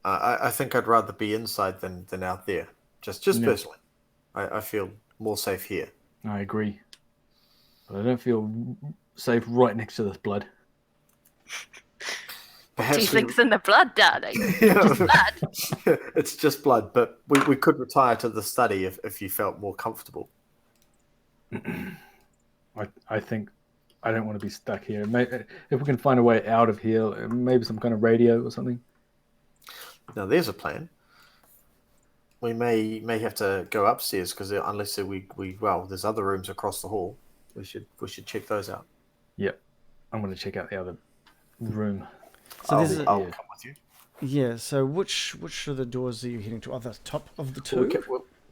I think I'd rather be inside than out there. Just personally, I feel more safe here. I agree. But I don't feel safe right next to this blood. Perhaps Do you think's in the blood, darling? Yeah. Just blood. It's just blood, but we could retire to the study if you felt more comfortable. I think I don't want to be stuck here. If we can find a way out of here, maybe some kind of radio or something. Now, there's a plan. We may have to go upstairs because unless there's other rooms across the hall. We should check those out. Yep, I'm going to check out the other room. So I'll come with you. Yeah, so which of the doors are you heading to? Oh, the top of the two?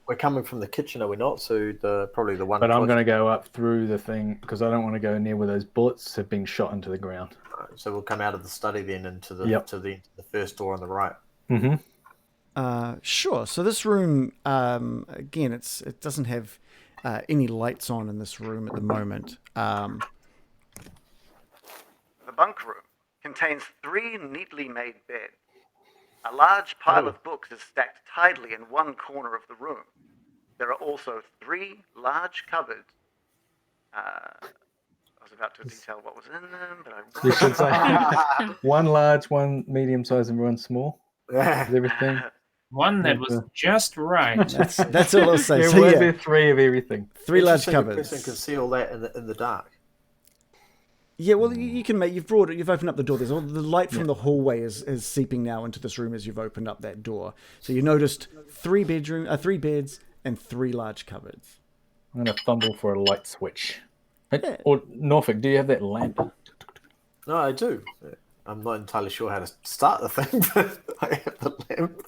We're coming from the kitchen, are we not? So probably the one. But I'm going to go up through the thing because I don't want to go near where those bullets have been shot into the ground. So we'll come out of the study then into the to the first door on the right. Mm-hmm. Sure. So this room, again, it doesn't have any lights on in this room at the moment. The bunk room contains 3 neatly made beds. A large pile of books is stacked tidily in one corner of the room. There are also 3 large cupboards. I was about to detail what was in them, but I You should won't. say one large, one medium size, and one small. Is everything? One that was just right. That's all I'll say. There So will yeah, be 3 of everything. 3 large Interesting the person can cupboards. see all that in the dark. Yeah, well, you can make. You've opened up the door. There's all the light from the hallway is seeping now into this room as you've opened up that door. So you noticed 3 beds, and 3 large cupboards. I'm going to fumble for a light switch. Yeah. Or Norfolk, do you have that lamp? No, I do. I'm not entirely sure how to start the thing, but I have the lamp.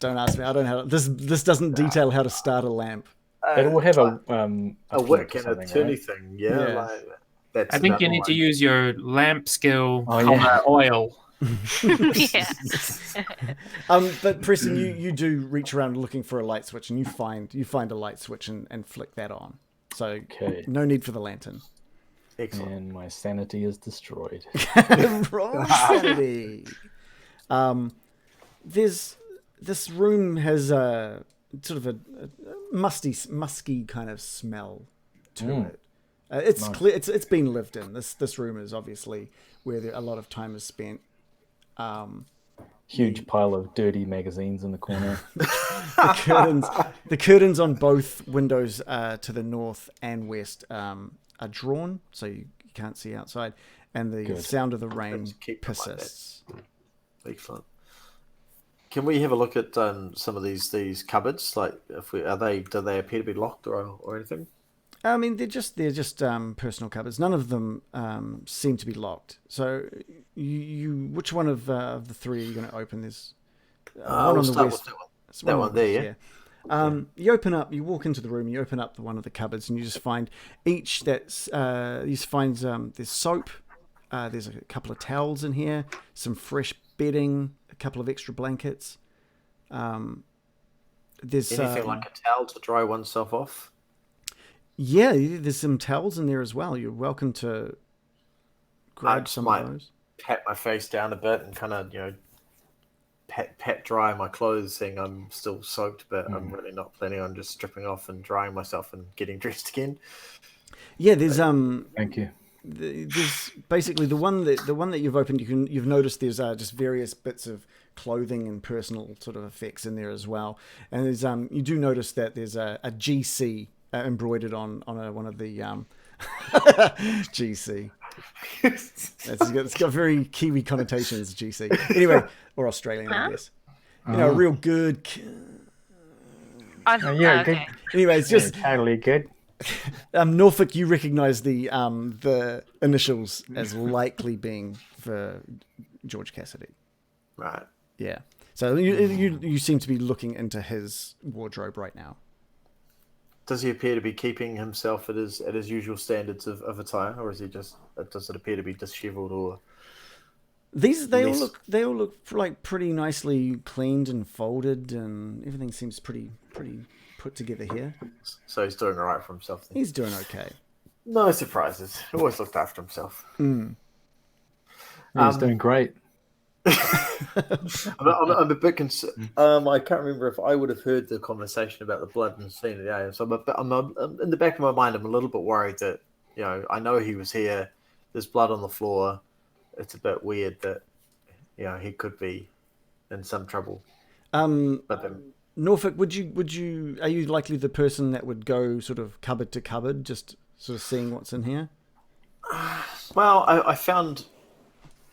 Don't ask me. I don't know how. This doesn't detail how to start a lamp. It will have a wick flick or and a something, turny right? thing. Yeah, Yeah. like that's. I think about you need to right. use your lamp skill, Oh, yeah. oil. Yeah. But Preston, you do reach around looking for a light switch, and you find a light switch and flick that on. So Okay. no need for the lantern. Excellent. And my sanity is destroyed. Wrong sanity. This room has a sort of a musky kind of smell to it. It's Nice. clear. It's been lived in. This room is obviously where a lot of time is spent. Huge pile of dirty magazines in the corner. The curtains on both windows to the north and west are drawn, so you can't see outside, and the Good. sound of the rain Let's keep them like that. persists. Excellent. Can we have a look at some of these cupboards? Like, do they appear to be locked or anything? I mean, they're just personal cupboards. None of them seem to be locked. So, which one of the 3 are you going to open? There's one on We'll the start west. with that one. It's That on one the there, west, yeah. You walk into the room, you open up one of the cupboards, and you just find each there's soap, there's a couple of towels in here, some fresh bedding, a couple of extra blankets. There's Anything like a towel to dry oneself off? yeah, there's some towels in there as well. You're welcome to grab just some might of those. Pat my face down a bit and kind of pat dry my clothes, saying I'm still soaked, but I'm really not planning on just stripping off and drying myself and getting dressed again. Yeah, there's Thank you. there's basically the one that you've opened. You've noticed there's just various bits of clothing and personal sort of effects in there as well. And there's you do notice that there's a GC embroidered on one of the GC. It's got very Kiwi connotations, GC. Anyway, or Australian, I guess. You know, a real good. Yeah, good. Okay. Anyway, it's just Totally good. Norfolk. You recognise the initials as likely being for George Cassidy. Right. Yeah. So you seem to be looking into his wardrobe right now. Does he appear to be keeping himself at his usual standards of attire, or is he just? Does it appear to be disheveled or? They all Less- look like pretty nicely cleaned and folded, and everything seems pretty put together here. So he's doing all right for himself. Then. He's doing okay. No surprises. He always looked after himself. He's doing great. I'm a bit concerned. I can't remember if I would have heard the conversation about the blood and seen it. Yeah, so I'm in the back of my mind. I'm a little bit worried that I know he was here. There's blood on the floor. It's a bit weird that he could be in some trouble. But then, Norfolk, are you likely the person that would go sort of cupboard to cupboard, just sort of seeing what's in here? well, I found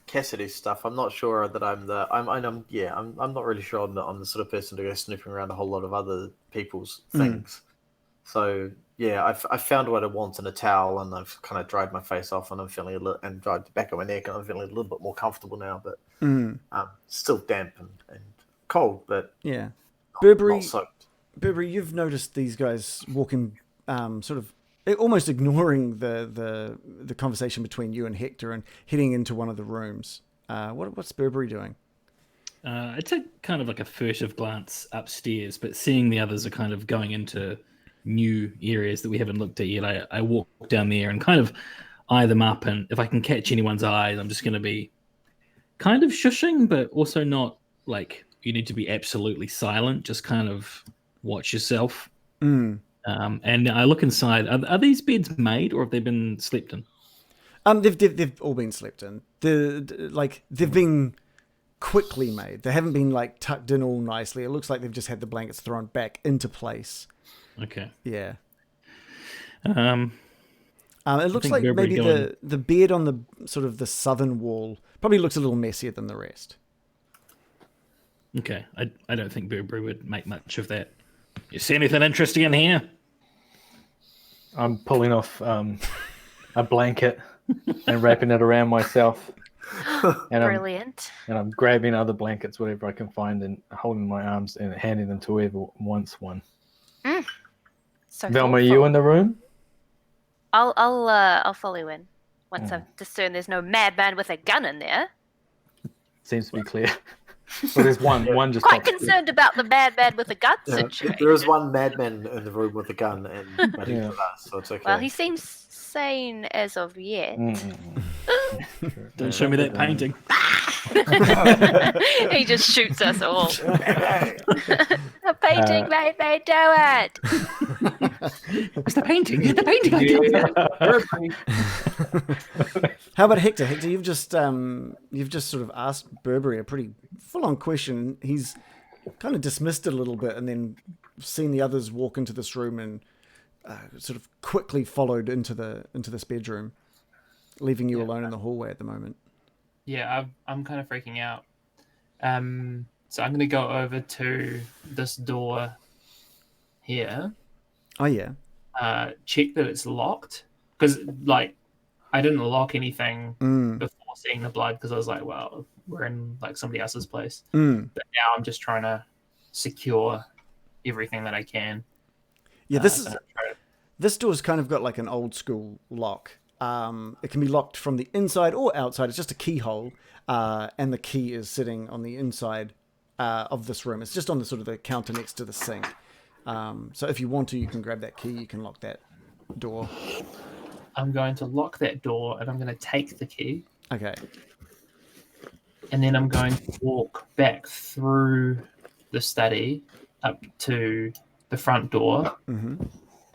Cassidy's stuff. I'm not sure that I'm not really sure I'm the sort of person to go snooping around a whole lot of other people's things. So yeah, I found what I want in a towel, and I've kind of dried my face off, and I'm feeling and dried the back of my neck, and I'm feeling a little bit more comfortable now. But still damp and cold, but Yeah. not soaked. Burberry, you've noticed these guys walking, sort of almost ignoring the conversation between you and Hector and heading into one of the rooms. What's Burberry doing? I took kind of like a furtive glance upstairs, but seeing the others are kind of going into new areas that we haven't looked at yet, I walk down there and kind of eye them up, and if I can catch anyone's eyes, I'm just going to be kind of shushing, but also not like you need to be absolutely silent. Just kind of watch yourself. Mm. And I look inside. Are these beds made, or have they been slept in? They've all been slept in. They've been quickly made. They haven't been like tucked in all nicely. It looks like they've just had the blankets thrown back into place. Okay. Yeah. I It looks think like Burberry maybe going- the bed on the sort of the southern wall probably looks a little messier than the rest. Okay. I don't think Burberry would make much of that. You see anything interesting in here? I'm pulling off a blanket and wrapping it around myself. And Brilliant. I'm grabbing other blankets, whatever I can find, and holding my arms and handing them to whoever wants one. So Velma, are thoughtful. you in the room? I'll follow you in once I've discerned there's no madman with a gun in there. Seems to be clear. Well, there's one just Quite upstairs. concerned about the madman with a gun Yeah, situation. there is one madman in the room with a gun, but he's Yeah. with us, so it's okay. Well, he seems sane as of yet. Don't show me that painting. He just shoots us all. A painting made me do it. It's the painting. The painting. How about Hector? Hector, you've just sort of asked Burberry a pretty full-on question. He's kind of dismissed it a little bit, and then seen the others walk into this room and sort of quickly followed into this bedroom, leaving you alone in the hallway at the moment. Yeah, I'm kind of freaking out. So I'm going to go over to this door here, Oh yeah. check that it's locked. Because, like, I didn't lock anything before seeing the blood because I was like, well, we're in, like, somebody else's place. But now I'm just trying to secure everything that I can. Yeah, So I'm trying to- this door's kind of got like an old school lock. It can be locked from the inside or outside. It's just a keyhole, and the key is sitting on the inside of this room. It's just on the sort of the counter next to the sink. So if you want to, you can grab that key. You can lock that door. I'm going to lock that door and I'm going to take the key. Okay. And then I'm going to walk back through the study up to the front door. Mm-hmm.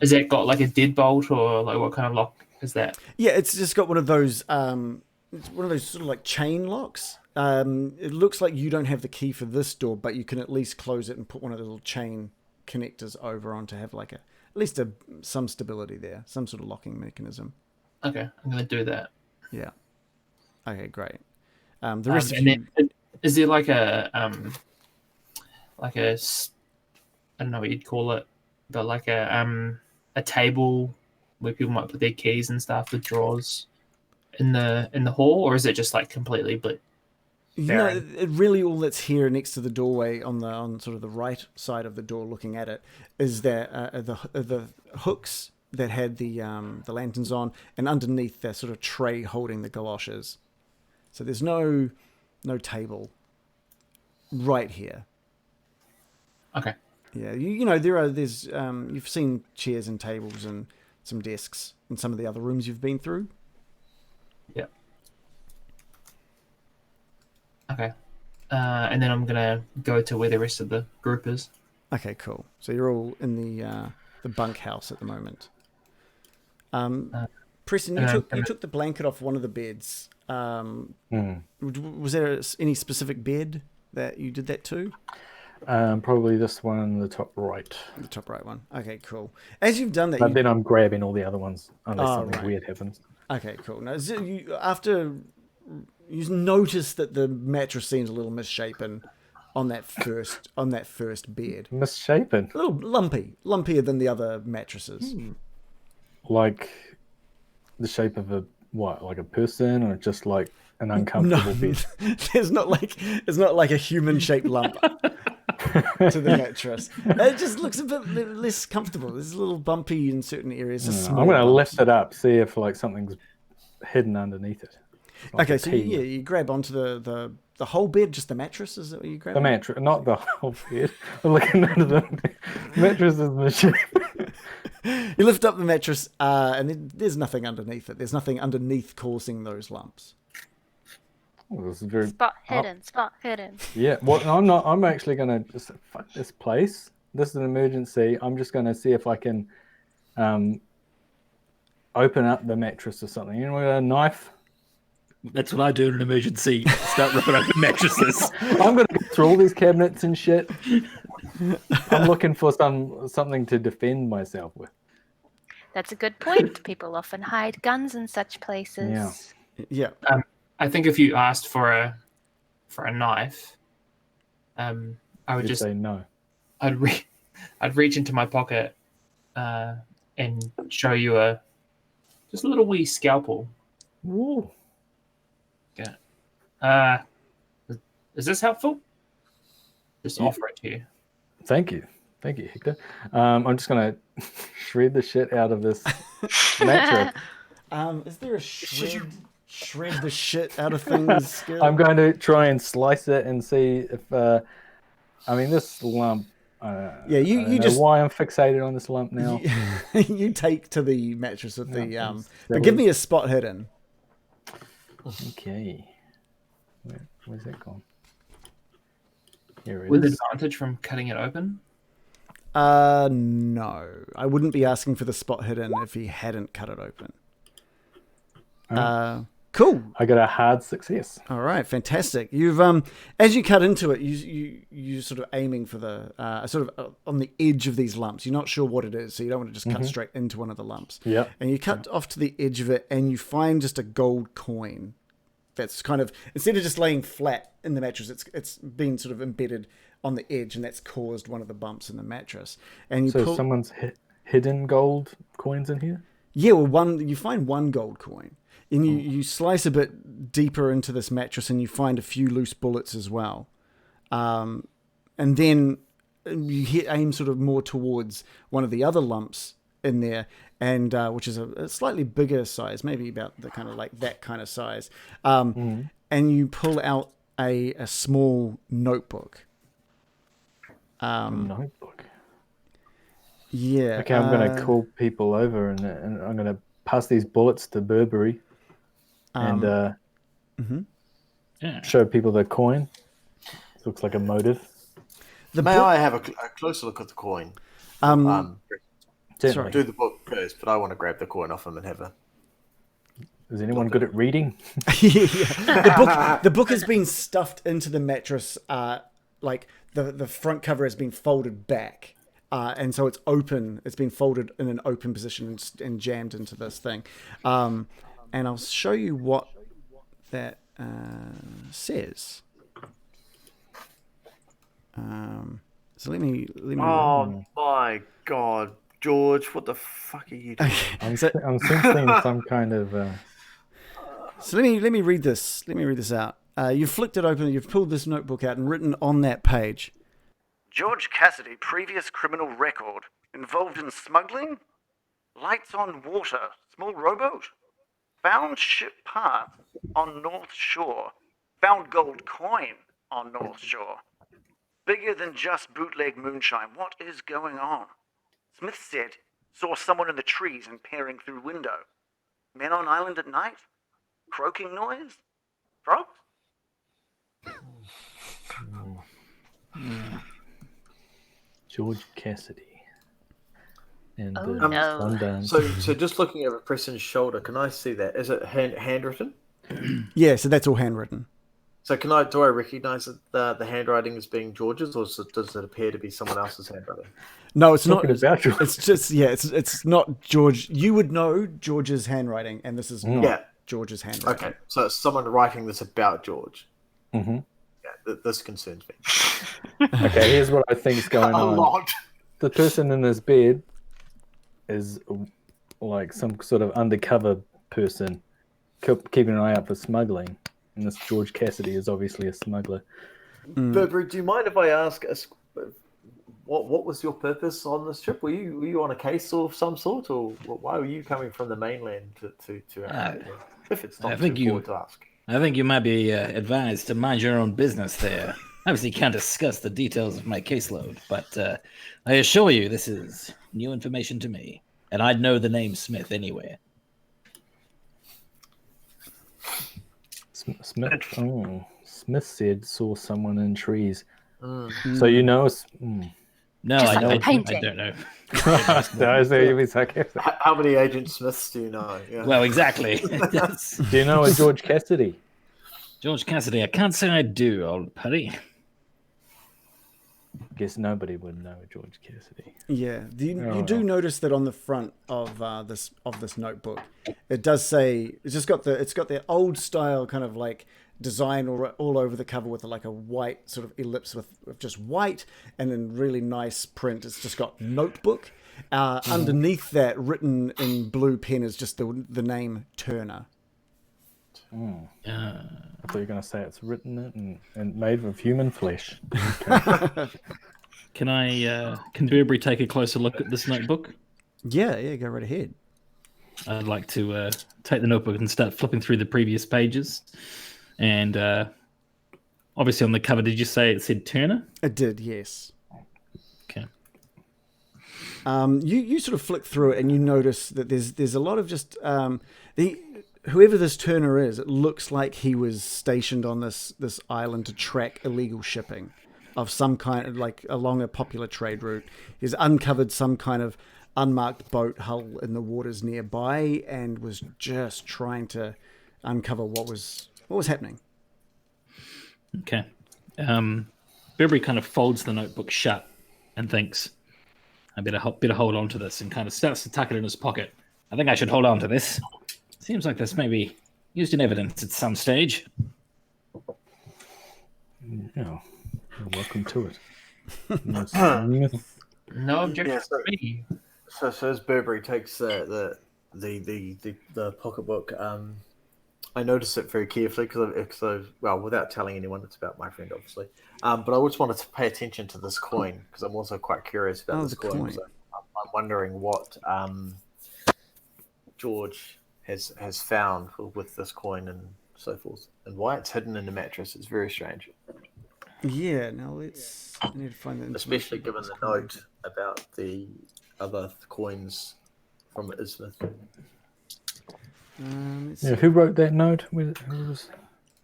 Has that got like a deadbolt or like what kind of lock is that? Yeah, it's just got one of those. It's one of those sort of like chain locks. It looks like you don't have the key for this door, but you can at least close it and put one of the little chain connectors over on to have like at least some stability there, some sort of locking mechanism. Okay, I'm going to do that. Yeah. Okay, great. The rest of And you, then is there like a I don't know what you'd call it, but like a table where people might put their keys and stuff with drawers in the hall, or is it just like completely it really all that's here next to the doorway on sort of the right side of the door, looking at it, is that the hooks that had the lanterns on, and underneath that sort of tray holding the galoshes. So there's no table right here. Okay. Yeah, you know there's you've seen chairs and tables and some desks in some of the other rooms you've been through. Yeah. Okay. And then I'm gonna go to where the rest of the group is. Okay, cool. So you're all in the bunkhouse at the moment. Preston, you took the blanket off one of the beds. Was there any specific bed that you did that to? Probably this one, the top right. The top right one. Okay, cool. As you've done that, But then I'm grabbing all the other ones unless something right. weird happens. Okay, cool. Now, after you notice that the mattress seems a little misshapen on that first bed, Misshapen, a little lumpier than the other mattresses. like the shape of like a person, or just like an uncomfortable bed. It's not like a human-shaped lump to the mattress. It just looks a bit less comfortable. It's a little bumpy in certain areas. I'm going to lift it up, see if like something's hidden underneath it. Like Okay, a so key. you grab onto the whole bed, just the mattress. Is that what you grab? The mattress, not the whole bed. I'm looking under the mattress is misshapen. You lift up the mattress, and there's nothing underneath it. There's nothing underneath causing those lumps. Oh, this is very. Spot hidden, spot hidden. Yeah. Well, I'm not. I'm actually gonna just fuck this place. This is an emergency. I'm just gonna see if I can, open up the mattress or something. You know, with a knife. That's what I do in an emergency. Start ripping open mattresses. I'm gonna go through all these cabinets and shit. I'm looking for something to defend myself with. That's a good point. People often hide guns in such places. Yeah. I think if you asked for a knife, I would You'd just say no. I'd reach into my pocket and show you just a little wee scalpel. Ooh. Yeah. Is this helpful? Just offer it to you. Thank you, Hector. I'm just gonna shred the shit out of this mattress. Is there a shred the shit out of things skill? I'm going to try and slice it and see if. I mean, this lump. Yeah, you I don't know just why I'm fixated on this lump now. you take to the mattress with the but give me a spot hidden. Okay. Where's that gone? Here it With is. advantage from cutting it open? No. I wouldn't be asking for the spot hidden if he hadn't cut it open. Cool. I got a hard success. All right, fantastic. You've as you cut into it, you sort of aiming for the sort of on the edge of these lumps. You're not sure what it is, so you don't want to just cut straight into one of the lumps. Yeah. And you cut off to the edge of it, and you find just a gold coin. That's kind of, instead of just laying flat in the mattress, it's been sort of embedded on the edge, and that's caused one of the bumps in the mattress. And you So someone's hidden gold coins in here? Yeah, well, you find one gold coin, and you slice a bit deeper into this mattress, and you find a few loose bullets as well. And then you aim sort of more towards one of the other lumps in there, and which is a slightly bigger size, maybe about the kind of like that kind of size. And you pull out a small notebook. Notebook. Yeah. Okay, I'm going to call people over and I'm going to pass these bullets to Burberry and show people the coin. Looks like a motive. May I have a closer look at the coin? Certainly. Do the book first, but I want to grab the coin off him and have a. Is anyone good at reading? Yeah. The book has been stuffed into the mattress. Like the front cover has been folded back, and so it's open. It's been folded in an open position and jammed into this thing. And I'll show you what that says. So let me. Oh my God, George! What the fuck are you doing? I'm sensing some kind of. So let me read this. Let me read this out. You've flicked it open. You've pulled this notebook out and written on that page. George Cassidy, previous criminal record, involved in smuggling, lights on water, small rowboat, found ship parts on North Shore, found gold coin on North Shore. Bigger than just bootleg moonshine. What is going on? Smith said, saw someone in the trees and peering through window. Men on island at night? Croaking noise? Frogs? George Cassidy. And no. So just looking over Preston's shoulder, can I see that? Is it handwritten? Yeah, so that's all handwritten. So do I recognise that the handwriting as being George's, or does it appear to be someone else's handwriting? No, it's not. About George. It's just it's not George. You would know George's handwriting, and this is not George's handwriting. Okay, so it's someone writing this about George. Mm-hmm. Yeah, this concerns me. Okay, here's what I think is going on. lot. The person in this bed is like some sort of undercover person keeping an eye out for smuggling. And this George Cassidy is obviously a smuggler. Burberry, do you mind if I ask what was your purpose on this trip? Were you on a case of some sort, or why were you coming from the mainland to if it's not too forward to ask? I think you might be advised to mind your own business there. Obviously, can't discuss the details of my caseload, but I assure you this is new information to me. and I'd know the name Smith anywhere. Smith. Oh, Smith saw someone in trees. Mm. So you know it's. No, Just I like know. the I painting. don't know. No, I see you mean sarcastic. How many Agent Smiths do you know? Yeah. Well, exactly. Yes. Do you know a George Cassidy? George Cassidy. I can't say I do, old putty. Guess nobody would know George Cassidy. Yeah, you Oh, do well. notice that on the front of this notebook, it does say it's got the old style kind of like design all over the cover with like a white sort of ellipse with just white and then really nice print. It's just got notebook. Underneath that, written in blue pen, is just the name Turner. I thought you were going to say it's written it and made of human flesh. Can Burberry take a closer look at this notebook? Yeah, go right ahead. I'd like to take the notebook and start flipping through the previous pages. And obviously on the cover, did you say it said Turner? It did, yes. Okay. You sort of flick through it and you notice that there's a lot of just whoever this Turner is, it looks like he was stationed on this island to track illegal shipping of some kind, of like along a popular trade route. He's uncovered some kind of unmarked boat hull in the waters nearby and was just trying to uncover what was happening. Okay. Burberry kind of folds the notebook shut and thinks, I better hold on to this, and kind of starts to tuck it in his pocket. I think I should hold on to this. Seems like this may be used in evidence at some stage. Yeah. Well, welcome to it. Smith. No objection Yeah, so- to me. So as Burberry takes the pocketbook, I noticed it very carefully because without telling anyone, it's about my friend, obviously. But I always wanted to pay attention to this coin because I'm also quite curious about this the coin. coin. So I'm wondering what George has found with this coin and so forth, and why it's hidden in the mattress. It's very strange, Yeah, now I need to find that. especially information given about the this coin. note about the other coins from Ismith. Let's Yeah, see. who wrote that note? Who was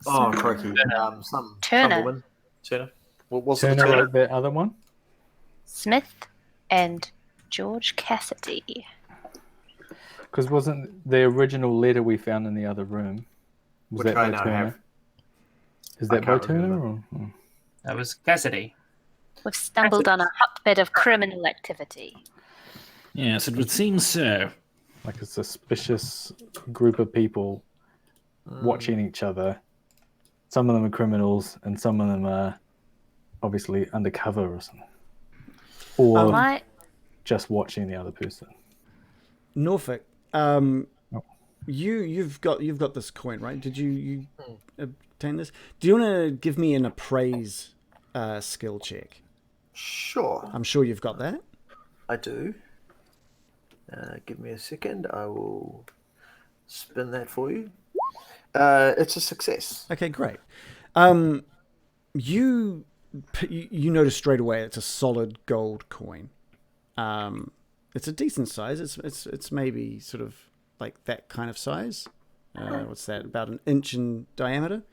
Oh, crikey. Some Turner. woman. Turner. What was it? Turner Turner? wrote that other one? Smith and George Cassidy. Because wasn't the original letter we found in the other room? Was Which that I by now Turner? have. Is I that by can't Turner? remember. Or? That was Cassidy. We've stumbled on a hotbed of criminal activity. Yes, it would seem so. Like a suspicious group of people watching each other. Some of them are criminals, and some of them are obviously undercover or something, or Might just watching the other person. Norfolk, you've got this coin, right? Did you obtain this? Do you want to give me an appraise skill check? Sure, I'm sure you've got that. I do. Give me a second. I will spin that for you. It's a success. Okay, great. You notice straight away it's a solid gold coin. It's a decent size. It's maybe sort of like that kind of size. What's that? About an inch in diameter.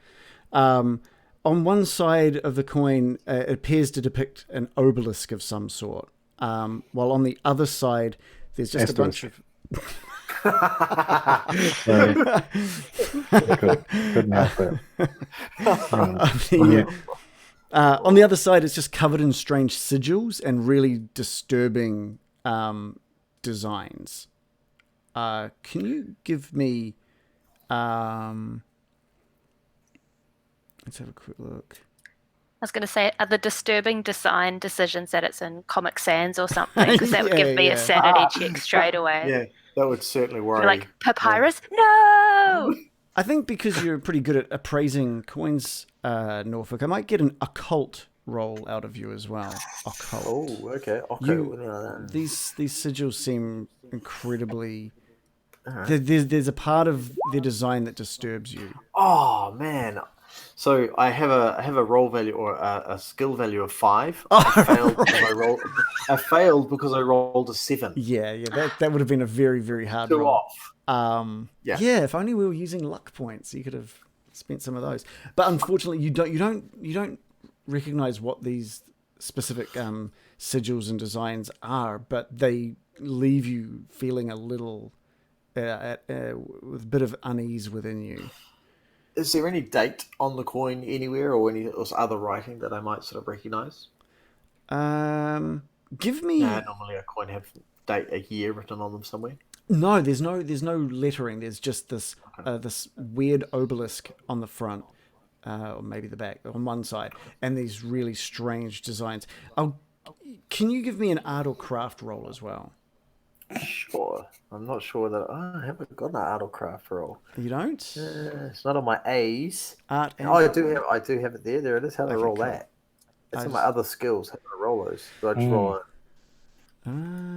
On one side of the coin, it appears to depict an obelisk of some sort, while on the other side, there's just a bunch of. Sorry. Couldn't help it. On the other side, it's just covered in strange sigils and really disturbing designs. Can you give me? Let's have a quick look. I was going to say, are the disturbing design decisions that it's in Comic Sans or something? Because that would give me a sanity check straight away. Yeah, that would certainly worry. You're like, Papyrus? No! I think because you're pretty good at appraising coins, Norfolk, I might get an occult roll out of you as well. Occult. Oh, okay. These sigils seem incredibly. There's a part of their design that disturbs you. Oh man, So I have a roll value or a skill value of 5. Oh. I failed because I rolled a 7. Yeah, that would have been a very, very hard 2 roll. off. Yeah, if only we were using luck points, you could have spent some of those. But unfortunately, you don't recognize what these specific sigils and designs are, but they leave you feeling a little with a bit of unease within you. Is there any date on the coin anywhere, or any other writing that I might sort of recognize? Give me. Normally a coin have date, a year written on them somewhere. No, there's no lettering. There's just this this weird obelisk on the front, or maybe the back, on one side, and these really strange designs. Can you give me an art or craft roll as well? Sure. I'm not sure that I haven't got an art or craft roll. You don't? It's not on my A's. Art. And I do have it there. There it is. How do I roll cool. that? It's in my other skills. How do I roll those? Do I just roll it?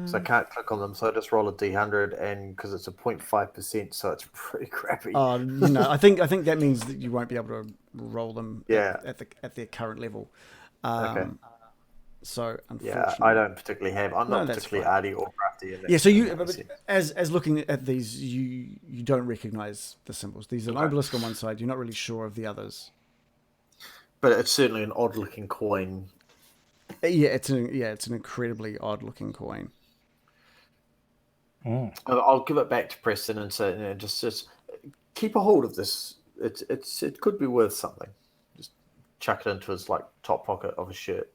So I can't click on them, so I just roll a D100, and because it's a 0.5%, so it's pretty crappy. Oh, no, I think that means that you won't be able to roll them at their current level. Okay. So unfortunately, Yeah, I don't particularly have. I'm not particularly arty or crafty. In that, yeah, so you, as looking at these, you don't recognize the symbols. These are an obelisk on one side. You're not really sure of the others. But it's certainly an odd-looking coin. Yeah, it's an incredibly odd-looking coin. I'll give it back to Preston and say, just keep a hold of this. It could be worth something. Just chuck it into his top pocket of his shirt.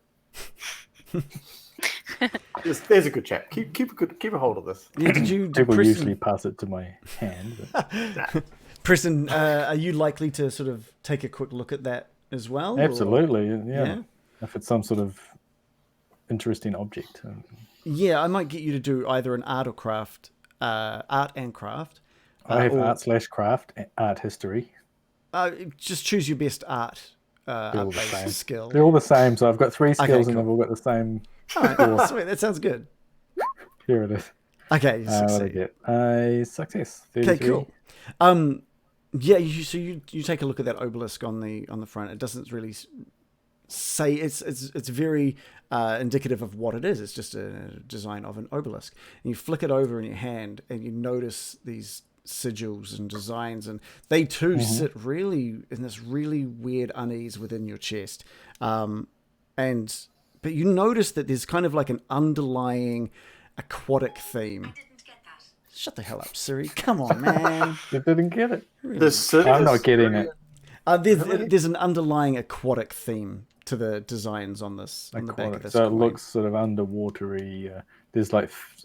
There's a good chap. Keep a hold of this. Yeah, did People Preston, usually pass it to my hand. But... Preston, are you likely to sort of take a quick look at that as well? Absolutely, yeah. If it's some sort of interesting object. Yeah, I might get you to do either an art or craft, art and craft. I have art/craft, art history. Just choose your best art. Skill. They're all the same, so I've got 3 skills and they've all got the same. Oh, sweet, that sounds good. Here it is. Okay, you what succeed. I get? I success. 33. Okay, cool. Yeah, you take a look at that obelisk on the front. It doesn't really say it's very indicative of what it is. It's just a design of an obelisk, and you flick it over in your hand, and you notice these sigils and designs, and they too sit really in this really weird unease within your chest. But you notice that there's kind of like an underlying aquatic theme. I didn't get that. Shut the hell up, Siri. Come on, man. You didn't get it. I'm not getting it. There's an underlying aquatic theme to the designs on the back of this. So it looks sort of underwatery. There's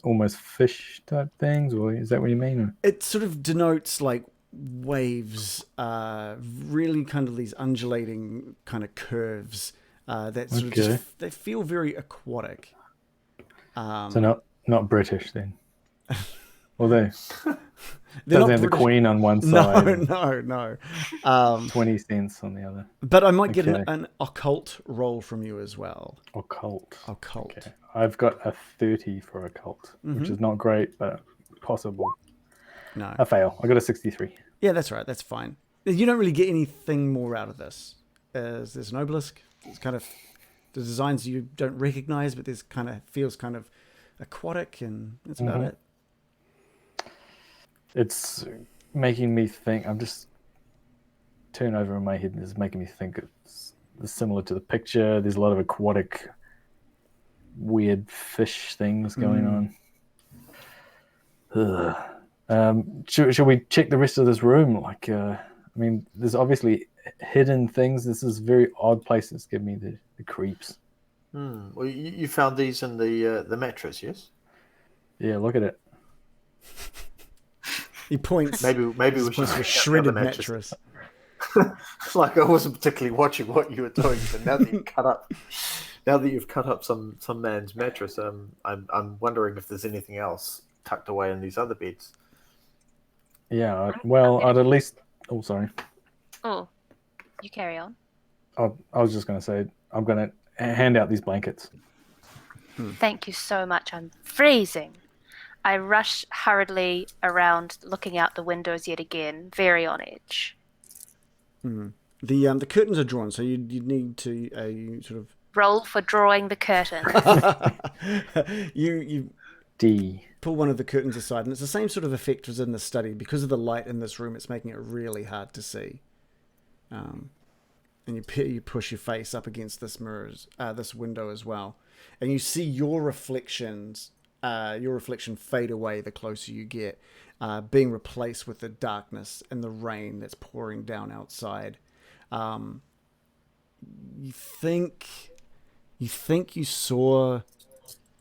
almost fish type things, or is that what you mean? It sort of denotes like waves, really kind of these undulating kind of curves that sort of just, they feel very aquatic. So not British then. Although they're doesn't not have the British. Queen on one side. No. 20 cents on the other. But I might get an occult roll from you as well. Occult. Okay. I've got a 30 for occult, which is not great, but possible. No. I fail. I got a 63. Yeah, that's right. That's fine. You don't really get anything more out of this. There's an obelisk. It's kind of the designs you don't recognize, but there's feels kind of aquatic, and that's about it. It's making me think. I'm just turning over in my head, and it's making me think it's similar to the picture. There's a lot of aquatic, weird fish things going on. Should we check the rest of this room? There's obviously hidden things. This is a very odd place. It's giving me the creeps. Well, you found these in the mattress, yes? Yeah, look at it. He points. Maybe we should a shredded mattress. I wasn't particularly watching what you were doing, but now that you've cut up some man's mattress, I'm wondering if there's anything else tucked away in these other beds. Yeah, I'd at least. Oh, sorry. Oh, you carry on. I was just going to say I'm going to hand out these blankets. Thank you so much. I'm freezing. I rush hurriedly around, looking out the windows yet again, very on edge. The curtains are drawn, so you need to sort of Roll for drawing the curtain. you D. pull one of the curtains aside, and it's the same sort of effect as in the study. Because of the light in this room, it's making it really hard to see. And you push your face up against this window as well, and you see your reflection fade away the closer you get, being replaced with the darkness and the rain that's pouring down outside. You think you saw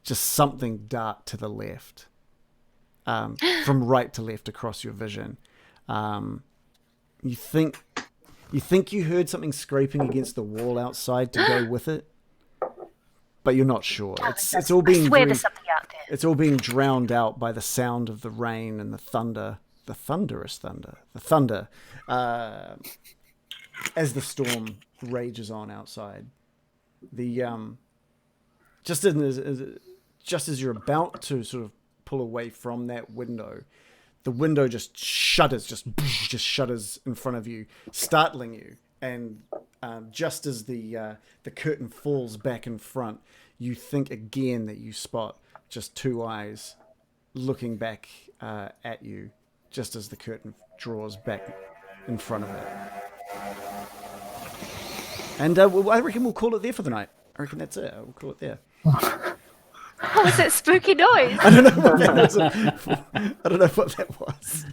just something dark to the left, from right to left across your vision. You think you heard something scraping against the wall outside to go with it, but you're not sure. It's all being I swear there's something out there. it's all being drowned out by the sound of the rain and the thunder, the thunderous thunder, as the storm rages on outside. Just as you're about to sort of pull away from that window, the window just shudders in front of you, startling you. And just as the curtain falls back in front, you think again that you spot just two eyes looking back at you, just as the curtain draws back in front of it. And I reckon we'll call it there for the night. I reckon that's it. We'll call it there. What was that spooky noise? I don't know what that was.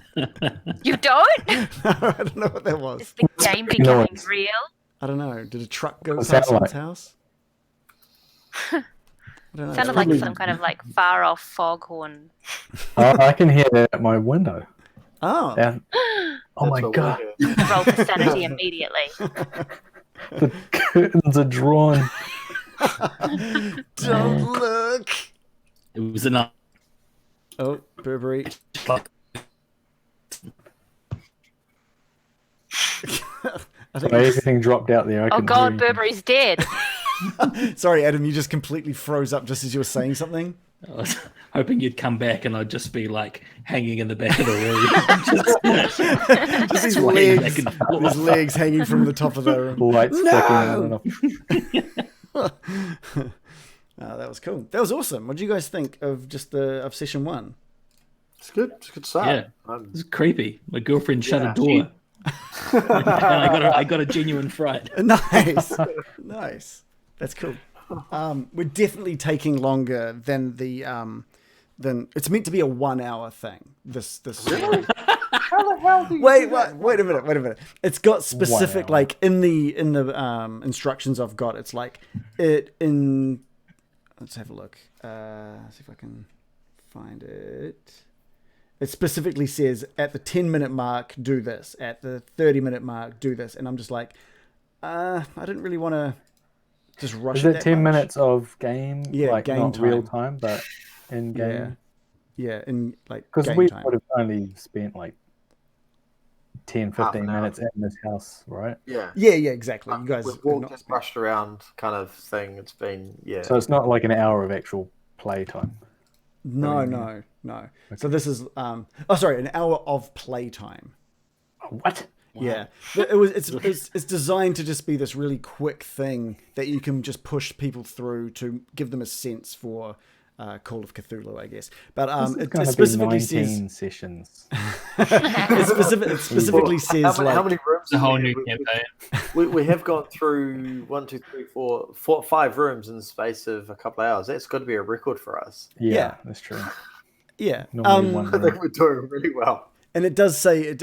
You don't? No, I don't know what that was. Is the game becoming Noise. real? I don't know. Did a truck go What's past that someone's like? house? I don't know. Sounded like some kind of like far off foghorn. Oh, I can hear that at my window. Oh, Yeah. Oh my That's what god, we hear. Roll for sanity immediately. the curtains are drawn. don't look. It was enough. Oh, Burberry. I think Everything dropped out there. I Oh couldn't god, hear you. Burberry's dead. Sorry, Adam, you just completely froze up just as you were saying something. I was hoping you'd come back and I'd just be like hanging in the back of the room. Just these swaying legs, back and forth. his legs hanging from the top of the room. Lights No! flicking. Oh, that was cool. That was awesome. What do you guys think of of session one? It's good. It's a good start. Yeah. It was creepy. My girlfriend shut Yeah. a door. And I got a genuine fright. Nice, nice. That's cool. We're definitely taking longer than than it's meant to be a 1 hour thing. This How the hell do you wait do that? a minute. It's got specific 1 hour. like in the instructions I've got. It's like it in. Let's have a look. See if I can find it. It specifically says at the 10-minute mark, do this. At the 30-minute mark, do this. And I'm just like, I didn't really want to just rush Is it it that 10 much. minutes of game? Yeah, like game not time. real time, but in game. Yeah, in like Because game we time. would have only spent like 10, Half 15 an hour. minutes in this house, right? Yeah. Yeah, exactly. You guys We've have walked not and spent- rushed around kind of thing. It's been, yeah. So it's not like an hour of actual play time. No. So this is an hour of playtime. What? Yeah, it's designed to just be this really quick thing that you can just push people through to give them a sense for Call of Cthulhu, I guess. But It's it going to be specifically 19 says sessions. it specifically says how like many rooms? It's a whole have new we- campaign. We have gone through 1, 2, 3, 4, 5 rooms in the space of a couple of hours. That's got to be a record for us. Yeah, Yeah. that's true. yeah. Normally one I room. think we're doing really well. And it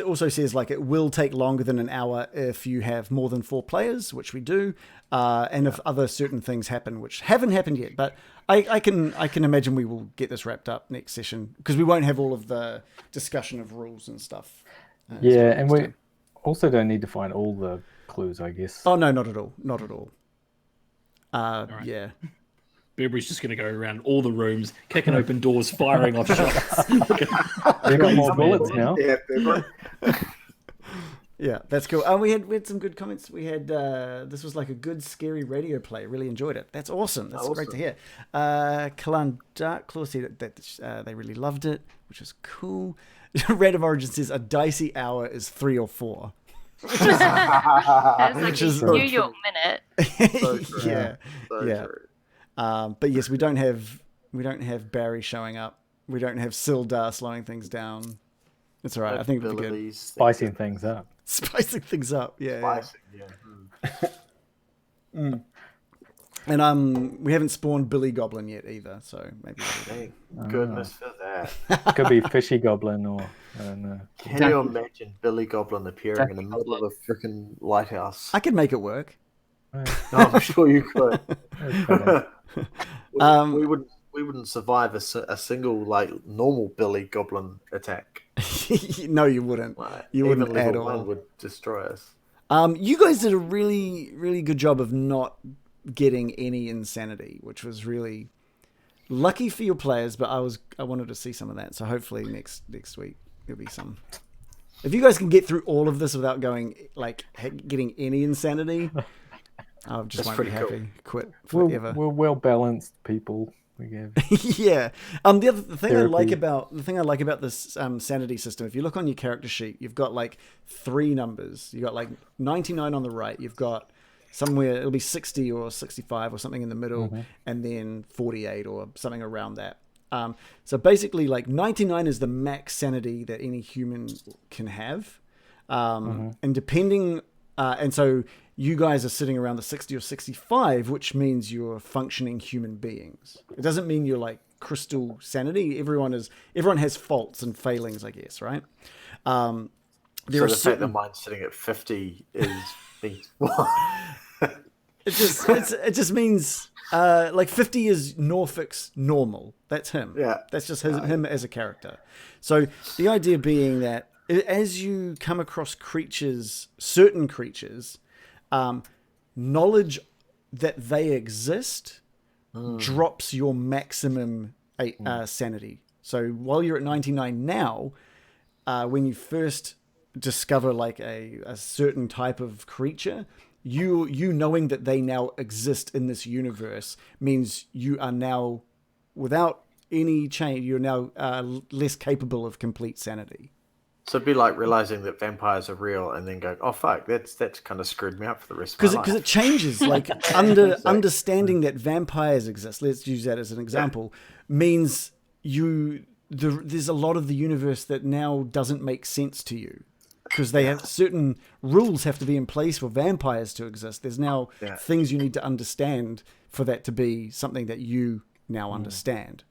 also says like it will take longer than an hour if you have more than 4 players, which we do, and if other certain things happen, which haven't happened yet. But I can imagine we will get this wrapped up next session because we won't have all of the discussion of rules and stuff. Yeah, and we also don't need to find all the clues, I guess. Oh no, not at all, not at all. right. Yeah. Burberry's just going to go around all the rooms, kicking open doors, firing off shots. We got more bullets now. Yeah, Burberry. Yeah, that's cool. We had some good comments. We had this was like a good scary radio play. Really enjoyed it. That's awesome. That's great to hear. Kalan Darkclaw said that they really loved it, which is cool. Random Origin says a dicey hour is 3 or 4. That's like Which a is- New York minute. So true. Yeah, So yeah. true. But yes, we don't have Barry showing up. We don't have Sildar slowing things down. It's all right. I think it'll be good. Abilities, Spicing things up. Spicing things up. Yeah. Spicing, yeah. And we haven't spawned Billy Goblin yet either, so maybe. Thank goodness for that. Could be Fishy Goblin or I don't know. Can you imagine Billy Goblin appearing in the middle of a freaking lighthouse? I could make it work. No, I'm sure you could. Um, we wouldn't survive a single like normal Billy Goblin attack. No, you wouldn't. Like, You even wouldn't at level all. 1 would destroy us. You guys did a really, really good job of not getting any insanity, which was really lucky for your players. But I wanted to see some of that, so hopefully next week there'll be some. If you guys can get through all of this without getting any insanity, I just That's won't be pretty happy. cool. Quit forever. We're well balanced people. We have Yeah. The thing I like Therapy. about this sanity system, if you look on your character sheet, you've got like 3 numbers. You've got like 99 on the right. You've got somewhere it'll be 60 or 65 or something in the middle, and then 48 or something around that. So basically, like 99 is the max sanity that any human can have, and depending, and so you guys are sitting around the 60 or 65, which means you're functioning human beings. It doesn't mean you're like crystal sanity. Everyone has faults and failings, I guess, right? There So are the fact that certain, mine's sitting at 50 is it just means like 50 is Norfolk's normal. That's him. Yeah. That's just him as a character. So the idea being that as you come across certain creatures, knowledge that they exist drops your maximum sanity. So while you're at 99 now, when you first discover like a certain type of creature, you knowing that they now exist in this universe means you are now, without any change, you're now less capable of complete sanity. So it'd be like realizing that vampires are real and then going, oh fuck, that's kind of screwed me up for the rest of my life. Because it changes. Like understanding that vampires exist, let's use that as an example, means there's a lot of the universe that now doesn't make sense to you. Because they have certain rules have to be in place for vampires to exist. There's now things you need to understand for that to be something that you now understand.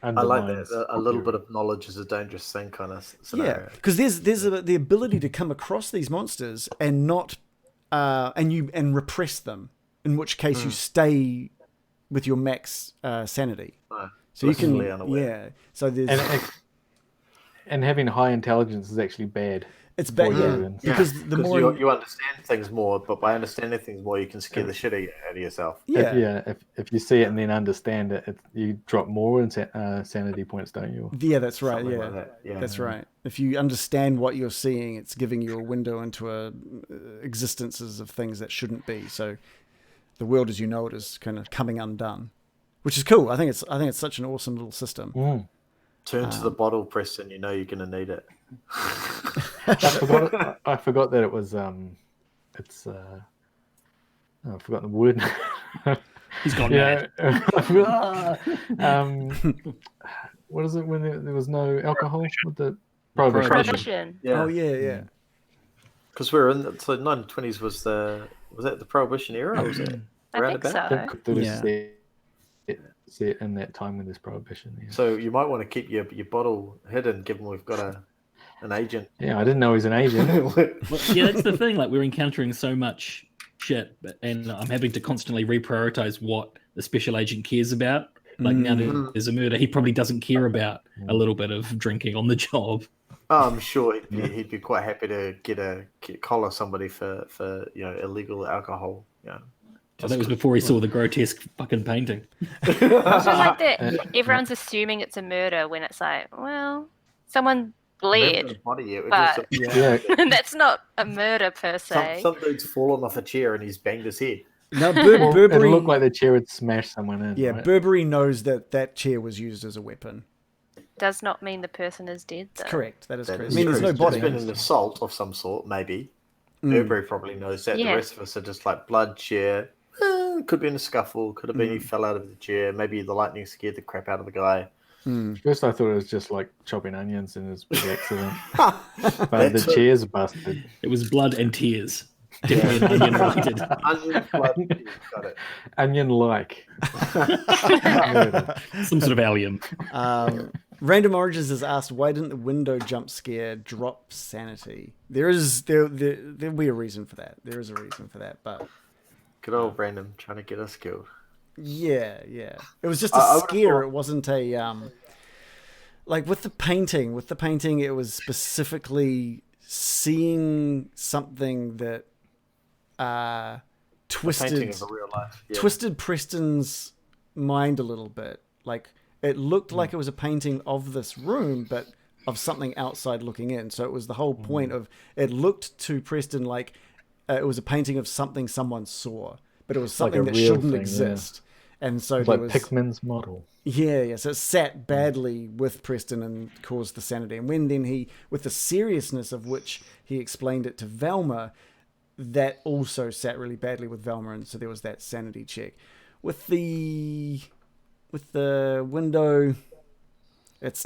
I like that. A little bit of knowledge is a dangerous thing kind of scenario. Yeah, because there's the ability to come across these monsters and not and repress them. In which case you stay with your max sanity. So you can unaware. So there's and having high intelligence is actually bad. it's bad because the more you understand things more, but by understanding things more, you can scare the shit out of yourself. If you see it and then understand it, you drop more in sanity points, don't you? Yeah, that's right. Something Yeah. like that. Yeah. That's right. If you understand what you're seeing, it's giving you a window into existences of things that shouldn't be. So the world as you know it is kind of coming undone, which is cool. I think it's such an awesome little system. Turn to the bottle, Preston. You know you're going to need it. I forgot that it was I forgot the word. He's gone mad. What is it when there was no alcohol with the prohibition? Prohibition. Yeah. Oh yeah. Because we're in so 1920s was that the Prohibition era? Or was it I around think about? so. Cthulhu set in that time when there's prohibition. Yeah. So you might want to keep your bottle hidden, given we've got an agent. Yeah, I didn't know he was an agent. Yeah, that's the thing. Like, we're encountering so much shit, and I'm having to constantly reprioritize what the special agent cares about. Like, now that there's a murder, he probably doesn't care about a little bit of drinking on the job. I'm sure he'd be quite happy to collar somebody for illegal alcohol. Yeah. Oh, that was before he saw the grotesque fucking painting. I also like that everyone's assuming it's a murder when it's like, well, someone bled, but that's not a murder per se. Some dude's fallen off a chair and he's banged his head. No, It Burberry. looked like the chair would smash someone in. Yeah, right? Burberry knows that chair was used as a weapon. Does not mean the person is dead, though. Correct. That is correct. That is I mean, there's true. no body. There's been an assault of some sort, maybe. Burberry probably knows that. Yeah. The rest of us are just like blood, chair. Could be in a scuffle. Could have been he fell out of the chair. Maybe the lightning scared the crap out of the guy. First, I thought it was just like chopping onions in his big accident. But the chair's busted. It was blood and tears. Definitely onion related. Onion blood. Got it. Onion-like. Some sort of allium. Random Origins has asked, why didn't the window jump scare drop sanity? There'll be a reason for that. There is a reason for that, but Good old Brandon trying to get us killed. yeah. It was just a scare. It wasn't a like with the painting. With the painting, it was specifically seeing something that Painting twisted of a real life. Yeah. twisted Preston's mind a little bit. Like it looked like it was a painting of this room, but of something outside looking in. So it was the whole point of it looked to Preston like it was a painting of something someone saw, but it was Like a something that real shouldn't thing, exist. And so Like there was Pickman's model. yeah. So it sat badly with Preston and caused the sanity. And when then he, with the seriousness of which he explained it to Velma, that also sat really badly with Velma, and so there was that sanity check. With the window, it's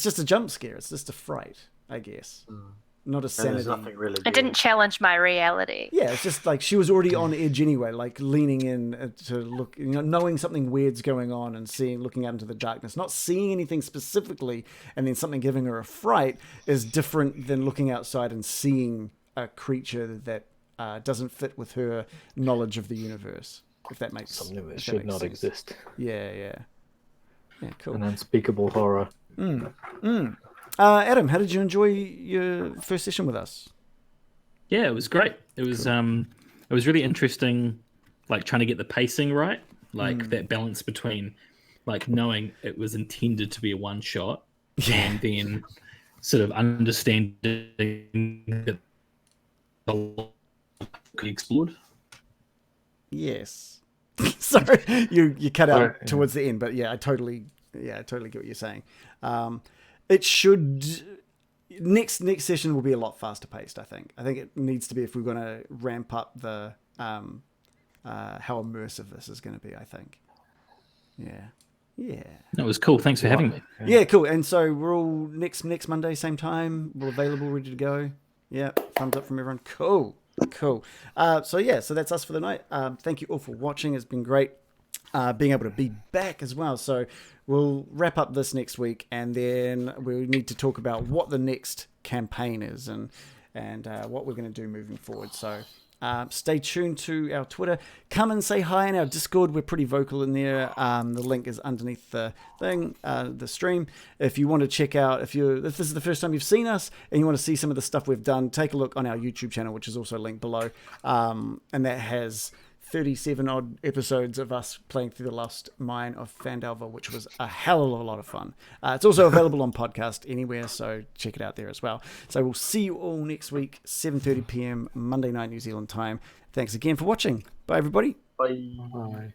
just a jump scare. It's just a fright, I guess. Not a And sanity. there's nothing really. It didn't challenge my reality. Yeah, it's just like she was already on edge anyway, like leaning in to look, knowing something weird's going on and looking out into the darkness, not seeing anything specifically, and then something giving her a fright is different than looking outside and seeing a creature that doesn't fit with her knowledge of the universe. If that makes Something that if should makes not sense. exist. Yeah, cool. An unspeakable horror. Adam, how did you enjoy your first session with us? Yeah, it was great. It was really interesting, like trying to get the pacing right, like that balance between like knowing it was intended to be a one shot and then sort of understanding that the could be explored. Yes. Sorry, you cut out Sorry, yeah. towards the end, but yeah, I totally get what you're saying. It should next session will be a lot faster paced. I think it needs to be if we're going to ramp up the how immersive this is going to be. I think. Yeah. That was cool. Thanks for having me. Yeah, cool. And so we're all next Monday, same time. We're available, ready to go. Yeah, thumbs up from everyone. Cool. So that's us for the night. Thank you all for watching. It's been great being able to be back as well. So we'll wrap up this next week, and then we need to talk about what the next campaign is and what we're going to do moving forward. So stay tuned to our Twitter. Come and say hi in our Discord. We're pretty vocal in there. The link is underneath the thing, the stream. If you want to check out, if this is the first time you've seen us and you want to see some of the stuff we've done, take a look on our YouTube channel, which is also linked below. And that has 37 odd episodes of us playing through the Lost Mine of Phandelver, which was a hell of a lot of fun. It's also available on podcast anywhere, so check it out there as well. So we'll see you all next week, 7:30 p.m. Monday night New Zealand time. Thanks again for watching. Bye, everybody. Bye. Bye.